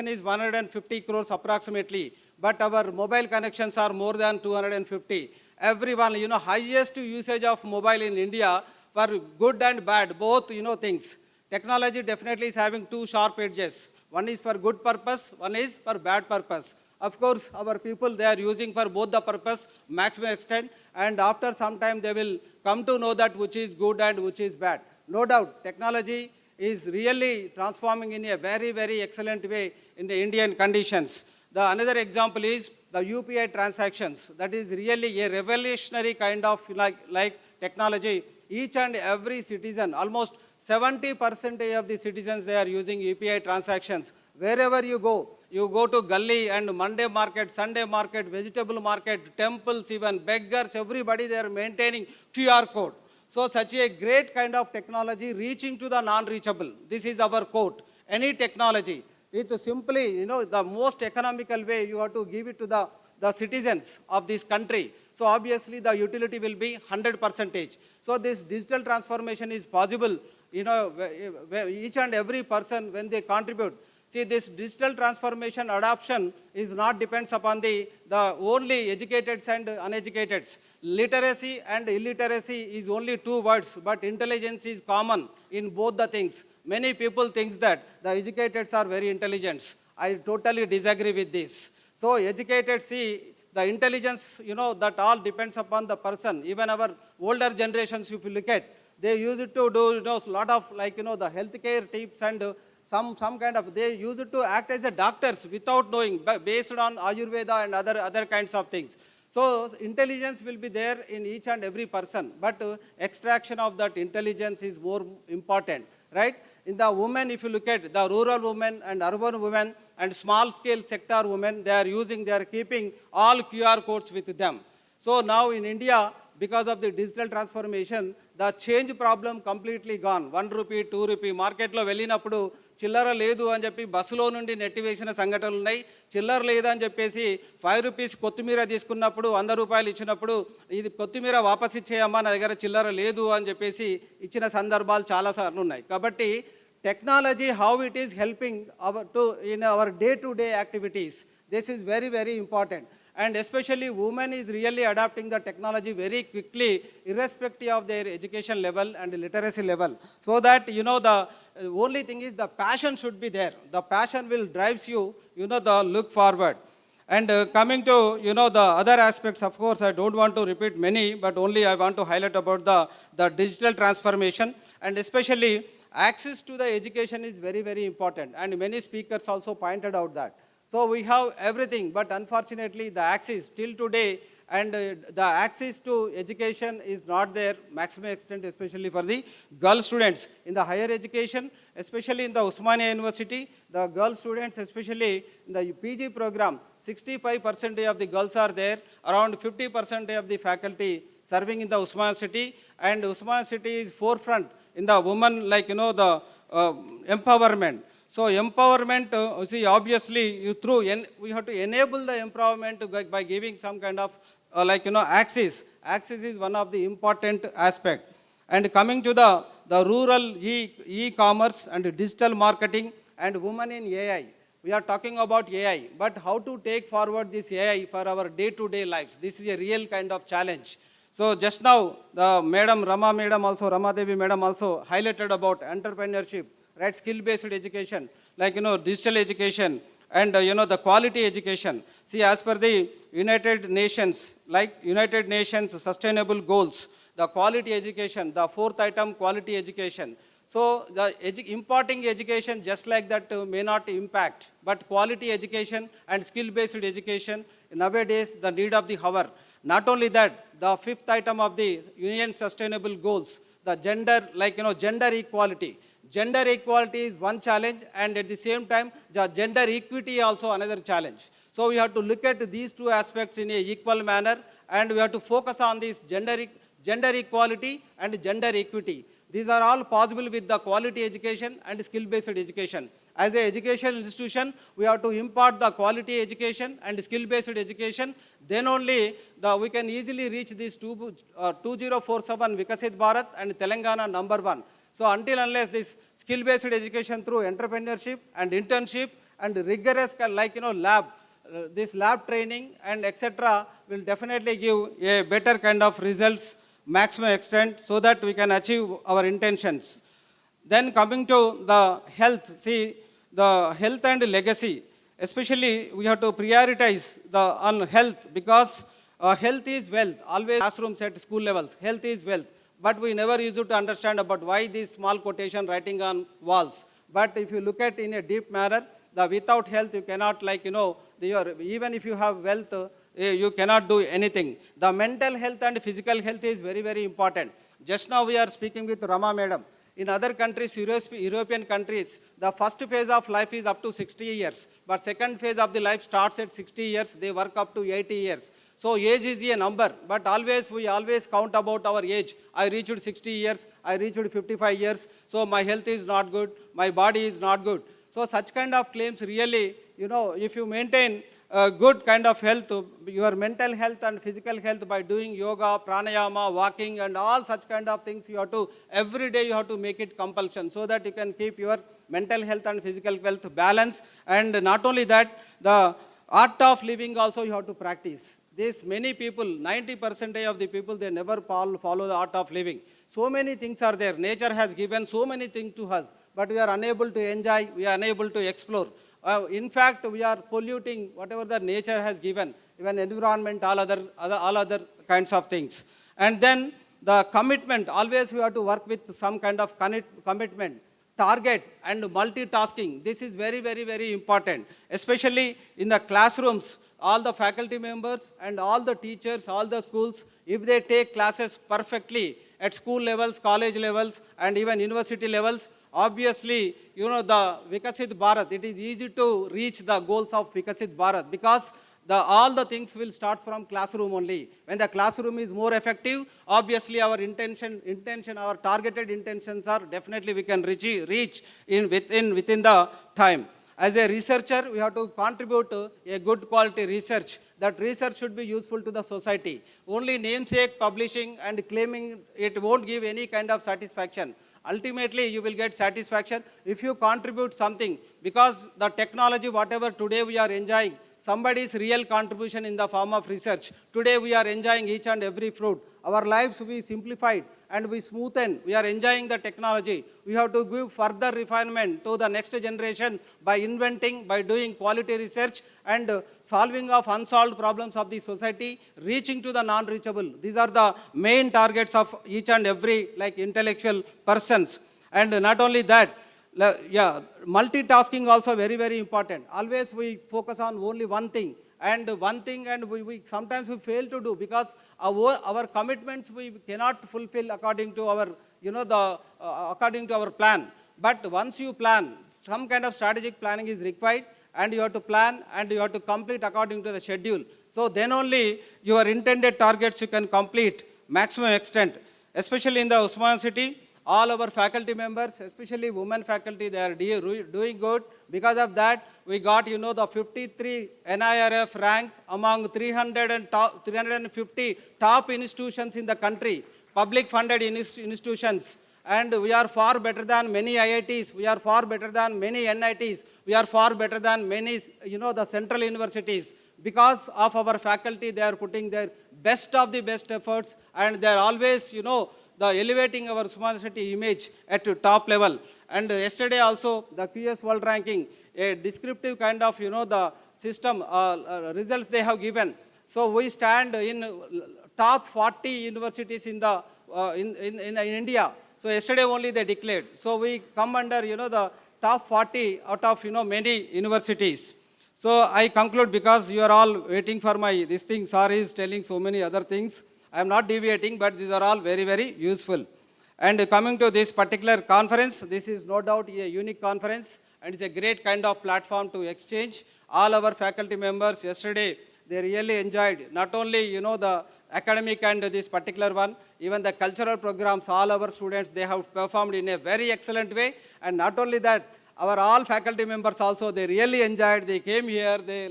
is 150 crores approximately, but our mobile connections are more than 250. Everyone, highest usage of mobile in India for good and bad, both, things. Technology definitely is having two sharp edges. One is for good purpose, one is for bad purpose. Of course, our people, they are using for both the purpose, maximum extent, and after some time they will come to know that which is good and which is bad. No doubt, technology is really transforming in a very, very excellent way in the Indian conditions. The another example is the UPI transactions. That is really a revolutionary kind of like technology. Each and every citizen, almost 70% of the citizens, they are using UPI transactions. Wherever you go to gully and Monday market, Sunday market, vegetable market, temples, even beggars, everybody, they are maintaining QR code. So such a great kind of technology reaching to the non-reachable. This is our quote. Any technology, it simply, the most economical way you have to give it to the citizens of this country. So obviously the utility will be 100%. So this digital transformation is possible, each and every person when they contribute. See, this digital transformation adoption is not depends upon the only educateds and uneducateds. Literacy and illiteracy is only two words, but intelligence is common in both the things. Many people think that the educateds are very intelligent. I totally disagree with this. So educated, see, the intelligence, that all depends upon the person. Even our older generations, if you look at, they use it to do, a lot of the healthcare tips and some kind of, they use it to act as a doctors without knowing, based on Ayurveda and other kinds of things. So intelligence will be there in each and every person, but extraction of that intelligence is more important, right? In the women, if you look at the rural women and urban women and small scale sector women, they are keeping all QR codes with them. So now in India, because of the digital transformation, the change problem completely gone. 1 rupee, 2 rupee, market lo vellinappudu చిల్లర లేదు అని చెప్పి బస్సులో నుండి నెట్టివేసిన సంఘటనలు ఉన్నాయి. చిల్లర లేదని చెప్పేసి 5 రూపీస్ కొత్తిమీర తీసుకున్నప్పుడు 100 రూపాయలు ఇచ్చినప్పుడు ఇది కొత్తిమీర వాపస్ ఇచ్చేయమ్మా, నా దగ్గర చిల్లర లేదు అని చెప్పేసి ఇచ్చిన సందర్భాలు చాలాసార్లు ఉన్నాయి. కాబట్టి technology how it is helping in our day to day activities, this is very, very important. And especially women is really adopting the technology very quickly, irrespective of their education level and literacy level. So that, the only thing is the passion should be there. The passion will drives you, the look forward. And coming to, the other aspects, of course, I don't want to repeat many, but only I want to highlight about the digital transformation. And especially access to the education is very, very important. And many speakers also pointed out that. So we have everything, but unfortunately the access till today and the access to education is not there maximum extent, especially for the girl students. In the higher education, especially in the Osmania University, the girl students, especially in the PG program, 65% of the girls are there, around 50% of the faculty serving in the Osmania City, and Osmania City is forefront in the women, the empowerment. So empowerment, see, obviously, we have to enable the empowerment by giving some kind of access. Access is one of the important aspect. And coming to the rural e-commerce and digital marketing and women in AI. We are talking about AI, but how to take forward this AI for our day-to-day lives? This is a real kind of challenge. So just now, the Rama Devi madam also highlighted about entrepreneurship, right? Skill-based education, digital education, and the quality education. See, as per the United Nations Sustainable Goals, the quality education, the fourth item, quality education. So the imparting education just like that may not impact, but quality education and skill-based education, nowadays the need of the hour. Not only that, the fifth item of the UN Sustainable Goals, the gender, gender equality. Gender equality is one challenge, and at the same time, the gender equity also another challenge. So we have to look at these two aspects in an equal manner, and we have to focus on this gender equality and gender equity. These are all possible with the quality education and skill-based education. As an educational institution, we have to impart the quality education and skill-based education. Then only we can easily reach this 2047 Vikasit Bharat and Telangana #1. So until unless this skill-based education through entrepreneurship and internship and rigorous this lab training and etc. will definitely give a better kind of results, maximum extent, so that we can achieve our intentions. Then coming to the health, see, the health and legacy, especially we have to prioritize on health, because health is wealth. Always classrooms at school levels, health is wealth. But we never use it to understand about why this small quotation writing on walls. But if you look at in a deep manner, without health you cannot even if you have wealth, you cannot do anything. The mental health and physical health is very, very important. Just now we are speaking with Rama madam. In other countries, European countries, the first phase of life is up to 60 years. But second phase of the life starts at 60 years. They work up to 80 years. So age is a number, but we always count about our age. I reached 60 years, I reached 55 years, so my health is not good, my body is not good. So such kind of claims really, if you maintain a good kind of health, your mental health and physical health by doing yoga, pranayama, walking and all such kind of things, every day you have to make it compulsion so that you can keep your mental health and physical health balance. And not only that, the art of living also you have to practice. Many people, 90% of the people, they never follow the art of living. So many things are there. Nature has given so many things to us, but we are unable to enjoy, we are unable to explore. In fact, we are polluting whatever the nature has given, even environment, all other kinds of things. And then the commitment, always we have to work with some kind of commitment, target and multitasking. This is very, very, very important, especially in the classrooms. All the faculty members and all the teachers, all the schools, if they take classes perfectly at school levels, college levels, and even university levels, obviously, the Vikasit Bharat, it is easy to reach the goals of Vikasit Bharat, because all the things will start from classroom only. When the classroom is more effective, obviously our our targeted intentions are definitely we can reach within the time. As a researcher, we have to contribute to a good quality research. That research should be useful to the society. Only namesake publishing and claiming it won't give any kind of satisfaction. Ultimately, you will get satisfaction if you contribute something, because the technology, whatever today we are enjoying, somebody's real contribution in the form of research. Today we are enjoying each and every fruit. Our lives we simplified and we smoothen. We are enjoying the technology. We have to give further refinement to the next generation by inventing, by doing quality research and solving of unsolved problems of the society, reaching to the non-reachable. These are the main targets of each and every intellectual persons. And not only that, multitasking also very, very important. Always we focus on only one thing, and we sometimes we fail to do, because our commitments we cannot fulfill according to our according to our plan. But once you plan, some kind of strategic planning is required, and you have to plan and you have to complete according to the schedule. So then only your intended targets you can complete maximum extent. Especially in the Usman city, all our faculty members, especially women faculty, they are doing good. Because of that, we got, the 53 NIRF rank among 350 top institutions in the country, public funded institutions. And we are far better than many IITs, we are far better than many NITs, we are far better than many, the central universities. Because of our faculty, they are putting their best of the best efforts, and they are always, the elevating our Usmania City image at the top level. And yesterday also, the QS World Ranking, a descriptive kind of, the system results they have given. So we stand in top 40 universities in the in India. So yesterday only they declared. So we come under, the top 40 out of, many universities. So I conclude, because you are all waiting for this thing. Sorry is telling so many other things. I am not deviating, but these are all very, very useful. And coming to this particular conference, this is no doubt a unique conference, and it's a great kind of platform to exchange. All our faculty members yesterday, they really enjoyed not only, the academic and this particular one, even the cultural programs, all our students, they have performed in a very excellent way. And not only that, our all faculty members also, they really enjoyed. They came here, they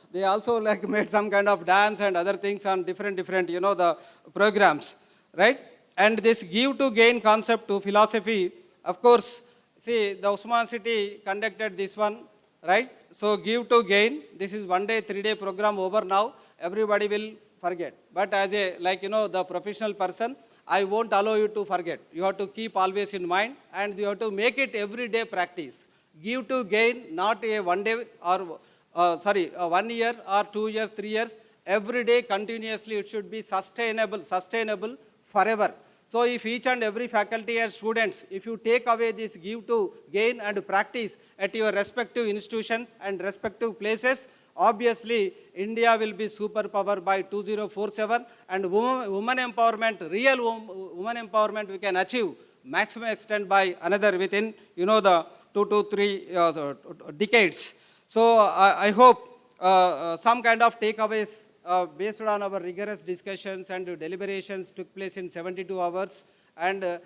they also made some kind of dance and other things on different, the programs, right? And this give to gain concept to philosophy, of course, see, the Usmania City conducted this one, right? So give to gain, this is 1 day, 3 day program over now, everybody will forget. But as a, the professional person, I won't allow you to forget. You have to keep always in mind, and you have to make it everyday practice. Give to gain, not a 1 day or 1 year or 2 years, 3 years. Every day continuously it should be sustainable forever. So if each and every faculty and students, if you take away this give to gain and practice at your respective institutions and respective places, obviously India will be superpower by 2047, and women empowerment, real women empowerment we can achieve maximum extent by another within, the 2 to 3 decades. So I hope some kind of takeaways based on our rigorous discussions and deliberations took place in 72 hours. And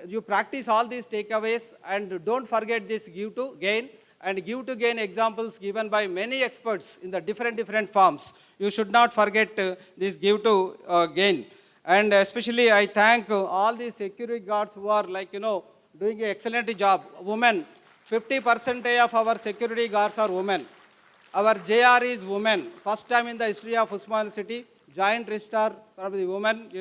you practice all these takeaways, and don't forget this give to gain. And give to gain examples given by many experts in the different forms. You should not forget this give to gain. And especially I thank all the security guards who are doing an excellent job. Women, 50% of our security guards are women. Our JR is women. First time in the history of Usmania City, joint registrar for the women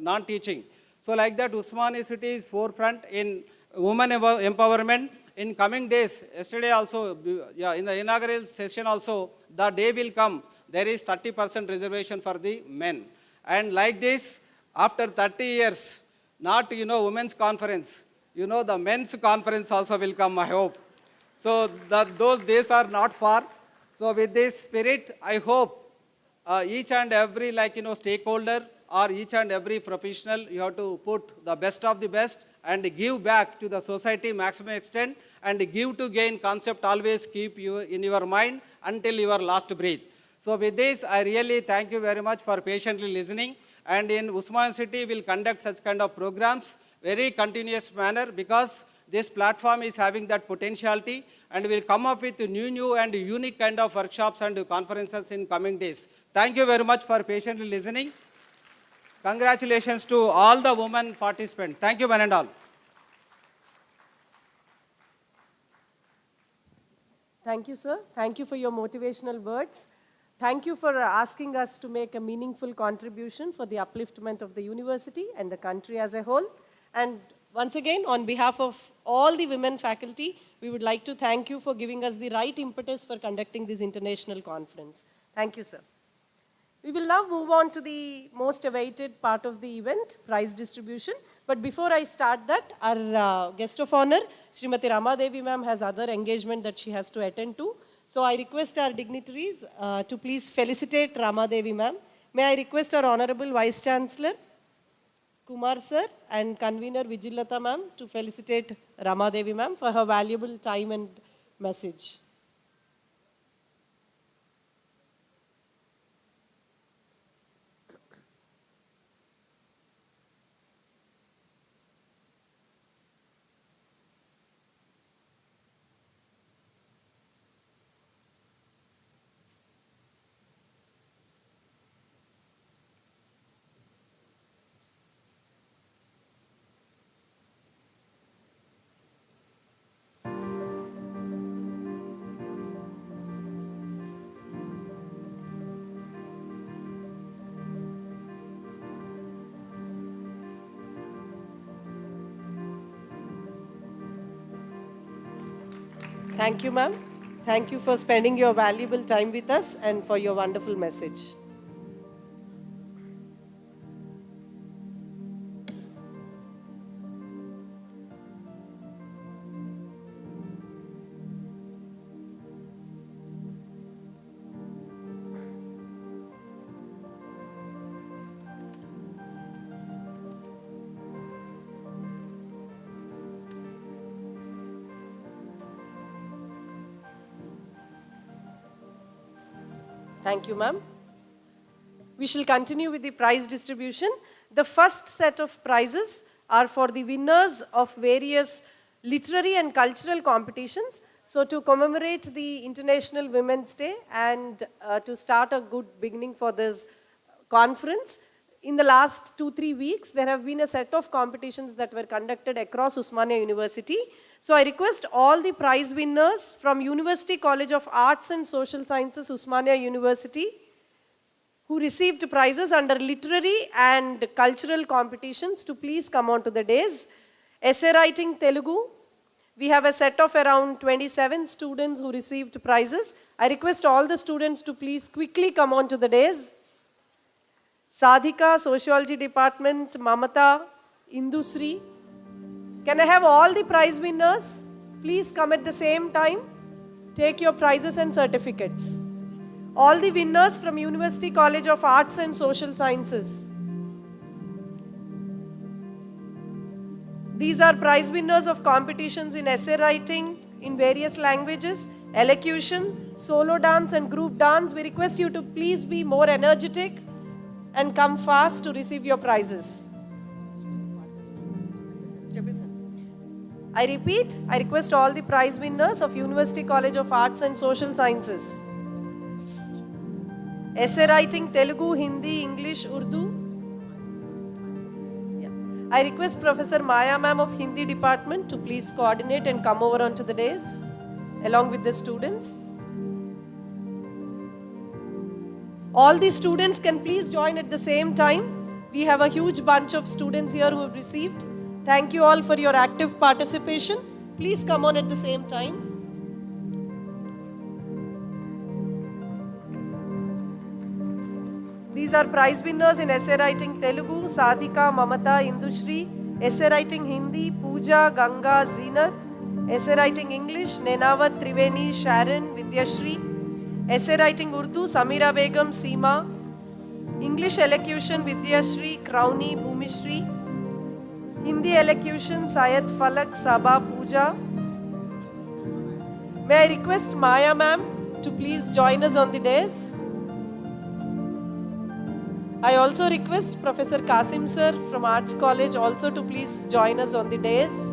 non-teaching. So like that, Usmania City is forefront in women empowerment. In coming days, yesterday also, in the inaugural session also, the day will come, there is 30% reservation for the men. And like this, after 30 years, not, women's conference, the men's conference also will come, I hope. So those days are not far. So with this spirit, I hope each and every stakeholder or each and every professional, you have to put the best of the best and give back to the society maximum extent, and give to gain concept always keep you in your mind until your last breath. So with this, I really thank you very much for patiently listening. And in Usmania City, we'll conduct such kind of programs very continuous manner, because this platform is having that potentiality, and we'll come up with new and unique kind of workshops and conferences in coming days. Thank you very much for patiently listening. Congratulations to all the women participants. Thank you, one and all. Thank you, sir. Thank you for your motivational words. Thank you for asking us to make a meaningful contribution for the upliftment of the university and the country as a whole. And once again, on behalf of all the women faculty, we would like to thank you for giving us the right impetus for conducting this international conference. Thank you, sir. We will now move on to the most awaited part of the event, prize distribution. But before I start that, our guest of honor, Srimati Rama Devi ma'am, has other engagement that she has to attend to. So I request our dignitaries to please felicitate Rama Devi ma'am. May I request our Honorable Vice Chancellor, Kumar sir, and Convener Vijillata ma'am to felicitate Rama Devi ma'am for her valuable time and message. Thank you, ma'am. Thank you for spending your valuable time with us and for your wonderful message. Thank you, ma'am. We shall continue with the prize distribution. The first set of prizes are for the winners of various literary and cultural competitions. So to commemorate the International Women's Day and to start a good beginning for this conference, in the last 2-3 weeks, there have been a set of competitions that were conducted across Usmania University. So I request all the prize winners from University College of Arts and Social Sciences, Usmania University, who received prizes under literary and cultural competitions to please come on to the dais. Essay writing Telugu, we have a set of around 27 students who received prizes. I request all the students to please quickly come on to the dais. Sadhika, Sociology Department, Mamata, Indusri. Can I have all the prize winners? Please come at the same time. Take your prizes and certificates. All the winners from University College of Arts and Social Sciences. These are prize winners of competitions in essay writing in various languages, elocution, solo dance and group dance. We request you to please be more energetic and come fast to receive your prizes. I repeat, I request all the prize winners of University College of Arts and Social Sciences. Essay writing Telugu, Hindi, English, Urdu. I request Professor Maya ma'am of Hindi department to please coordinate and come over onto the dais along with the students. All the students can please join at the same time. We have a huge bunch of students here who have received. Thank you all for your active participation. Please come on at the same time. These are prize winners in essay writing Telugu, Sadhika, Mamata, Indusri, essay writing Hindi, Pooja, Ganga, Zeenat, essay writing English, Nenavat, Triveni, Sharon, Vidyashri, essay writing Urdu, Samira Begum, Seema, English elocution, Vidyashri, Crowny, Bhumishri, Hindi elocution, Syed Falak, Sabha, Pooja. May I request Maya ma'am to please join us on the dais. I also request Professor Kasim sir from Arts College also to please join us on the dais.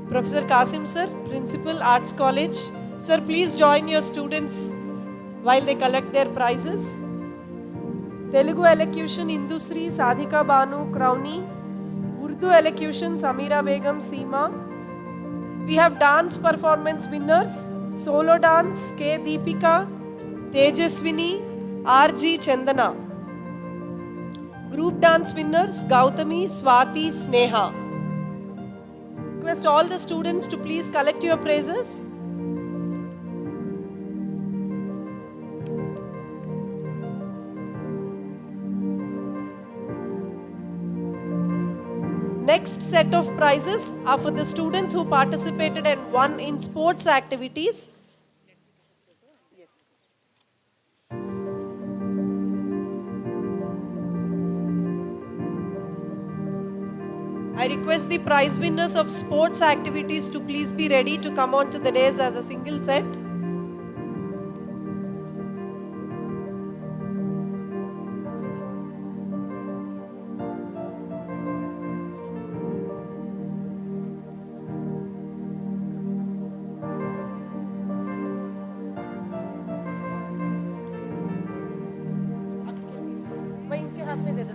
Professor Kasim sir, Principal, Arts College. Sir, please join your students while they collect their prizes. Telugu elocution, Indusri, Sadhika Banu, Crowny. Urdu elocution, Samira Begum, Seema. We have dance performance winners. Solo dance, K. Deepika, Tejaswini, R.G. Chandana. Group dance winners, Gautami, Swati, Sneha. Request all the students to please collect your prizes. Next set of prizes are for the students who participated and won in sports activities. I request the prize winners of sports activities to please be ready to come on to the dais as a single set.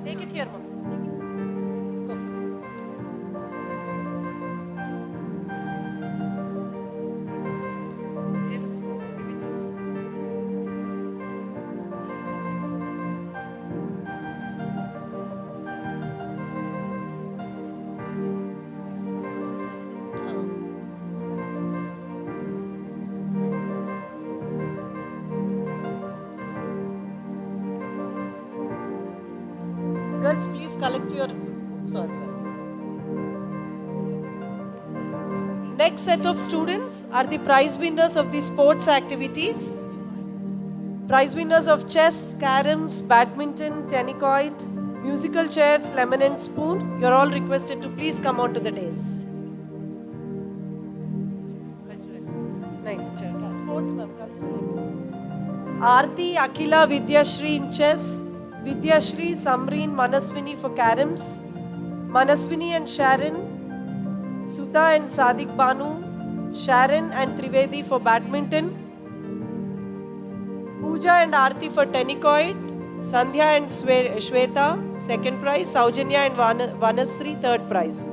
Take it here, ma'am. Go. Principals, please collect your books as well. Next set of students are the prize winners of the sports activities. Prize winners of chess, caroms, badminton, tennis, musical chairs, lemon and spoon. You're all requested to please come on to the dais. Sports, ma'am. Aarti, Akhila, Vidyashri in chess, Vidyashri, Samreen, Manaswini for caroms, Manaswini and Sharon, Sudha and Sadiq Banu, Sharon and Trivedi for badminton, Pooja and Aarti for tennis, Sandhya and Shweta, second prize, Saujanya and Vanasri, third prize.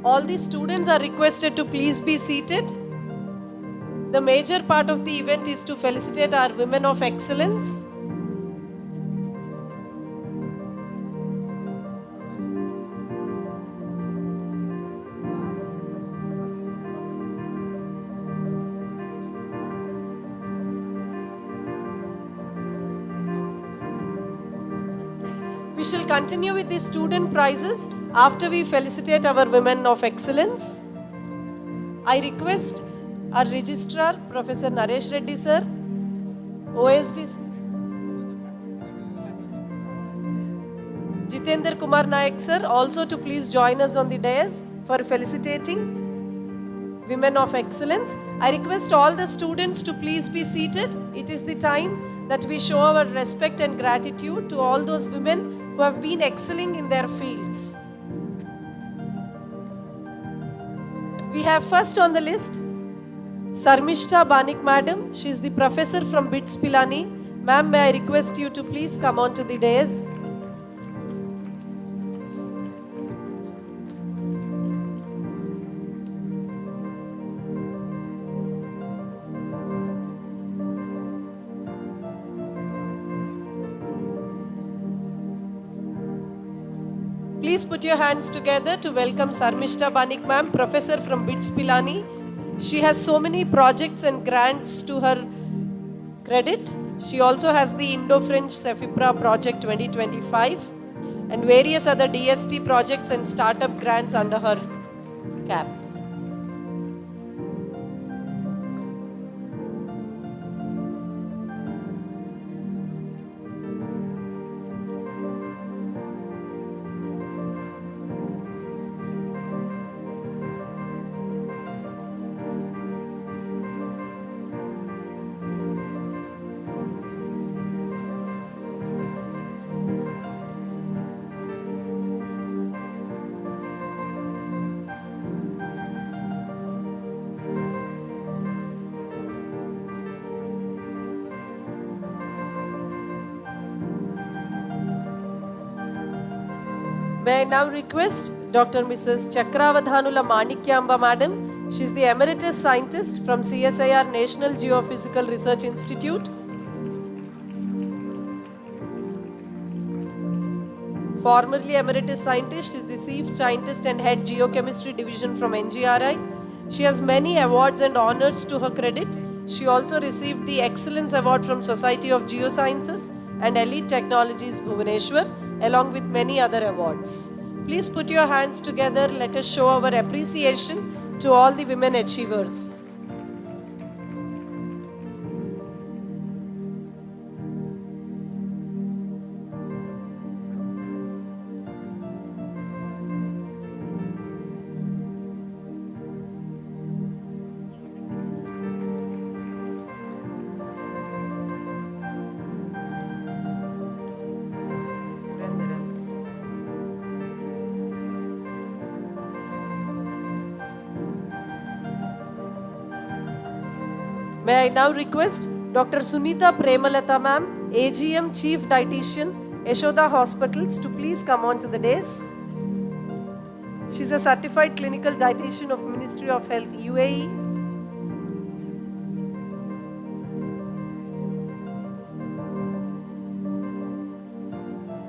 All the students are requested to please be seated. The major part of the event is to felicitate our women of excellence. We shall continue with the student prizes after we felicitate our women of excellence. I request our registrar, Professor Naresh Reddy sir, OSD Jitendra Kumar Nayak sir, also to please join us on the dais for felicitating women of excellence. I request all the students to please be seated. It is the time that we show our respect and gratitude to all those women who have been excelling in their fields. We have first on the list Sarmishta Banik Madam. She is the professor from BITS Pilani. Ma'am, may I request you to please come on to the dais. Please put your hands together to welcome Sarmishta Banik ma'am, professor from BITS Pilani. She has so many projects and grants to her credit. She also has the Indo-French Cefipra Project 2025 and various other DST projects and startup grants under her cap. May I now request Dr. Mrs. Chakravadhanula Manikyamba Madam. She is the Emeritus Scientist from CSIR National Geophysical Research Institute. Formerly Emeritus Scientist, she is the Chief Scientist and Head Geochemistry Division from NGRI. She has many awards and honors to her credit. She also received the Excellence Award from Society of Geosciences and Elite Technologies Bhubaneswar, along with many other awards. Please put your hands together. Let us show our appreciation to all the women achievers. May I now request Dr. Sunita Premalata ma'am, AGM Chief Dietitian, Yashoda Hospitals to please come on to the dais. She's a certified clinical dietitian of Ministry of Health UAE.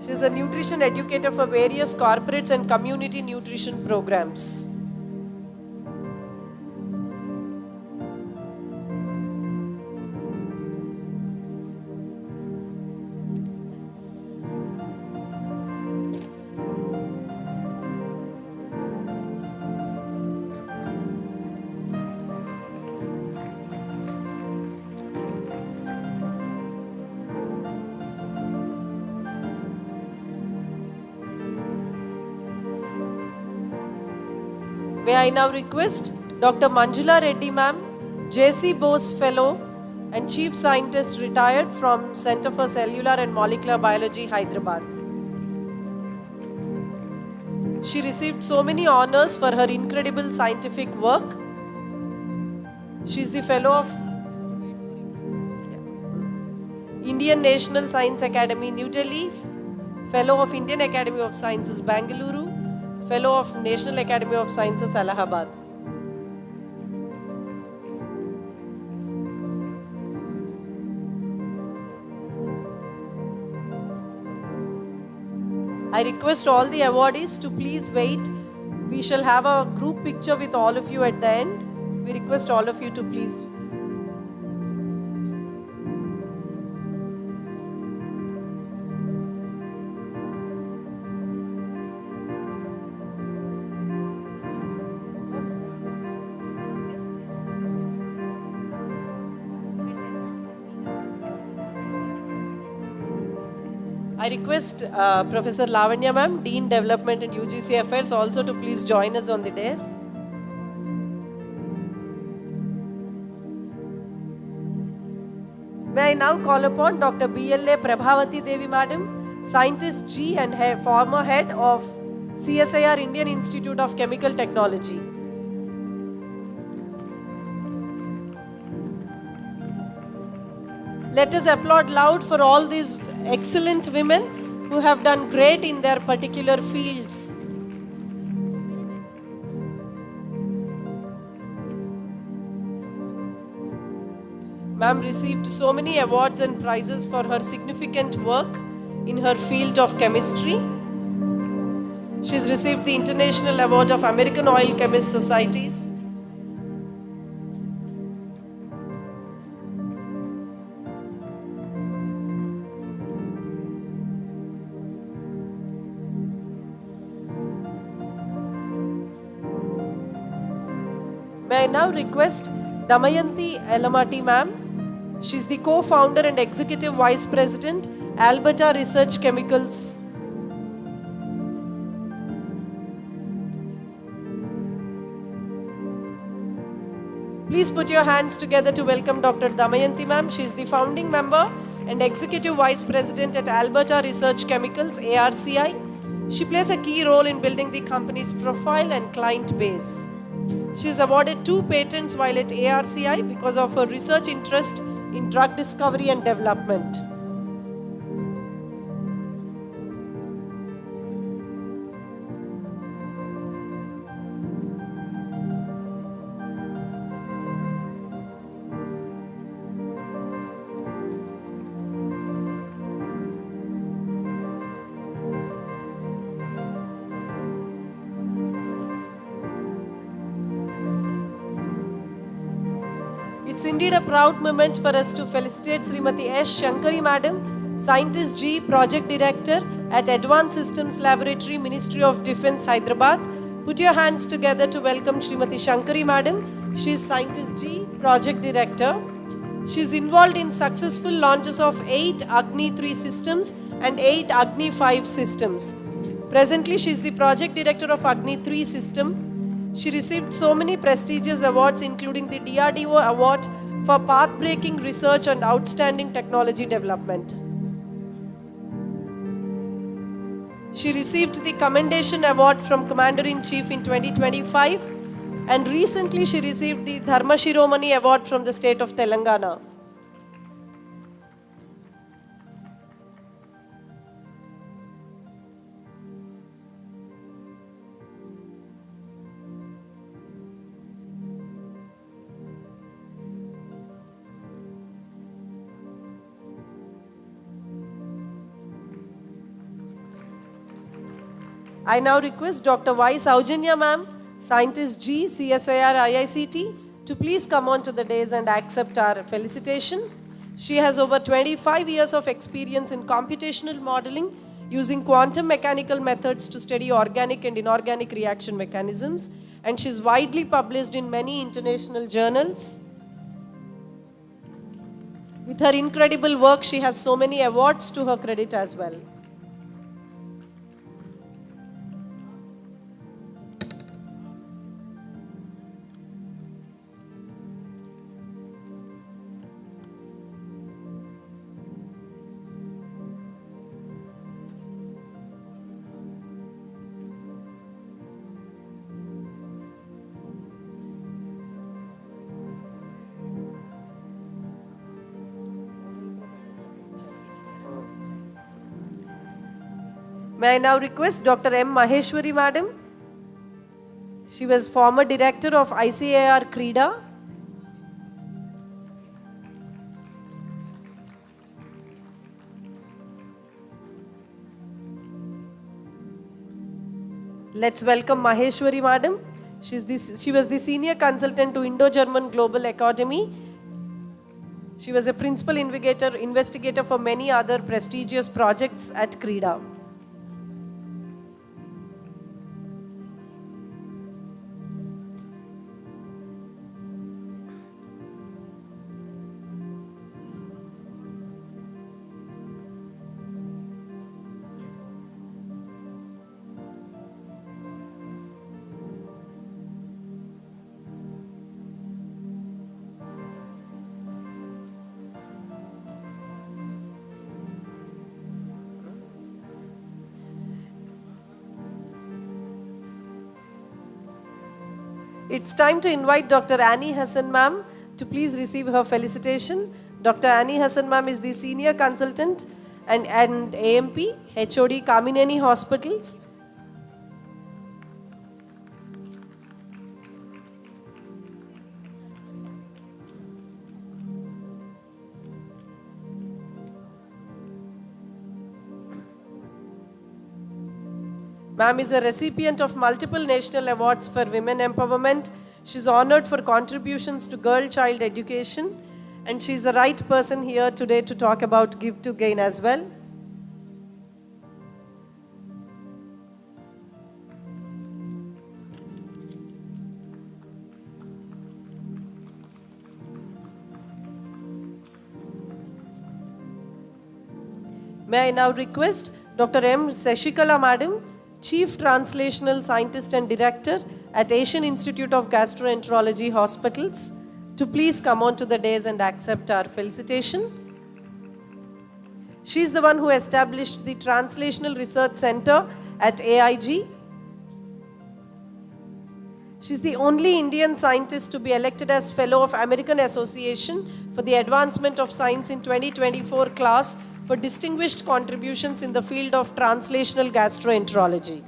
She's a nutrition educator for various corporates and community nutrition programs. May I now request Dr. Manjula Reddy ma'am, J.C. Bose Fellow and Chief Scientist retired from Center for Cellular and Molecular Biology, Hyderabad. She received so many honors for her incredible scientific work. She is the Fellow of Indian National Science Academy, New Delhi, Fellow of Indian Academy of Sciences, Bangalore, Fellow of National Academy of Sciences, Allahabad. I request all the awardees to please wait. We shall have a group picture with all of you at the end. We request all of you to please. I request Professor Lavanya ma'am, Dean Development and UGC Affairs also to please join us on the dais. May I now call upon Dr. BLA Prabhavati Devi madam, Scientist G and former head of CSIR Indian Institute of Chemical Technology. Let us applaud loud for all these excellent women who have done great in their particular fields. Ma'am received so many awards and prizes for her significant work in her field of chemistry. She's received the International Award of American Oil Chemists Societies. May I now request Damayanti Elamati ma'am. She's the co-founder and executive vice president, Alberta Research Chemicals. Please put your hands together to welcome Dr. Damayanti ma'am. She is the founding member and executive vice president at Alberta Research Chemicals, ARCI. She plays a key role in building the company's profile and client base. She is awarded 2 patents while at ARCI because of her research interest in drug discovery and development. It's indeed a proud moment for us to felicitate Srimati S. Shankari Madam, Scientist G, Project Director at Advanced Systems Laboratory, Ministry of Defence, Hyderabad. Put your hands together to welcome Srimati Shankari Madam. She is Scientist G, Project Director. She is involved in successful launches of 8 Agni-3 systems and 8 Agni-5 systems. Presently, she is the Project Director of Agni-3 system. She received so many prestigious awards, including the DRDO Award for path-breaking research and outstanding technology development. She received the Commendation Award from Commander-in-Chief in 2025, and recently she received the Dharma Shiromani Award from the state of Telangana. I now request Dr. Y. Saujanya ma'am, Scientist G, CSIR IICT, to please come on to the dais and accept our felicitation. She has over 25 years of experience in computational modeling using quantum mechanical methods to study organic and inorganic reaction mechanisms, and she's widely published in many international journals. With her incredible work, she has so many awards to her credit as well. May I now request Dr. M. Maheshwari Madam? She was former director of ICAR Krida. Let's welcome Maheshwari Madam. She was the senior consultant to Indo-German Global Academy. She was a principal investigator for many other prestigious projects at Krida. It's time to invite Dr. Annie Hassan ma'am to please receive her felicitation. Dr. Annie Hassan ma'am is the senior consultant and AMP, HOD Kamineni Hospitals. Ma'am is a recipient of multiple national awards for women empowerment. She's honored for contributions to girl-child education, and she's the right person here today to talk about Give to Gain as well. May I now request Dr. M. Seshikala Madam, Chief Translational Scientist and Director at Asian Institute of Gastroenterology Hospitals, to please come on to the dais and accept our felicitation. She is the one who established the Translational Research Center at AIG. She is the only Indian scientist to be elected as Fellow of American Association for the Advancement of Science in 2024 class for distinguished contributions in the field of translational gastroenterology.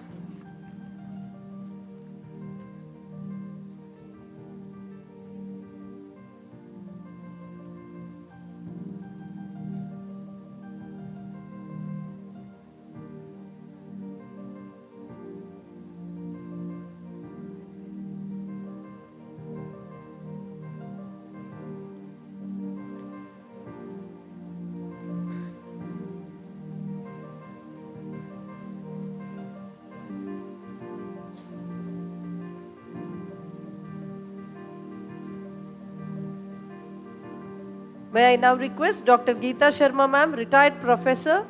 May I now request Dr. Geeta Sharma ma'am, retired professor,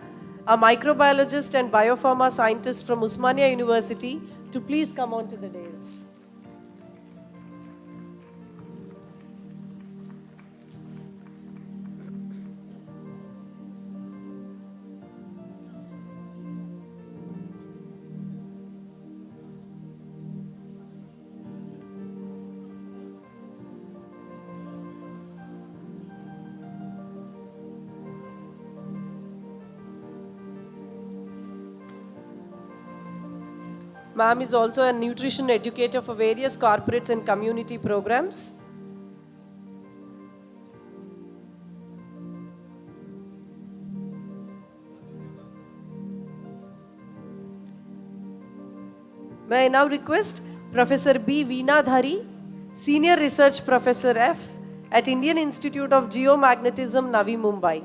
a microbiologist and biopharma scientist from Osmania University, to please come on to the dais. Ma'am is also a nutrition educator for various corporates and community programs. May I now request Professor B. Veenadhari, Senior Research Professor F at Indian Institute of Geomagnetism, Navi Mumbai.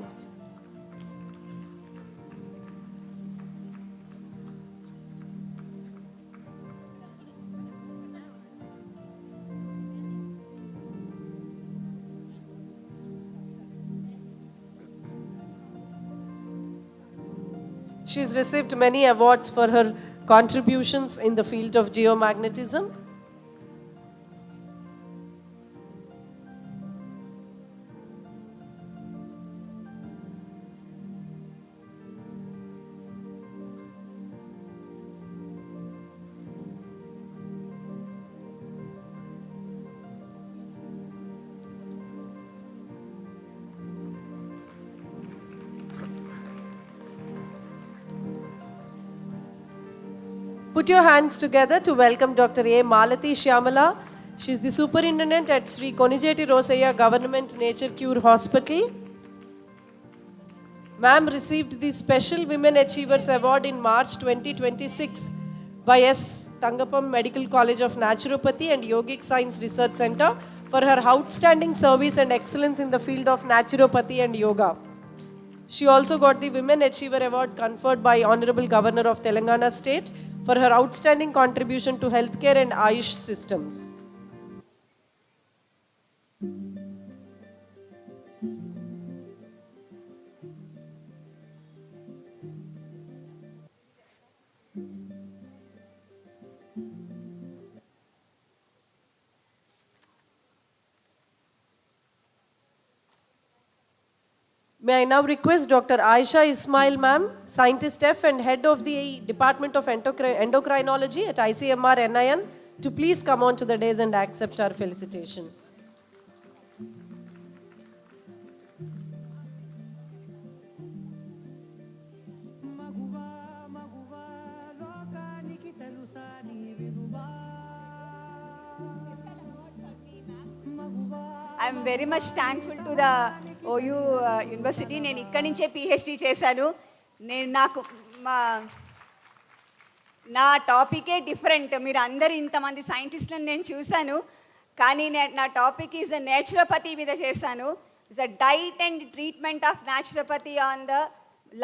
She's received many awards for her contributions in the field of geomagnetism. Put your hands together to welcome Dr. A. Malati Shyamala. She is the superintendent at Sri Konijeti Rosaya Government Nature Cure Hospital. Ma'am received the Special Women Achievers Award in March 2026 by S. Tangapam Medical College of Naturopathy and Yogic Science Research Center for her outstanding service and excellence in the field of naturopathy and yoga. She also got the Women Achiever Award conferred by Honorable Governor of Telangana State for her outstanding contribution to healthcare and Ayush systems. May I now request Dr. Aisha Ismail ma'am, Scientist F and Head of the Department of Endocrinology at ICMR NIN, to please come on to the dais and accept our felicitation. I'm very much thankful to the OU university. నేను ఇక్కడి నుంచే PhD చేశాను. నాకు నా టాపికే different. మీరు అందరు ఇంతమంది సైంటిస్టులను నేను చూశాను, కానీ నా టాపిక్ ఈజ్ నేచురోపతి మీద చేశాను. It's a diet and treatment of naturopathy on the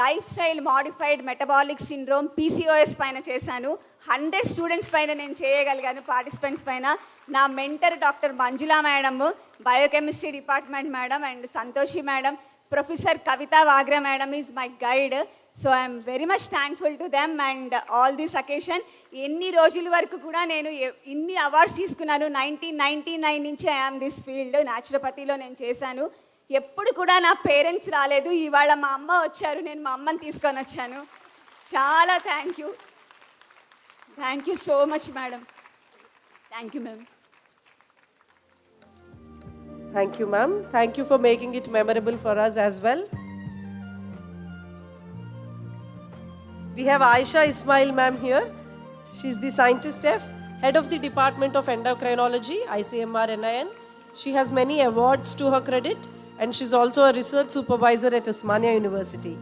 life style modified metabolic syndrome PCOS పైన చేశాను. 100 స్టూడెంట్స్ పైన నేను చేయగలిగాను, పార్టిసిపెంట్స్ పైన. నా mentor doctor Manjula madam, biochemistry department madam, and Santoshi madam, professor Kavitha Vagra madam is my guide. So I'm very much thankful to them and all this occasion. ఎన్ని రోజుల వరకు కూడా నేను ఇన్ని అవార్డ్స్ తీసుకున్నాను. 1999 నుంచి ఐఆమ్ దిస్ ఫీల్డ్, న్యాచురోపతిలో నేను చేశాను. ఎప్పుడు కూడా నా పేరెంట్స్ రాలేదు. ఇవాళ మా అమ్మ వచ్చారు, నేను మా అమ్మని తీసుకొని వచ్చాను. చాలా thank you so much madam. Thank you ma'am. Thank you, ma'am. Thank you for making it memorable for us as well. We have Aisha Ismail ma'am here. She is the Scientist F, Head of the Department of Endocrinology, ICMR NIN. She has many awards to her credit, and she is also a research supervisor at Osmania University.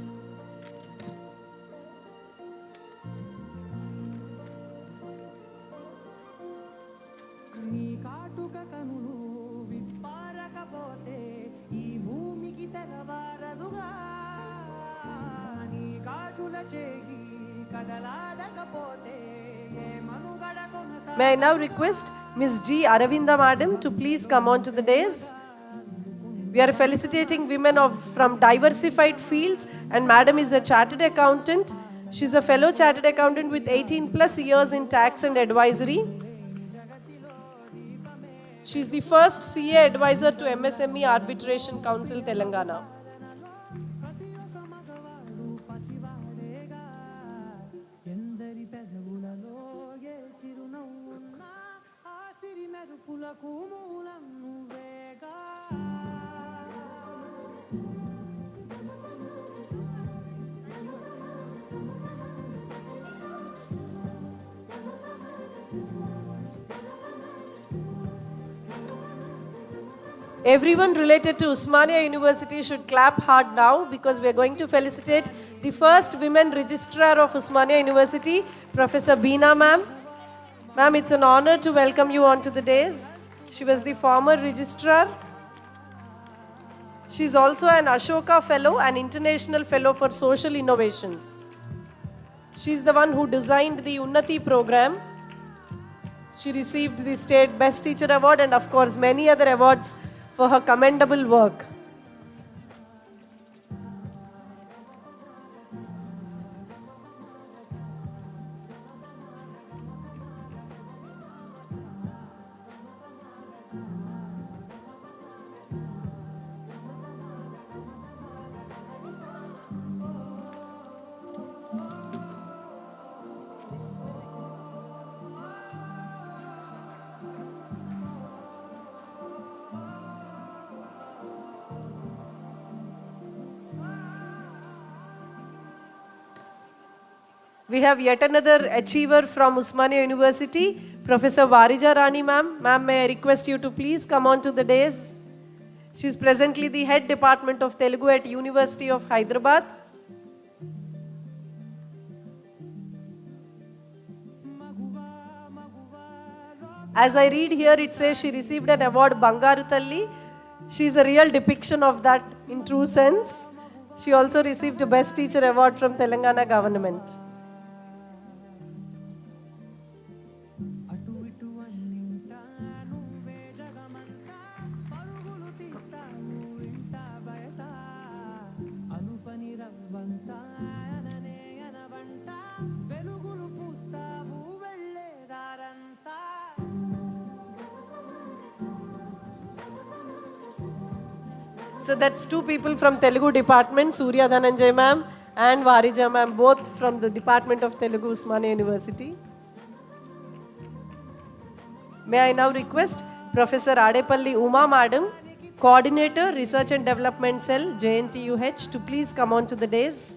May I now request Ms. G. Aravinda Madam to please come on to the dais. We are felicitating women from diversified fields, and Madam is a chartered accountant. She is a fellow chartered accountant with 18 plus years in tax and advisory. She is the first CA advisor to MSME Arbitration Council, Telangana. Everyone related to Osmania University should clap hard now, because we are going to felicitate the first women registrar of Osmania University, Professor Beena ma'am. Ma'am, it's an honor to welcome you onto the dais. She was the former registrar. She's also an Ashoka Fellow, an International Fellow for Social Innovations. She's the one who designed the Unnati program. She received the State Best Teacher Award and of course many other awards for her commendable work. We have yet another achiever from Usmania University, Professor Varija Rani ma'am. Ma'am, may I request you to please come on to the dais. She is presently the head department of Telugu at University of Hyderabad. As I read here, it says she received an award, Bangaru Talli. She is a real depiction of that in true sense. She also received a Best Teacher Award from Telangana government. So that's two people from Telugu department, Surya Dhananjay ma'am and Varija ma'am, both from the Department of Telugu, Usmania University. May I now request Professor Adepalli Uma Madam, Coordinator, Research and Development Cell, JNTUH, to please come on to the dais.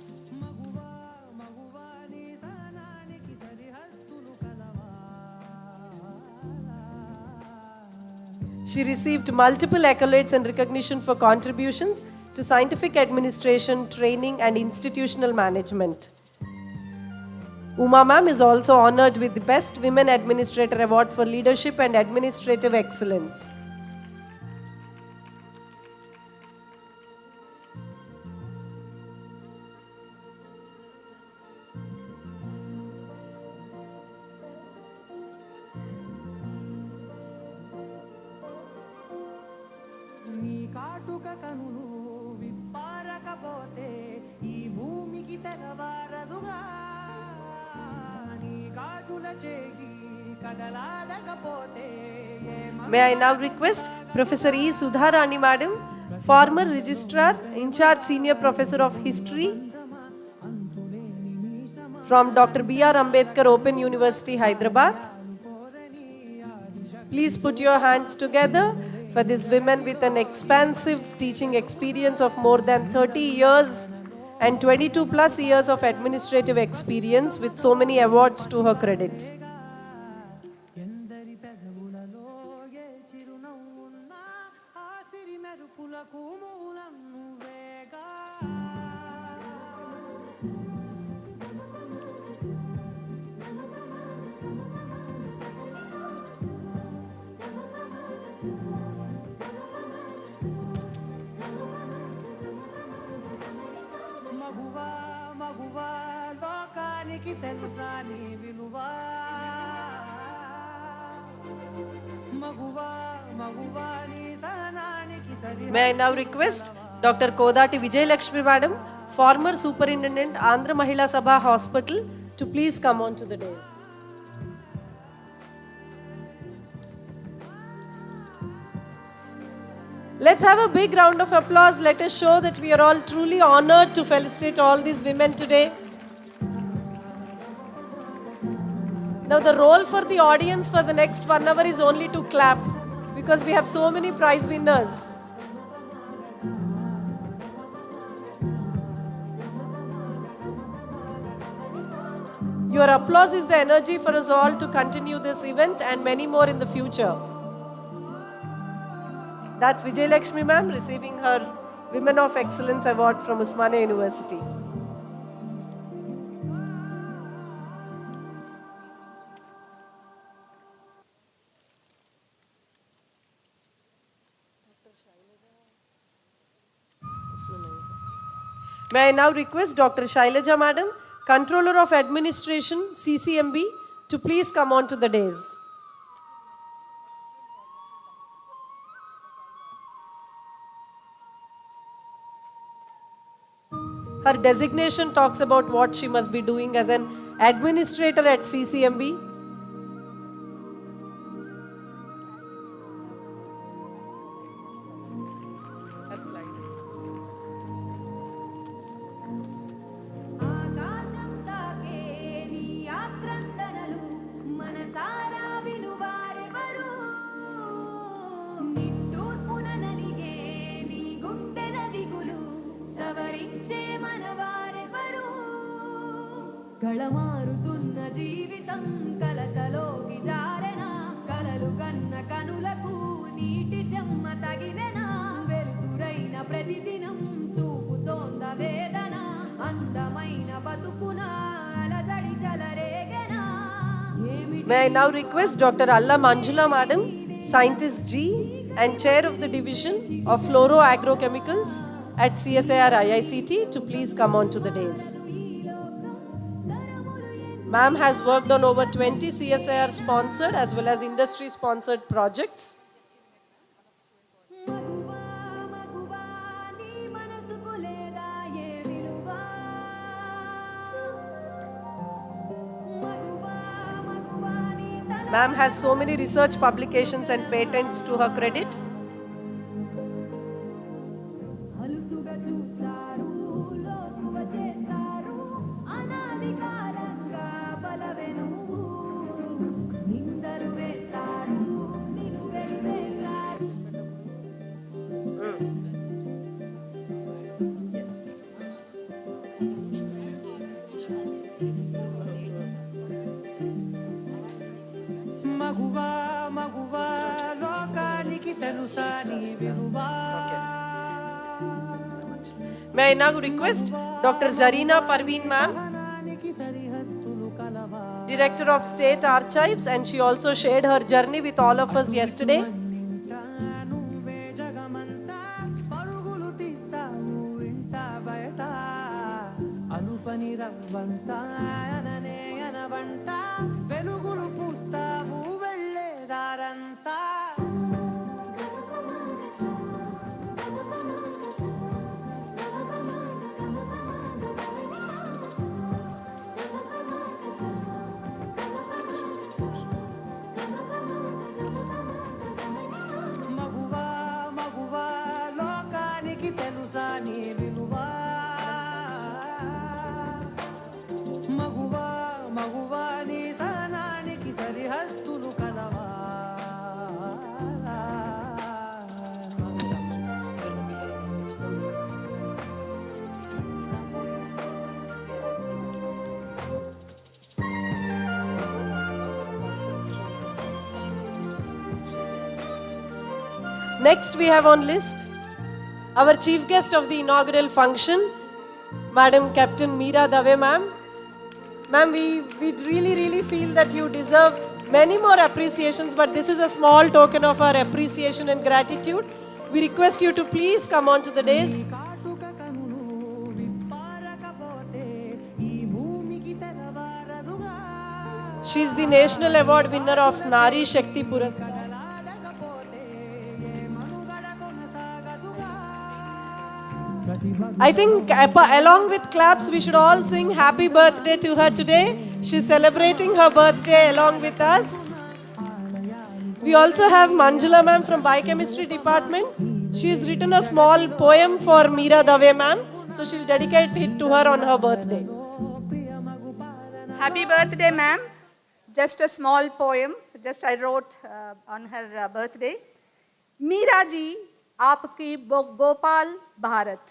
She received multiple accolades and recognition for contributions to scientific administration, training and institutional management. Uma ma'am is also honored with the Best Women Administrator Award for Leadership and Administrative Excellence. May I now request Professor E. Sudharani Madam, former Registrar, in charge Senior Professor of History from Dr. B.R. Ambedkar Open University, Hyderabad. Please put your hands together for these women with an expansive teaching experience of more than 30 years and 22 plus years of administrative experience with so many awards to her credit. May I now request Dr. Kodati Vijayalakshmi Madam, former Superintendent, Andhra Mahila Sabha Hospital, to please come on to the dais. Let's have a big round of applause. Let us show that we are all truly honored to felicitate all these women today. Now the role for the audience for the next 1 hour is only to clap because we have so many prize winners. Your applause is the energy for us all to continue this event and many more in the future. That's Vijayalakshmi ma'am receiving her Women of Excellence Award from Usmania University. May I now request Dr. Shailaja Madam, Controller of Administration, CCMB, to please come on to the dais. Her designation talks about what she must be doing as an administrator at CCMB. ఆకాశం తాకే నీ ఆక్రందనలు మనసారా వినువారెవరు నిట్టూర్పున నలిగే నీ గుండెల దిగులు సవరించే మనవారెవరు కళమారుతున్న జీవితం కలతలోకి జారెన కలలు కన్న కనులకు నీటి చెమ్మ తగిలెన వెలుతురైన ప్రతిదినం చూపుతోంద వేదన అందమైన బతుకున అలజడి చలరేగెనా May I now request Dr. Alla Manjula Madam, Scientist G and Chair of the Division of Fluoro Agrochemicals at CSIR IICT, to please come on to the dais. Ma'am has worked on over 20 CSIR sponsored as well as industry sponsored projects. మగువా మగువా నీ మనసుకు లేదా ఏ విలువా మగువా మగువా నీ తల Ma'am has so many research publications and patents to her credit. అలుసుగా చూస్తారు లోకువ చేస్తారు అనాది కాలంగా బలవే నువ్వు నిందలు వేస్తారు నిన్ను వెలివేస్తారు మగువా మగువా లోకానికి తెలుసా నీ విలువా May I now request Dr. Zarina Parveen Ma'am, సరిహద్దులు కలవా Director of State Archives, and she also shared her journey with all of us yesterday. నువ్వే జగమంతా పరుగులు తీస్తావు ఇంట బయట అనుపని రవ్వంతా అననే అనవంట వెలుగులు పూస్తావు వెళ్ళేదారంతా మగువా మగువా లోకానికి తెలుసా నీ విలువా మగువా మగువా నీ సహనానికి సరిహద్దులు కలవా Next we have on list our chief guest of the inaugural function, Madam Captain Meera Dave Ma'am. Ma'am, we really feel that you deserve many more appreciations, but this is a small token of our appreciation and gratitude. We request you to please come on to the dais. కాటుక కనులు విప్పారకపోతే ఈ భూమికి తెలవారదుగా She is the National Award winner of Nari Shakti Puraskar. కదలాడకపోతే ఏ మనుగడ కొనసాగదుగా I think along with claps, we should all sing happy birthday to her today. She's celebrating her birthday along with us. We also have Manjula ma'am from Biochemistry department. She has written a small poem for Meera Dave ma'am. So she'll dedicate it to her on her birthday. Happy birthday, ma'am. Just a small poem, just I wrote on her birthday. Meera ji, aapki Gopal Bharat,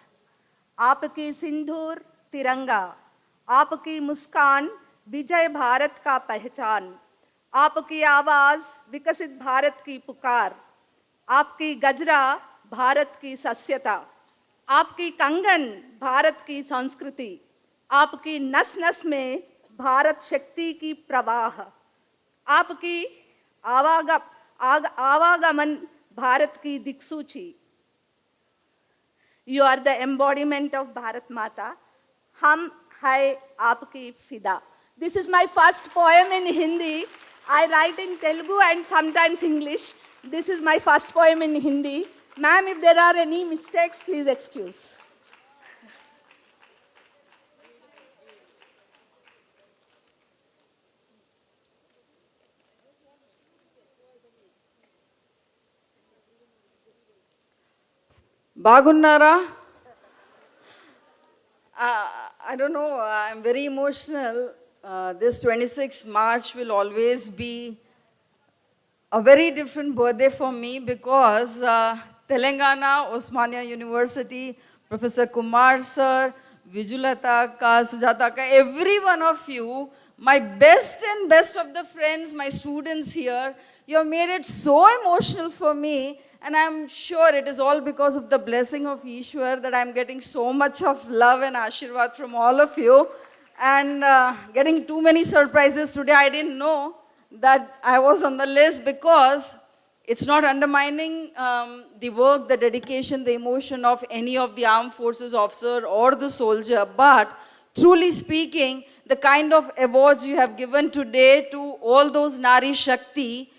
aapki Sindhur Tiranga, aapki Muskaan Vijay Bharat ka pehchan, aapki आवाज विकसित भारत की पुकार, आपकी गजरा भारत की सस्यता, आपकी कंगन भारत की संस्कृति, आपकी नस नस में भारत शक्ति की प्रवाह, आपकी आवागमन भारत की दिक्सूची, You are the embodiment of Bharat Mata. Hum hai aapki fida. This is my first poem in Hindi. I write in Telugu and sometimes English. This is my first poem in Hindi. Ma'am, if there are any mistakes, please excuse. Bagunnara? I don't know, I'm very emotional. This 26th March will always be a very different birthday for me because Telangana, Osmania University, Professor Kumar sir, Vijulata ka, Sujata ka, every one of you, my best and best of the friends, my students here, you have made it so emotional for me. And I'm sure it is all because of the blessing of Ishwar that I'm getting so much of love and Ashirwad from all of you. And getting too many surprises today. I didn't know that I was on the list because it's not undermining the work, the dedication, the emotion of any of the armed forces officer or the soldier. But truly speaking, the kind of awards you have given today to all those Nari Shakti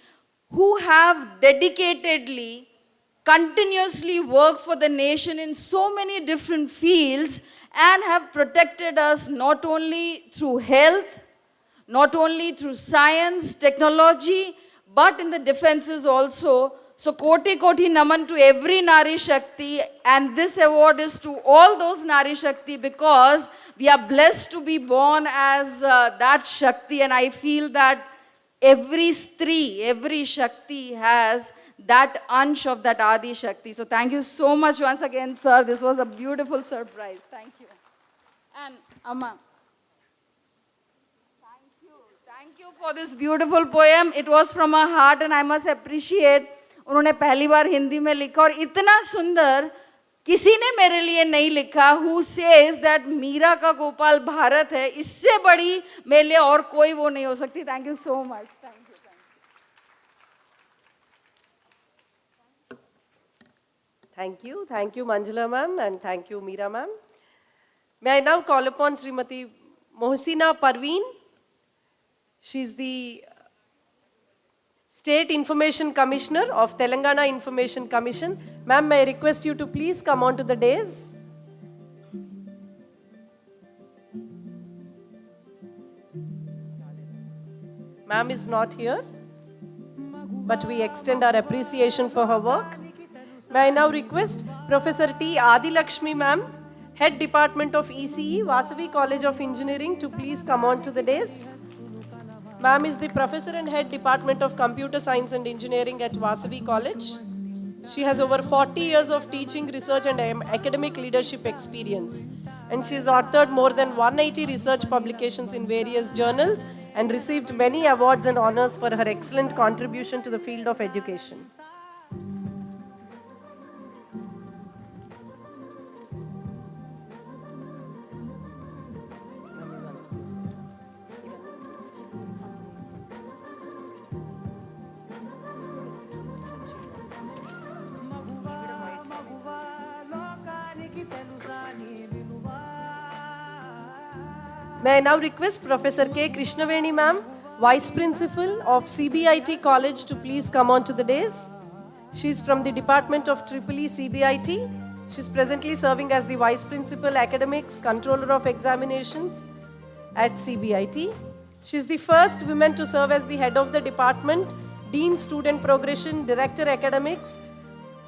who have dedicatedly continuously work for the nation in so many different fields and have protected us not only through health, not only through science, technology, but in the defenses also. So Koti Koti Naman to every Nari Shakti, and this award is to all those Nari Shakti because we are blessed to be born as that Shakti, and I feel that every Stri, every Shakti has that ansh of that Adi Shakti. So thank you so much once again, sir. This was a beautiful surprise. Thank you. And Amma, thank you for this beautiful poem. It was from our heart and I must appreciate. उन्होंने पहली बार हिंदी में लिखा और इतना सुंदर किसी ने मेरे लिए नहीं लिखा. Who says that मीरा का गोपाल भारत है, इससे बड़ी मेरे लिए और कोई वो नहीं हो सकती. Thank you so much. Thank you. Thank you Manjula ma'am and thank you Meera ma'am. May I now call upon Srimati Mohsina Parveen. She's the State Information Commissioner of Telangana Information Commission. Ma'am, may I request you to please come on to the dais. Ma'am is not here, but we extend our appreciation for her work. May I now request Professor T. Adilakshmi ma'am, Head Department of ECE, Vasavi College of Engineering, to please come on to the dais. Ma'am is the Professor and Head Department of Computer Science and Engineering at Vasavi College. She has over 40 years of teaching, research and academic leadership experience. And she has authored more than 180 research publications in various journals and received many awards and honors for her excellent contribution to the field of education. May I now request Professor K. Krishnaveni ma'am, Vice Principal of CBIT College, to please come on to the dais. She is from the Department of EEE CBIT. She is presently serving as the Vice Principal Academics, Controller of Examinations at CBIT. She is the first woman to serve as the Head of the Department, Dean Student Progression, Director Academics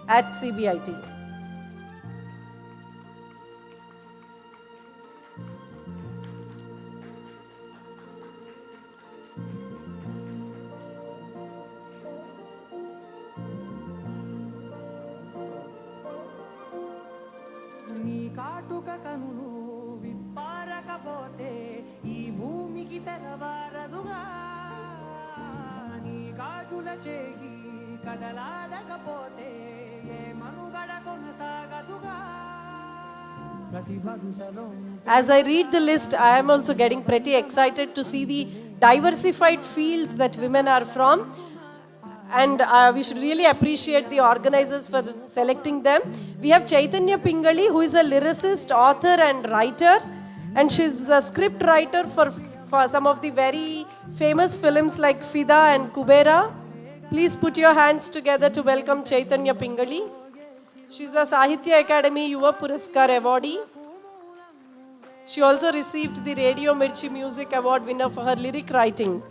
at CBIT. కాటుక కనులు విప్పారకపోతే ఈ భూమికి తెరవారదుగా నీ గాజుల చేయి కదలాడకపోతే ఏ మనుగడ కొనసాగదుగా ప్రతి వరుసలో. As I read the list, I am also getting pretty excited to see the diversified fields that women are from. and we should really appreciate the organizers for selecting them. We have Chaitanya Pingali, who is a lyricist, author and writer, and she's a script writer for some of the very famous films like Fida and Kubera. Please put your hands together to welcome Chaitanya Pingali. She's a Sahitya Academy Yuva Puraskar awardee. She also received the Radio Mirchi Music Award winner for her lyric writing.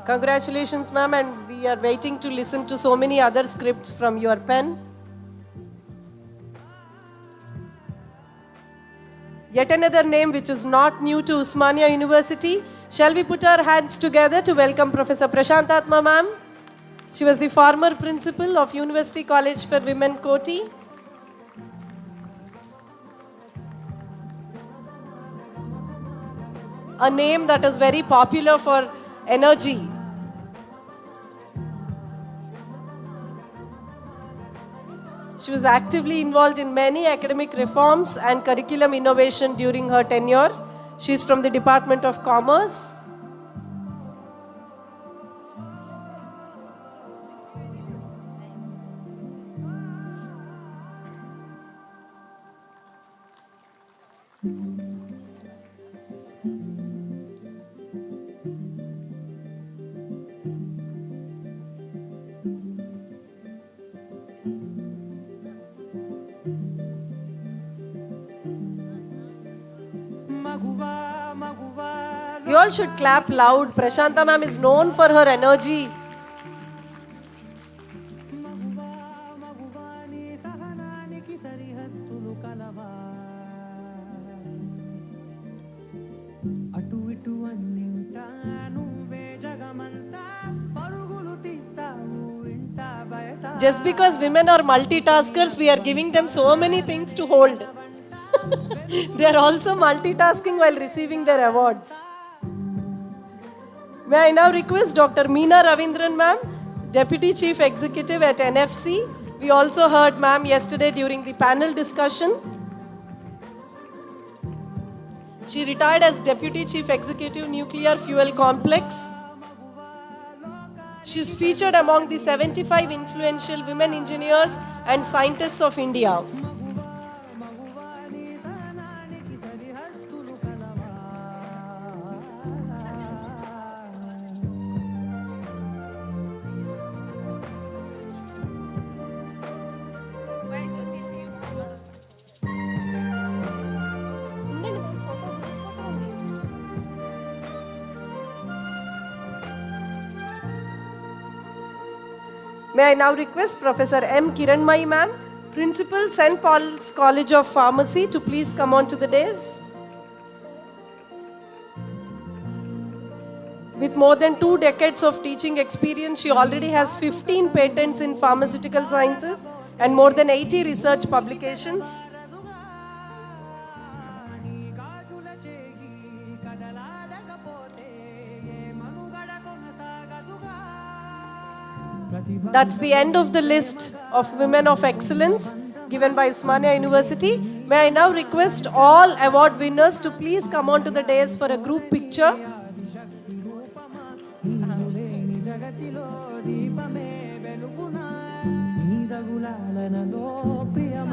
Congratulations, ma'am, and we are waiting to listen to so many other scripts from your pen. Yet another name which is not new to Usmania University. Shall we put our hands together to welcome Professor Prashantatma, ma'am? She was the former principal of University College for Women, Koti. A name that is very popular for energy. She was actively involved in many academic reforms and curriculum innovation during her tenure. She is from the Department of Commerce. You all should clap loud. Prashanta ma'am is known for her energy. Just because women are multitaskers, we are giving them so many things to hold. They are also multitasking while receiving their awards. May I now request Dr. Meena Ravindran ma'am, Deputy Chief Executive at NFC. We also heard ma'am yesterday during the panel discussion. She retired as Deputy Chief Executive, Nuclear Fuel Complex. She is featured among the 75 influential women engineers and scientists of India. May I now request Professor M. Kiranmai ma'am, Principal St. Paul's College of Pharmacy, to please come on to the dais. With more than 2 decades of teaching experience, she already has 15 patents in pharmaceutical sciences and more than 80 research publications. That's the end of the list of women of excellence given by Usmania University. May I now request all award winners to please come on to the dais for a group picture.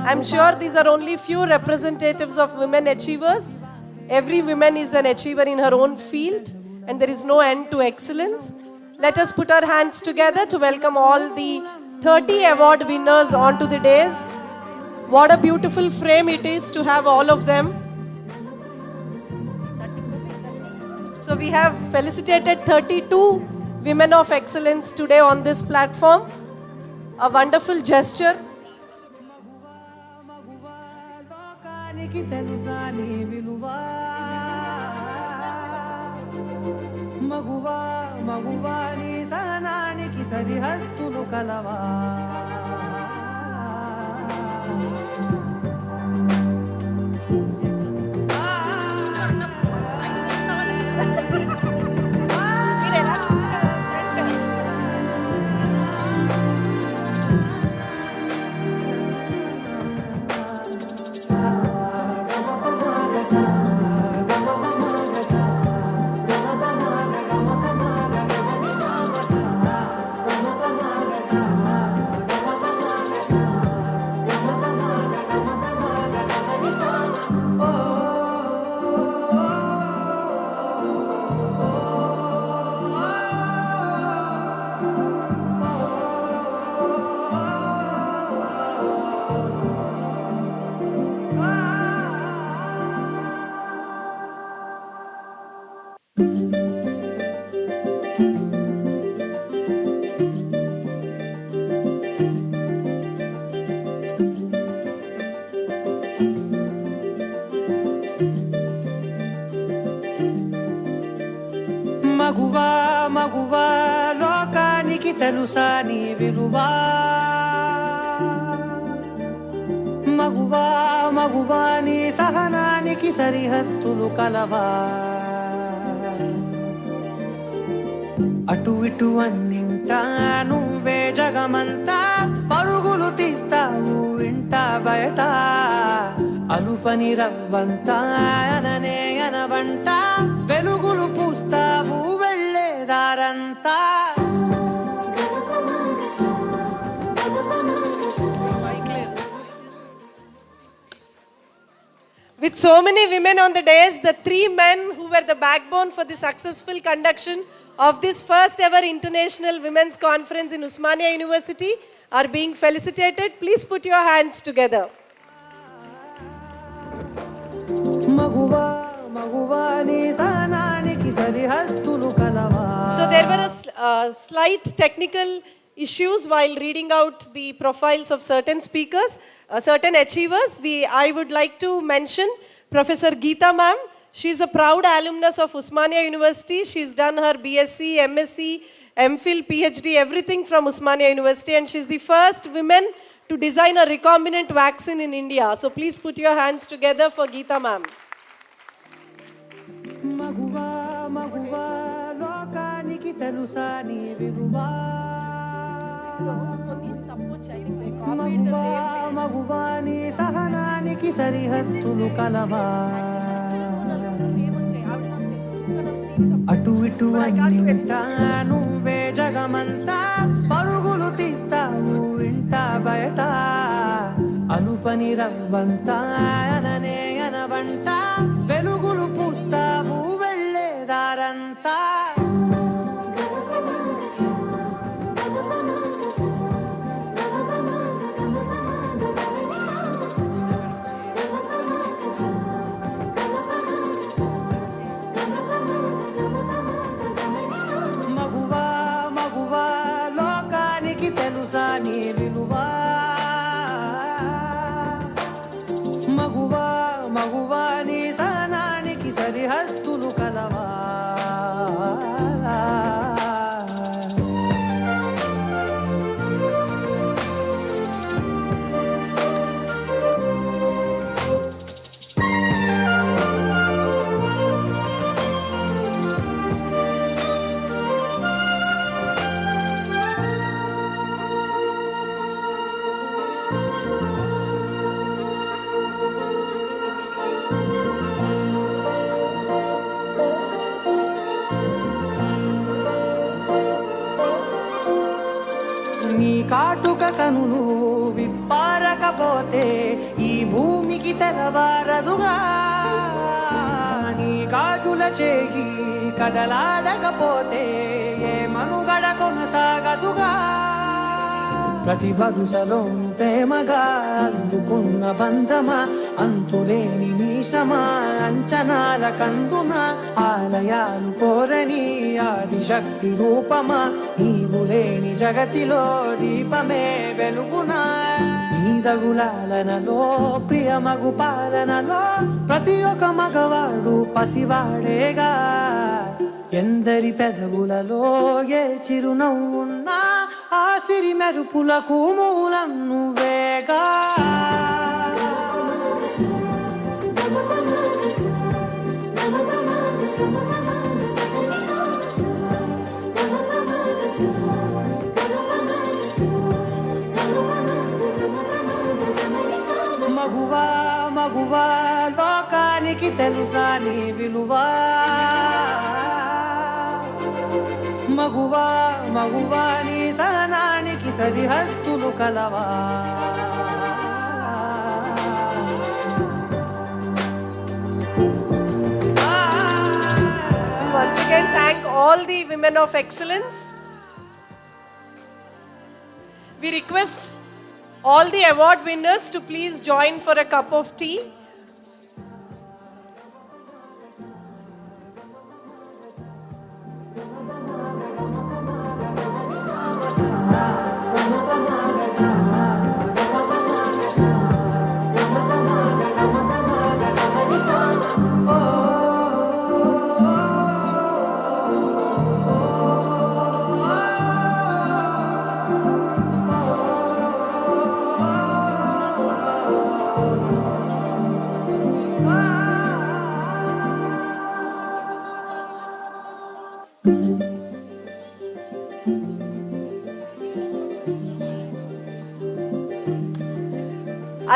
I'm sure these are only few representatives of women achievers. Every woman is an achiever in her own field, and there is no end to excellence. Let us put our hands together to welcome all the 30 award winners onto the dais. What a beautiful frame it is to have all of them. So we have felicitated 32 women of excellence today on this platform. A wonderful gesture. మగువా మగువా నీ సహనానికి సరిహద్దులు కలవా తెలుసా నీ విలువా మగువా మగువా నీ సహనానికి సరిహద్దులు కలవా అటు ఇటు అన్నింటా నువ్వే జగమంతా పరుగులు తీస్తావు ఇంట బయట అలుపని రవ్వంతా అననే అనవంట వెలుగులు పూస్తావు వెళ్ళేదారంతా With so many women on the dais, the three men who were the backbone for the successful conduction of this first ever International Women's Conference in Usmania University are being felicitated. Please put your hands together. So there were slight technical issues while reading out the profiles of certain speakers, certain achievers. I would like to mention Professor Geeta ma'am. She's a proud alumnus of Usmania University. She's done her BSc, MSc, MPhil, PhD, everything from Usmania University, and she's the first woman to design a recombinant vaccine in India. So please put your hands together for Geeta ma'am. మగువా మగువా లోకానికి తెలుసా నీ విలువా మగువా మగువా నీ సహనానికి సరిహద్దులు కలవా అటు ఇటు అన్నింటా నువ్వే జగమంతా పరుగులు తీస్తావు ఇంట బయట అలుపని రవ్వంతా అననే అనవంట వెలుగులు పూస్తావు వెళ్ళేదారంతా మగువా మగువా లోకానికి తెలుసా నీ విలువా మగువా మగువా నీ సహనానికి సరిహద్దులు కలవా నీ కాటుక కనులు విప్పారకపోతే ఈ భూమికి తెలవారదుగా నీ గాజుల చేయి కదలాడకపోతే ఏ మనుగడ కొనసాగదుగా ప్రతి వరుసలో ప్రేమగా అల్లుకున్న బంధమా అంతులేని మీసమా అంచనాల కందున ఆలయాలు కోరని ఆదిశక్తి రూపమా నీవు లేని జగతిలో దీపమే వెలుగునా నీదగులాలనలో ప్రియమగు పాలనలో ప్రతి ఒక్క మగవాడు పసివాడేగా ఎందరి పెదవులలో ఏ చిరునవ్వున్నా ఆ సిరి మెరుపులకు మూలం నువ్వేగా మగువా మగువా లోకానికి తెలుసా నీ విలువా మగువా మగువా నీ సహనానికి సరిహద్దులు కలవా Once again, thank all the women of excellence. We request all the award winners to please join for a cup of tea.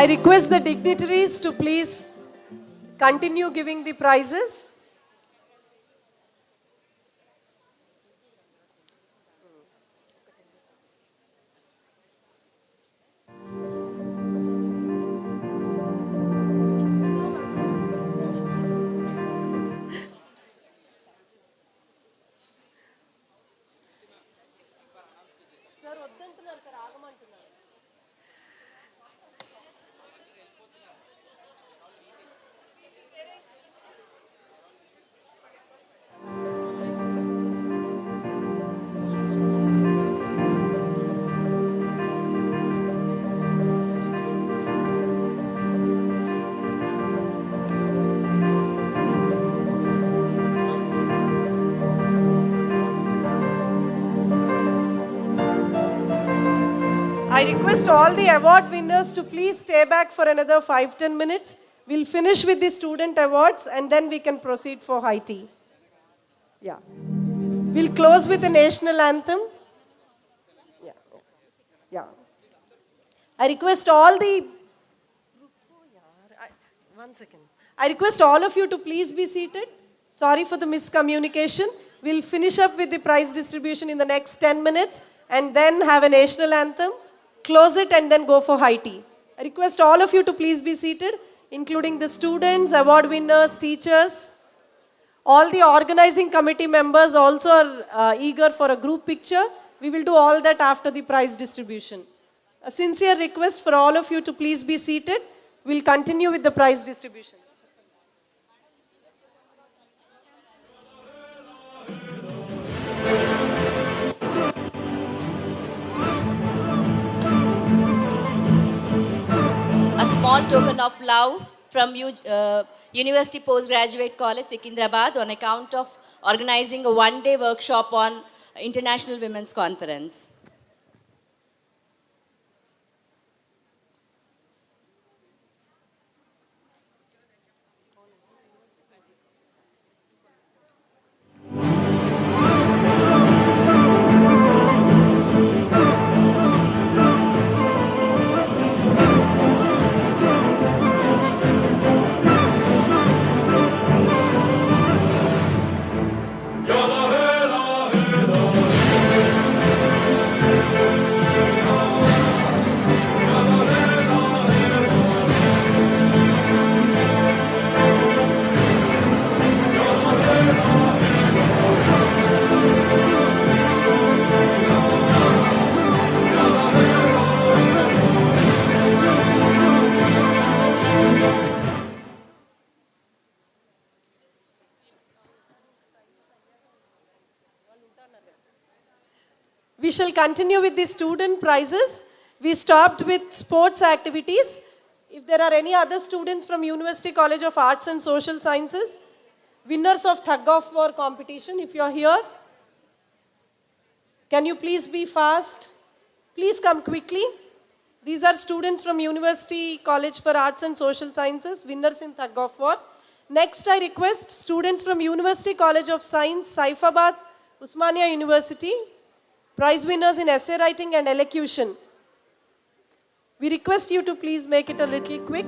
I request the dignitaries to please continue giving the prizes. I request all the award winners to please stay back for another 5-10 minutes. We'll finish with the student awards and then we can proceed for high tea. Yeah. We'll close with the national anthem. Yeah. Yeah. I request all the... One second. I request all of you to please be seated. Sorry for the miscommunication. We'll finish up with the prize distribution in the next 10 minutes and then have a national anthem, close it and then go for high tea. I request all of you to please be seated, including the students, award winners, teachers. All the organizing committee members also are eager for a group picture. We will do all that after the prize distribution. A sincere request for all of you to please be seated. We'll continue with the prize distribution. A small token of love from University Postgraduate College, Secunderabad, on account of organizing a one-day workshop on International Women's Conference. We shall continue with the student prizes. We stopped with sports activities. If there are any other students from University College of Arts and Social Sciences, winners of tug of war competition, if you are here, can you please be fast? Please come quickly. These are students from University College for Arts and Social Sciences, winners in tug of war. Next, I request students from University College of Science, Saifabad, Usmania University, prize winners in essay writing and elocution. We request you to please make it a little quick.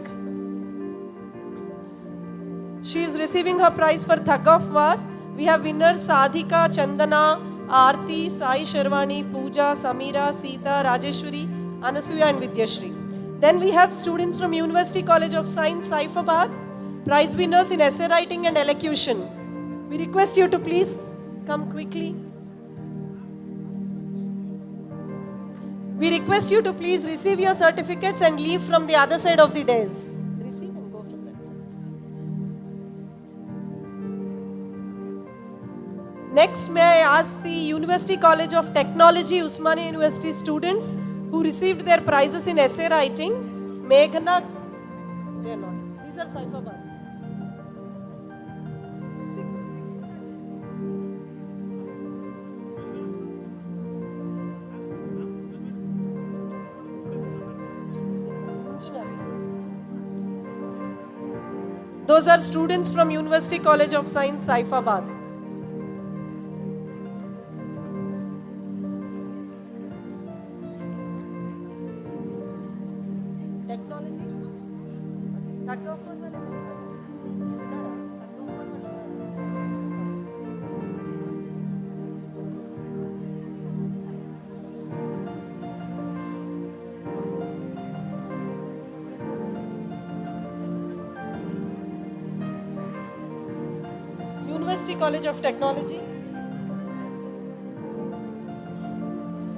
She is receiving her prize for tug of war. We have winners Sadhika, Chandana, Aarti, Sai Sharwani, Pooja, Samira, Sita, Rajeshwari, Anasuya and Vidyashri. Then we have students from University College of Science, Saifabad, prize winners in essay writing and elocution. We request you to please come quickly. We request you to please receive your certificates and leave from the other side of the dais. Receive and go from that side. Next, may I ask the University College of Technology, Usmania University students who received their prizes in essay writing. Meghna, they are not. These are Saifabad. Those are students from University College of Science, Saifabad. Technology. University College of Technology.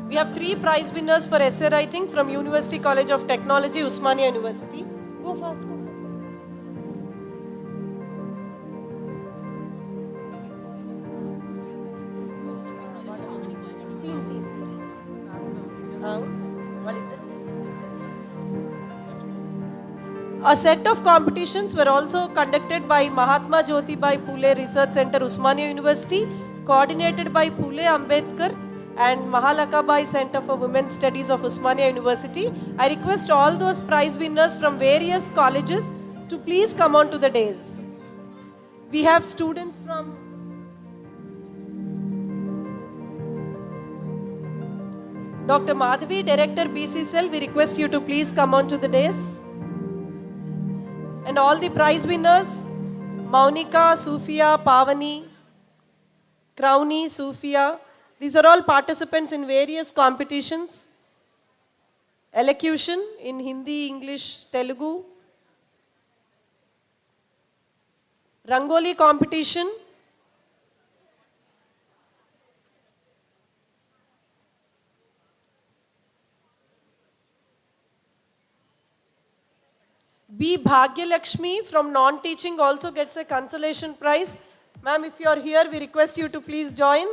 We have 3 prize winners for essay writing from University College of Technology, Usmania University. Go fast, go fast. A set of competitions were also conducted by Mahatma Jyotibai Phule Research Center, Usmania University, coordinated by Phule Ambedkar and Mahalakabai Center for Women's Studies of Usmania University. I request all those prize winners from various colleges to please come on to the dais. We have students from Dr. Madhavi, Director BC Cell, we request you to please come on to the dais. And all the prize winners, Maunika, Sufia, Pavani, Crowny, Sufia, these are all participants in various competitions. Elocution in Hindi, English, Telugu. Rangoli competition. B. Bhagyalakshmi from non-teaching also gets a consolation prize. Ma'am, if you are here, we request you to please join.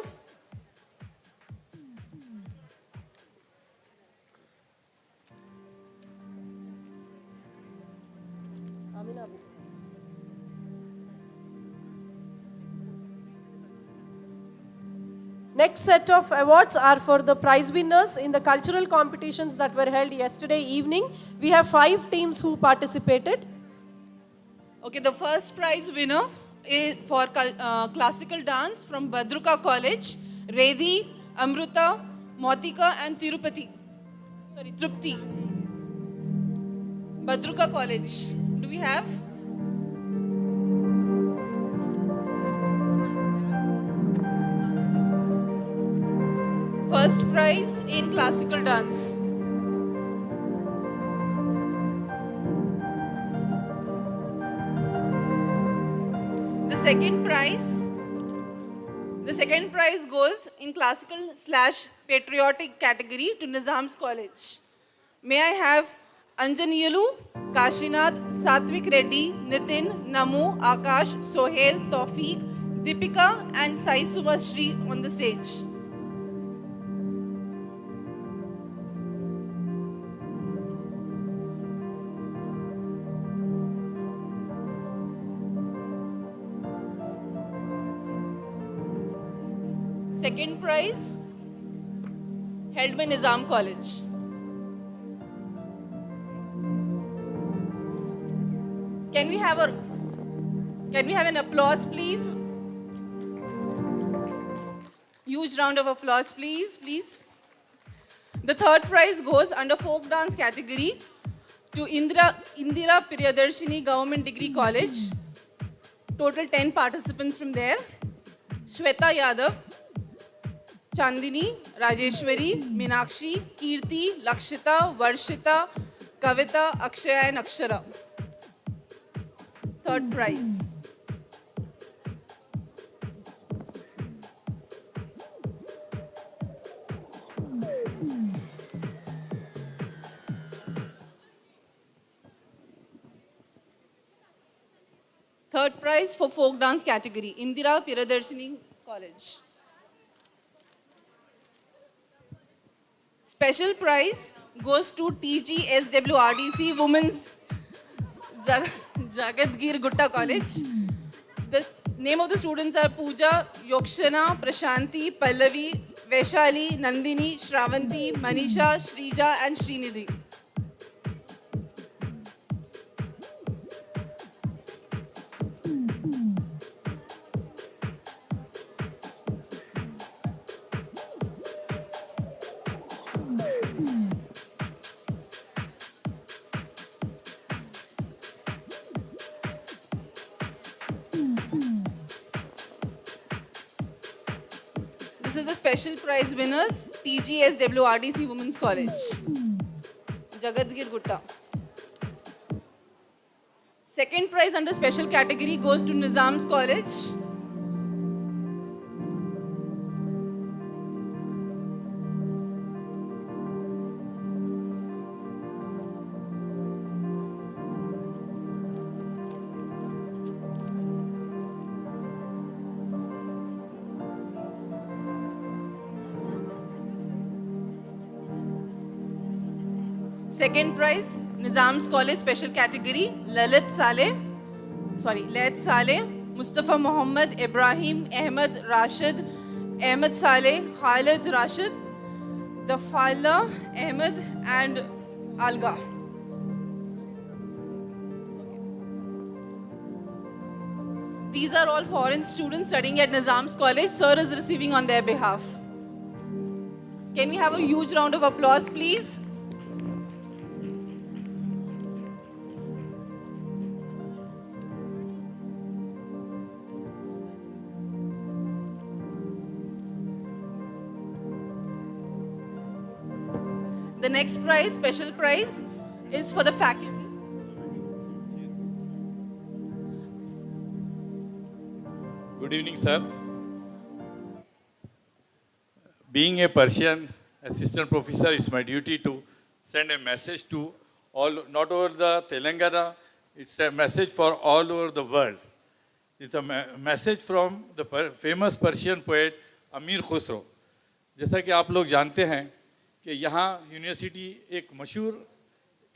Next set of awards are for the prize winners in the cultural competitions that were held yesterday evening. We have 5 teams who participated. Okay, the first prize winner is for classical dance from Badruka College, Redhi, Amruta, Motika and Trupti. Badruka College. Do we have? First prize in classical dance. The second prize goes in classical/patriotic category to Nizam's College. May I have Anjaniyalu, Kashinath, Satvik Reddy, Nitin, Namu, Akash, Sohail, Tawfiq, Deepika and Sai Subhashri on the stage. Second prize held by Nizam College. Can we have an applause, please? Huge round of applause, please. The third prize goes under folk dance category to Indira Priyadarshini Government Degree College. Total 10 participants from there. Shweta Yadav, Chandini, Rajeshwari, Meenakshi, Kirti, Lakshita, Varshita, Kavita, Akshaya and Akshara. Third prize. Third prize for folk dance category, Indira Priyadarshini College. Special prize goes to TGSWRDC Women's Jagadgir Gutta College. The name of the students are Pooja, Yokshana, Prashanti, Pallavi, Vaishali, Nandini, Shravanti, Manisha, Shrija and Srinidhi. This is the special prize winners, TGSWRDC Women's College, Jagadgir Gutta. Second prize under special category goes to Nizam's College. Second prize, Nizam's College special category, Lalit Saleh, Mustafa Muhammad, Ibrahim, Ahmed Rashid, Ahmed Saleh, Khalid Rashid, Dafala Ahmed, and Alga. These are all foreign students studying at Nizam's College. Sir is receiving on their behalf. Can we have a huge round of applause, please? The next prize, special prize, is for the faculty. Good evening, sir. Being a Persian assistant professor, it's my duty to send a message to all, not over the Telangana, it's a message for all over the world. It's a message from the famous Persian poet Amir Khusro. जैसा कि आप लोग जानते हैं कि यहाँ university एक मशहूर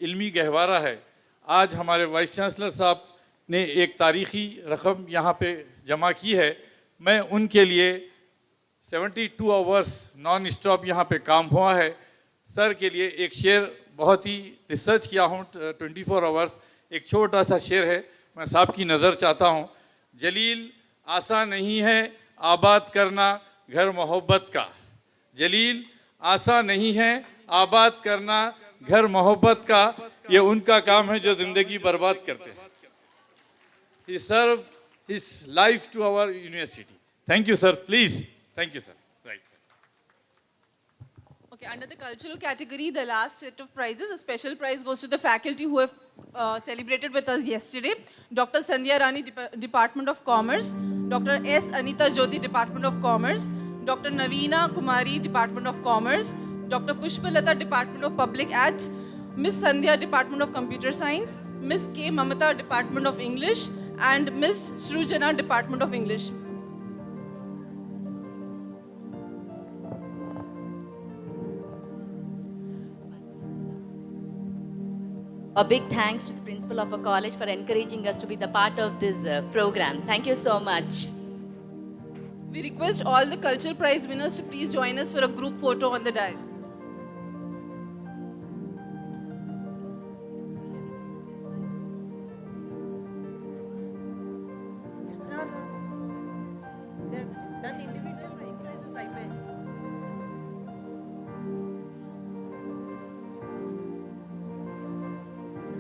इल्मी गहवारा है। आज हमारे वाइस चांसलर साहब ने एक तारीख़ी रकम यहाँ पे जमा की है। मैं उनके लिए 72 आवर्स नॉन स्टॉप यहाँ पे काम हुआ है। सर के लिए एक शेर बहुत ही रिसर्च किया हूँ 24 आवर्स, एक छोटा सा शेर है, मैं साहब की नज़र चाहता हूँ। जलील आसान नहीं है आबाद करना घर मोहब्बत का, जलील आसान नहीं है आबाद करना घर मोहब्बत का, ये उनका काम है जो ज़िंदगी बर्बाद करते हैं। He served his life to our university. Thank you, sir. Please. Thank you, sir. Right. Okay, under the cultural category, the last set of prizes, a special prize goes to the faculty who have celebrated with us yesterday. Dr. Sandhya Rani, Department of Commerce. Dr. S. Anita Jyoti, Department of Commerce. Dr. Naveena Kumari, Department of Commerce. Dr. Pushpalata, Department of Public Act. Miss Sandhya, Department of Computer Science. Miss K. Mamata, Department of English. And Miss Shrujana, Department of English. A big thanks to the principal of our college for encouraging us to be the part of this program. Thank you so much. We request all the cultural prize winners to please join us for a group photo on the dais.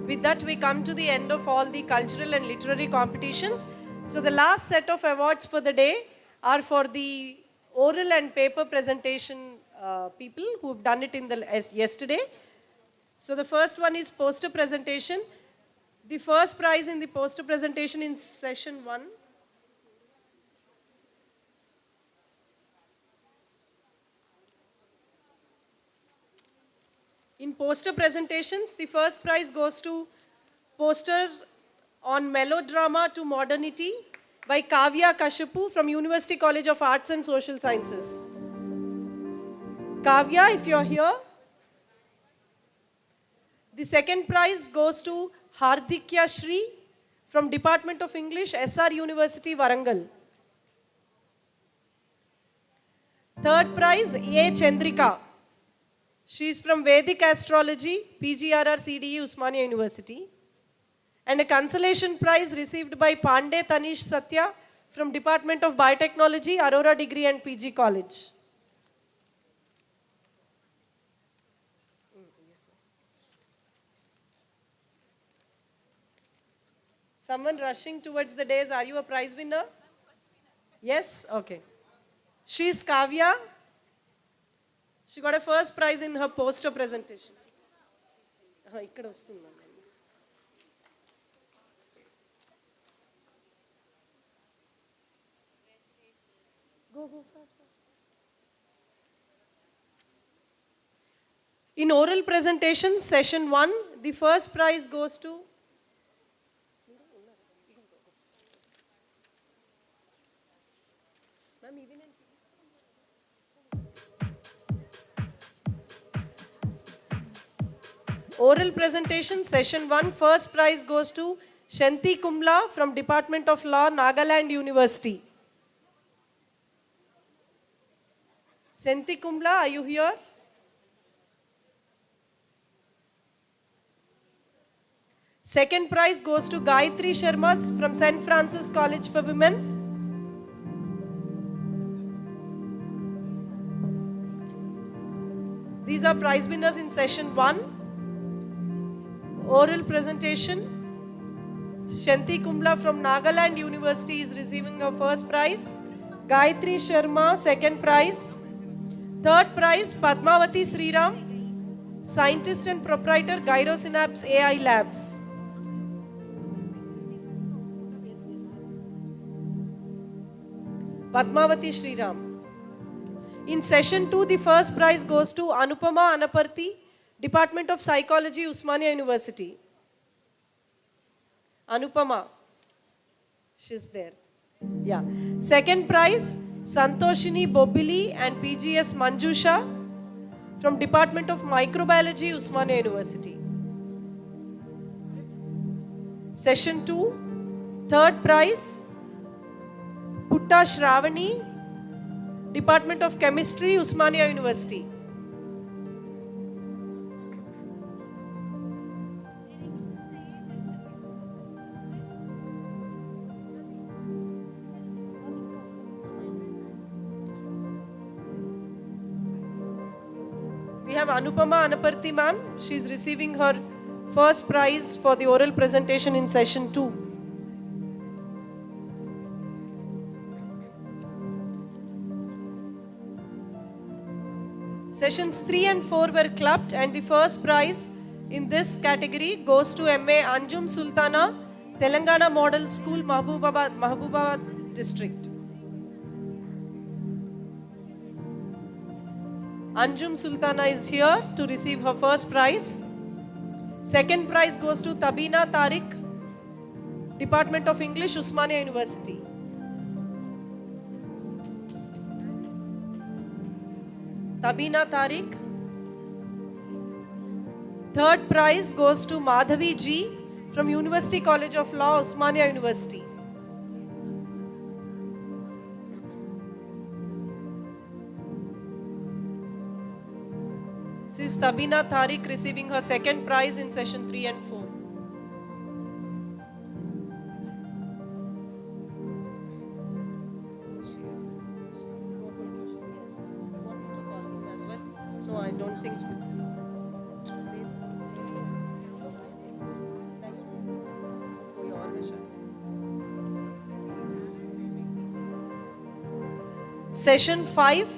With that, we come to the end of all the cultural and literary competitions. So the last set of awards for the day are for the oral and paper presentation people who have done it in yesterday. So the first one is poster presentation. The first prize in the poster presentation in session 1. In poster presentations, the first prize goes to poster on melodrama to modernity by Kavya Kashyap from University College of Arts and Social Sciences. Kavya, if you're here. The second prize goes to Hardikya Shri from Department of English, SR University, Warangal. Third prize, A. Chandrika. She is from Vedic Astrology, PGRR CDE, Usmania University. And a consolation prize received by Pandey Tanish Satya from Department of Biotechnology, Aurora Degree and PG College. Someone rushing towards the dais, are you a prize winner? Yes? Okay. She's Kavya. She got a first prize in her poster presentation. ఇక్కడ వస్తుంది. Go fast. In oral presentation, session 1, the first prize goes to Oral presentation, session 1, first prize goes to Shanti Kumla from Department of Law, Nagaland University. Shanti Kumla, are you here? Second prize goes to Day-3 Sharma from St. Francis College for Women. These are prize winners in session 1. Oral presentation. Shanti Kumla from Nagaland University is receiving her first prize. Day-3 Sharma, second prize. Third prize, Padmavati Sriram, scientist and proprietor, Gyrosynapse AI Labs. Padmavati Sriram. In session 2, the first prize goes to Anupama Anaparthi, Department of Psychology, Usmania University. Anupama. She's there. Yeah. Second prize, Santoshini Bobili and PGS Manjusha from Department of Microbiology, Usmania University. Session 2, third prize, Putta Shravani, Department of Chemistry, Usmania University. We have Anupama Anaparthi ma'am. She is receiving her first prize for the oral presentation in session 2. Sessions 3 and 4 were clubbed, and the first prize in this category goes to MA Anjum Sultana, Telangana Model School, Mahbubabad District. Anjum Sultana is here to receive her first prize. Second prize goes to Tabina Tariq, Department of English, Usmania University. Tabina Tariq. Third prize goes to Madhavi G from University College of Law, Usmania University. This is Tabina Tariq receiving her second prize in session 3 and 4. No, I don't think so. Session 5,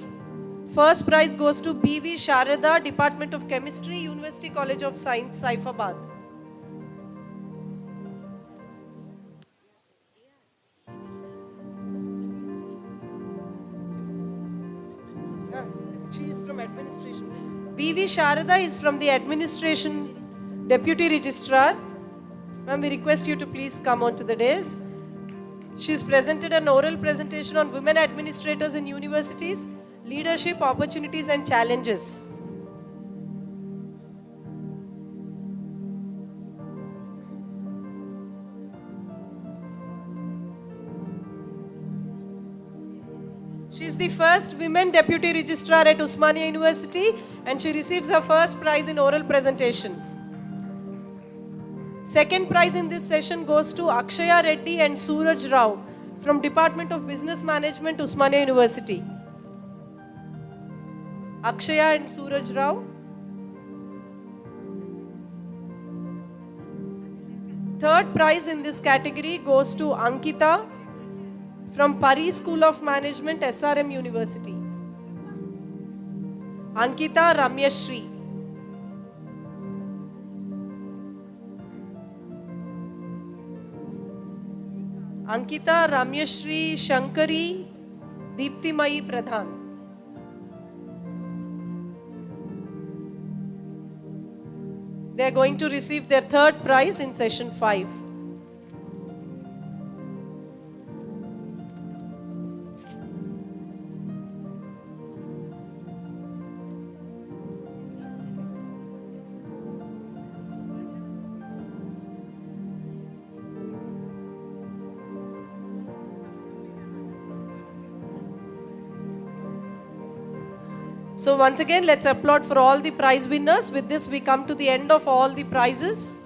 first prize goes to B.V. Sharada, Department of Chemistry, University College of Science, Saifabad. She is from administration. B.V. Sharada is from the administration deputy registrar. Ma'am, we request you to please come on to the dais. She has presented an oral presentation on women administrators in universities, leadership, opportunities and challenges. She is the first women deputy registrar at Usmania University, and she receives her first prize in oral presentation. Second prize in this session goes to Akshaya Reddy and Suraj Rao from Department of Business Management, Usmania University. Akshaya and Suraj Rao. Third prize in this category goes to Ankita from Pari School of Management, SRM University. Ankita Ramyashri. Ankita Ramyashri Shankari Deeptimayi Pradhan. They are going to receive their third prize in session 5. So once again, let's applaud for all the prize winners. With this, we come to the end of all the prizes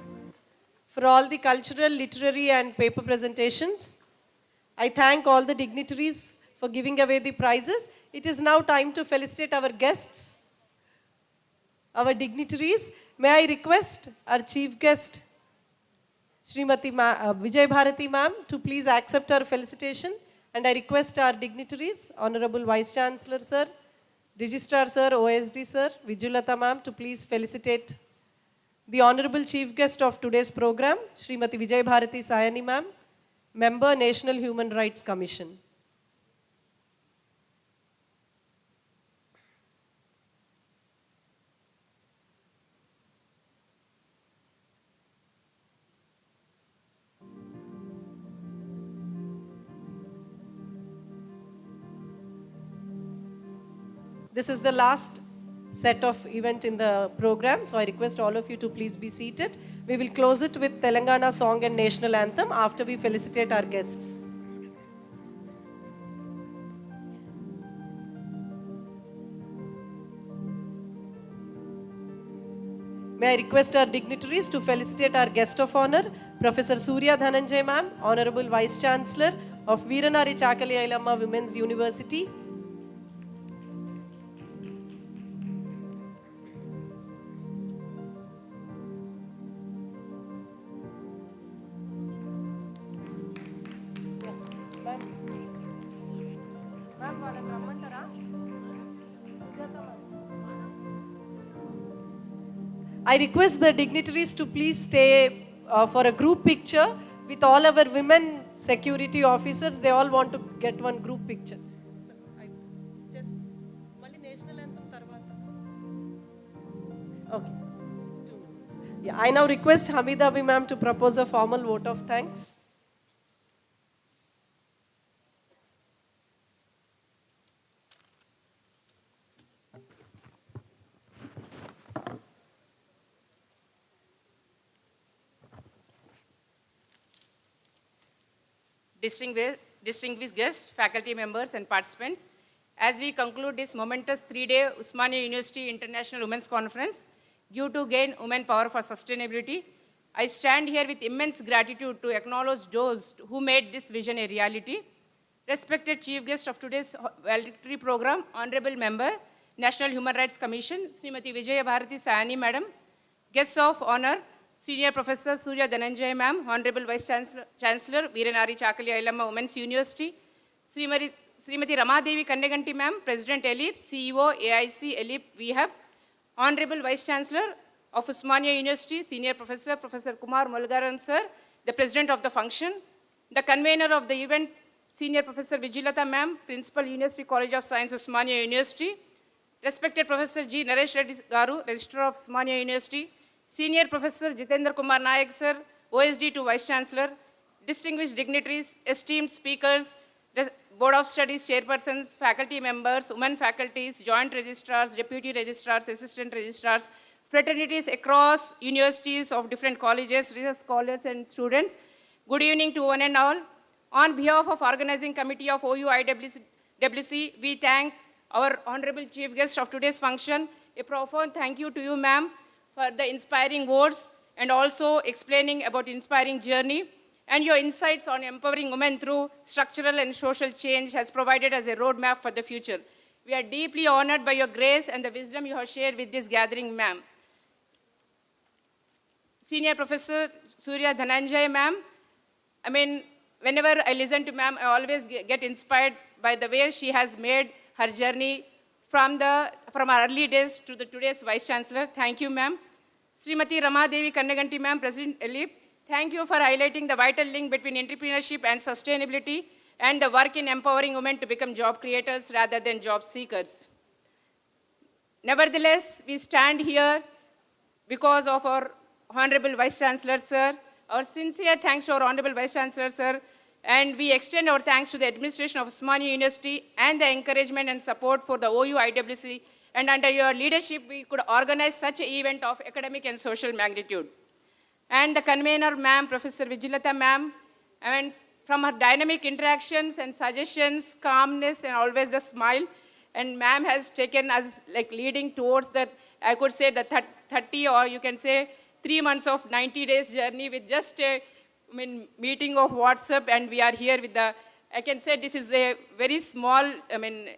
for all the cultural, literary and paper presentations. I thank all the dignitaries for giving away the prizes. It is now time to felicitate our guests, our dignitaries. May I request our chief guest, Srimati Vijay Bharati ma'am, to please accept our felicitation. And I request our dignitaries, Honorable Vice Chancellor sir, Registrar sir, OSD sir, Vijulata ma'am, to please felicitate the Honorable Chief Guest of today's program, Srimati Vijay Bharati Sayani ma'am, Member, National Human Rights Commission. This is the last set of event in the program, so I request all of you to please be seated. We will close it with Telangana song and national anthem after we felicitate our guests. May I request our dignitaries to felicitate our guest of honor, Professor Surya Dhananjay ma'am, Honorable Vice Chancellor of Veeranari Chakali Ailamma Women's University. I request the dignitaries to please stay for a group picture with all our women security officers. They all want to get one group picture. Okay. 2 minutes. Yeah, I now request Hamida Abi ma'am to propose a formal vote of thanks. Distinguished guests, faculty members and participants, as we conclude this momentous 3-day Osmania University International Women's Conference, due to gain women power for sustainability, I stand here with immense gratitude to acknowledge those who made this vision a reality. Respected chief guest of today's valedictory program, Honorable Member, National Human Rights Commission, Srimati Vijaya Bharati Sayani Madam, guests of honor, Senior Professor Surya Dhananjay ma'am, Honorable Vice Chancellor, Veeranari Chakali Ailamma Women's University, Srimati Ramadevi Kanneganti ma'am, President ELIP, CEO AIC ELIP VHub, Honorable Vice Chancellor of Osmania University, Senior Professor, Professor Kumar Mulgaran sir, the President of the function, the convener of the event, Senior Professor Vijulata ma'am, Principal University College of Science, Osmania University, respected Professor G. Naresh Reddy Garu, Registrar of Osmania University, Senior Professor Jitendra Kumar Nayak sir, OSD to Vice Chancellor, distinguished dignitaries, esteemed speakers, Board of Studies chairpersons, faculty members, women faculties, joint registrars, deputy registrars, assistant registrars, fraternities across universities of different colleges, research scholars and students. Good evening to one and all. On behalf of organizing committee of OUIWC, we thank our honorable chief guest of today's function. A profound thank you to you, ma'am, for the inspiring words and also explaining about inspiring journey, and your insights on empowering women through structural and social change has provided us a roadmap for the future. We are deeply honored by your grace and the wisdom you have shared with this gathering, ma'am. Senior Professor Surya Dhananjay ma'am, whenever I listen to ma'am, I always get inspired by the way she has made her journey from our early days to the today's Vice Chancellor. Thank you, ma'am. Srimati Ramadevi Kannaganti, ma'am, President Elip, thank you for highlighting the vital link between entrepreneurship and sustainability and the work in empowering women to become job creators rather than job seekers. Nevertheless, we stand here because of our Honorable Vice Chancellor, sir. Our sincere thanks to our Honorable Vice Chancellor, sir. And we extend our thanks to the administration of Osmania University and the encouragement and support for the OU IWC. And under your leadership, we could organize such an event of academic and social magnitude. And the convener, ma'am, Professor Vijilata, ma'am, I mean, from her dynamic interactions and suggestions, calmness, and always the smile, and ma'am has taken us like leading towards that, I could say the 30, or you can say 3 months of 90 days journey with just a meeting of WhatsApp, and we are here with the, I can say this is a very small,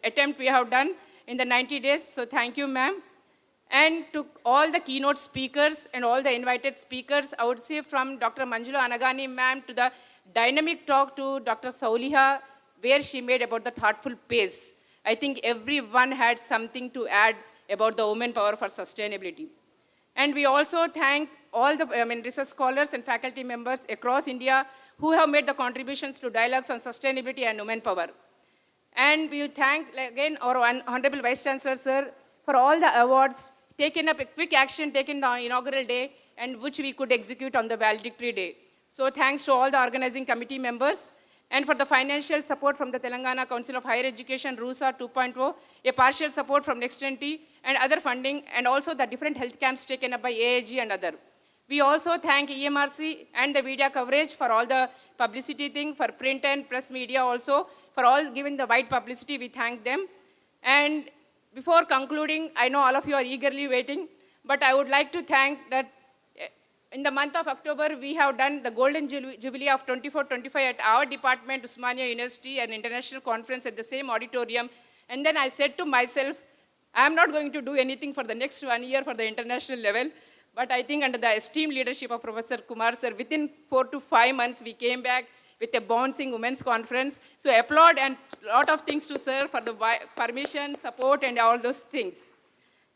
attempt we have done in the 90 days. So thank you, ma'am. And to all the keynote speakers and all the invited speakers, I would say from Dr. Manjula Anagani, ma'am, to the dynamic talk to Dr. Sauliha, where she made about the thoughtful pace. I think everyone had something to add about the women power for sustainability. And we also thank all the research scholars and faculty members across India who have made the contributions to dialogues on sustainability and women power. And we thank again our Honorable Vice Chancellor, sir, for all the awards taken up, a quick action taken on the inaugural day, and which we could execute on the valedictory day. So thanks to all the organizing committee members, and for the financial support from the Telangana Council of Higher Education, RUSA 2.0, a partial support from Next20, and other funding, and also the different health camps taken up by AAG and other. We also thank EMRC and the media coverage for all the publicity thing, for print and press media also, for all giving the wide publicity, we thank them. And before concluding, I know all of you are eagerly waiting, but I would like to thank that in the month of October, we have done the Golden Jubilee of 24-25 at our department, Osmania University, an international conference at the same auditorium. And then I said to myself, I'm not going to do anything for the next 1 year for the international level. But I think under the esteemed leadership of Professor Kumar, sir, within 4 to 5 months, we came back with a bouncing women's conference. So applaud and a lot of things to sir for the permission, support, and all those things.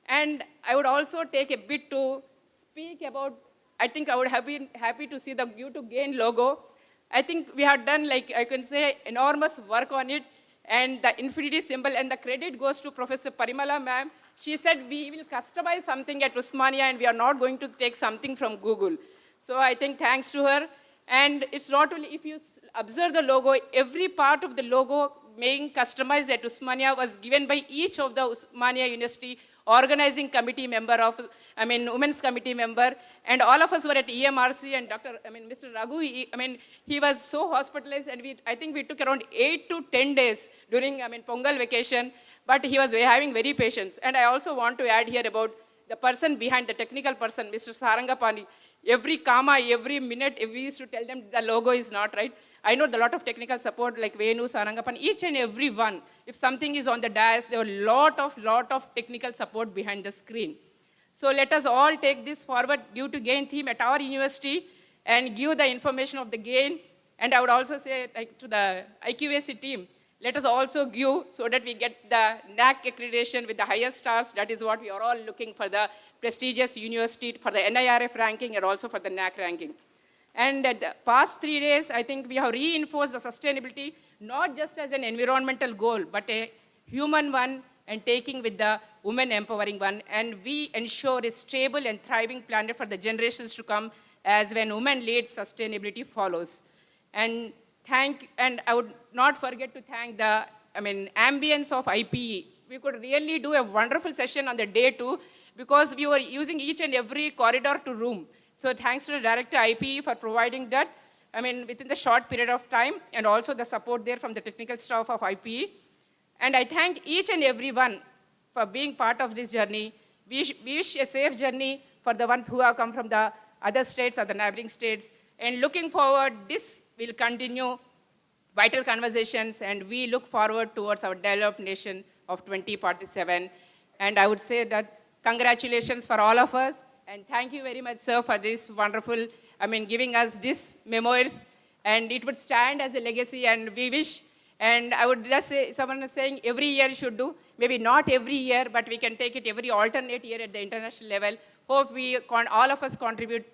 And I would also take a bit to speak about, I think I would have been happy to see the Give to Gain logo. I think we have done, like I can say, enormous work on it, and the infinity symbol, and the credit goes to Professor Parimala, ma'am. She said, we will customize something at Osmania, and we are not going to take something from Google. So I think thanks to her. And it's not only, if you observe the logo, every part of the logo being customized at Osmania was given by each of the Osmania University organizing committee member of, women's committee member, and all of us were at EMRC, and Mr. Raghu, he was so hospitalized, and I think we took around 8 to 10 days during, Pongal vacation, but he was having very patience. And I also want to add here about the person behind, the technical person, Mr. Sarangapani. Every comma, every minute, we used to tell them the logo is not right. I know a lot of technical support like Venu, Sarangapani, each and every one. If something is on the dais, there were lot of technical support behind the screen. So let us all take this forward, Give to Gain theme at our university, and give the information of the gain. And I would also say, like, to the IQAC team, let us also give so that we get the NAC accreditation with the highest stars. That is what we are all looking for, the prestigious university, for the NIRF ranking, and also for the NAC ranking. And at the past 3 days, I think we have reinforced the sustainability, not just as an environmental goal, but a human one, and taking with the women empowering one. And we ensure a stable and thriving planet for the generations to come, as when women lead, sustainability follows. And I would not forget to thank the ambience of IPE. We could really do a wonderful session on the day too, because we were using each and every corridor to room. So thanks to the director IPE for providing that, within the short period of time, and also the support there from the technical staff of IPE. And I thank each and every one for being part of this journey. We wish a safe journey for the ones who have come from the other states or the neighboring states. And looking forward, this will continue vital conversations, and we look forward towards our developed nation of 2047. And I would say that congratulations for all of us, and thank you very much, sir, for this wonderful, giving us these memoirs. and it would stand as a legacy, and we wish, and I would just say, someone is saying every year should do, maybe not every year, but we can take it every alternate year at the international level. Hope all of us contribute,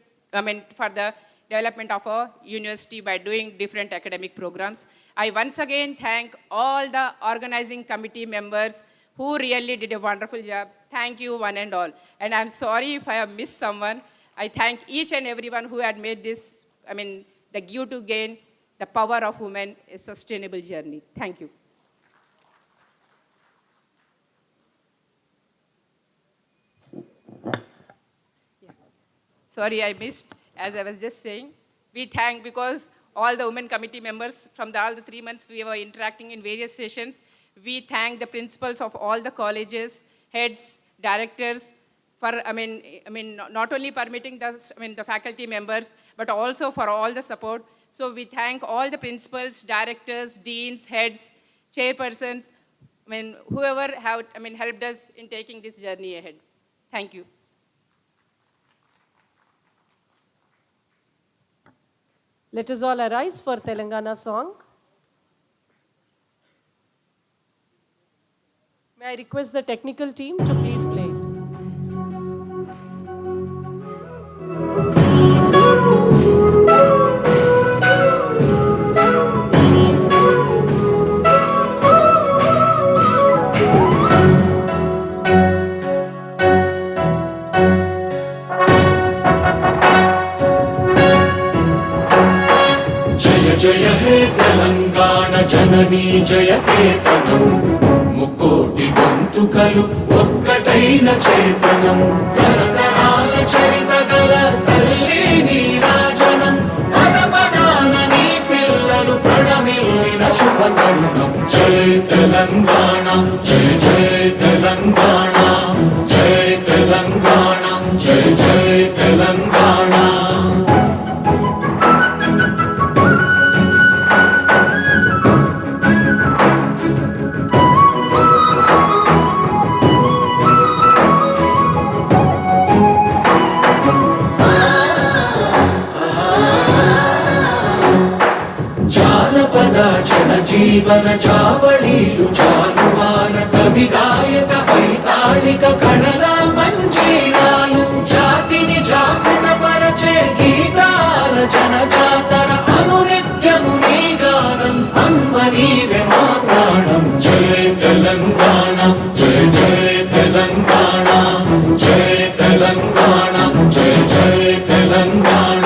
for the development of our university by doing different academic programs. I once again thank all the organizing committee members who really did a wonderful job. Thank you, one and all. And I'm sorry if I have missed someone. I thank each and everyone who had made this, the Give to Gain, the power of women, a sustainable journey. Thank you. Sorry, I missed, as I was just saying. We thank, because all the women committee members from all the 3 months we were interacting in various sessions, we thank the principals of all the colleges, heads, directors, for, not only permitting the faculty members, but also for all the support. So we thank all the principals, directors, deans, heads, chairpersons, whoever have, helped us in taking this journey ahead. Thank you. Let us all arise for Telangana song. May I request the technical team to please play it. జయ హే తెలంగాణ జననీ జయ కేతనం ముక్కోటి గొంతుకలు ఒక్కటైన చేతనం తరతరాల చరిత గల తల్లి నీరాజనం పదపదాన నీ పిల్లలు ప్రణమిల్లిన శుభతరుణం జయ తెలంగాణ జయ జయ తెలంగాణ జయ తెలంగాణ జయ జయ తెలంగాణ. జీవన చావళీలు చాలువాన కవి గాయక వైతాళిక కళల మంజీరాలు జాతిని జాగృత పరచే గీతాల జనజాతర అనునిత్యము నీ గానం అమ్మ నీవే మా ప్రాణం జయ తెలంగాణ జయ జయ తెలంగాణ జయ తెలంగాణ జయ జయ తెలంగాణ.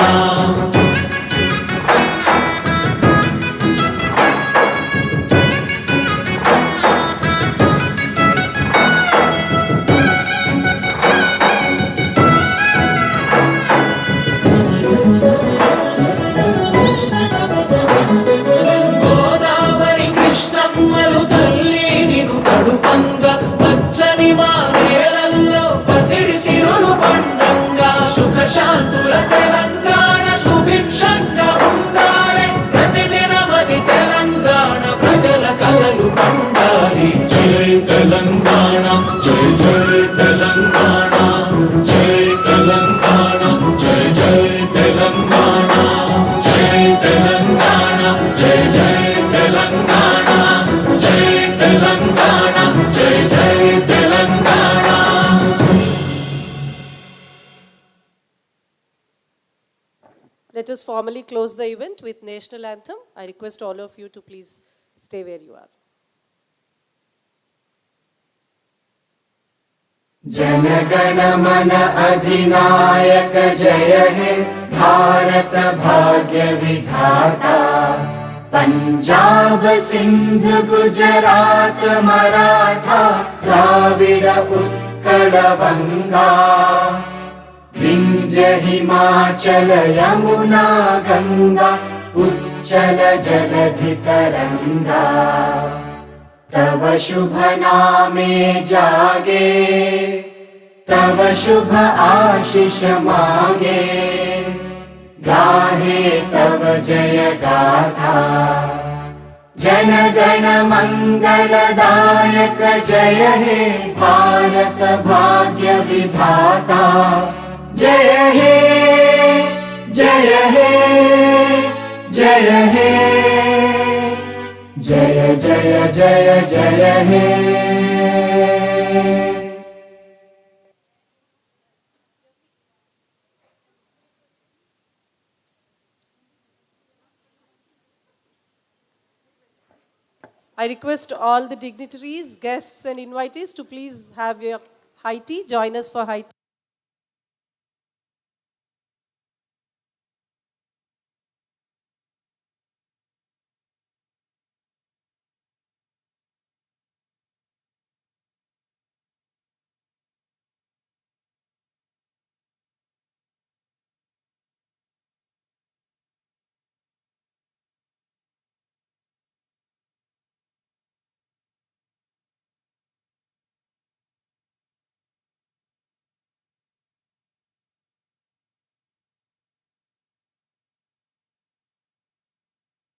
శాంతుల తెలంగాణ సుభిక్షంగా ఉండాలి ప్రతిదినమది తెలంగాణ ప్రజల కలలు పండాలి జై తెలంగాణ జై జై తెలంగాణ జై తెలంగాణ జై జై తెలంగాణ జై తెలంగాణ జై జై తెలంగాణ జై తెలంగాణ జై జై Telangana. Let us formally close the event with national anthem. I request all of you to please stay where you are. जनगण मन अधिनायक जय हे भारत भाग्य विधाता पंजाब सिंध गुजरात मराठा द्राविड उत्कल बंगा विंध्य हिमाचल यमुना गंगा उच्चल जलधि तरंगा तव शुभ नामे जागे तव शुभ आशीष मांगे गाहे तव जय गाथा जन गण मंगलदायक जय हे भारत भाग्य विधाता जय हे जय हे जय हे जय जय जय जय हे I request all the dignitaries, guests and invitees to please have your high tea, join us for high tea.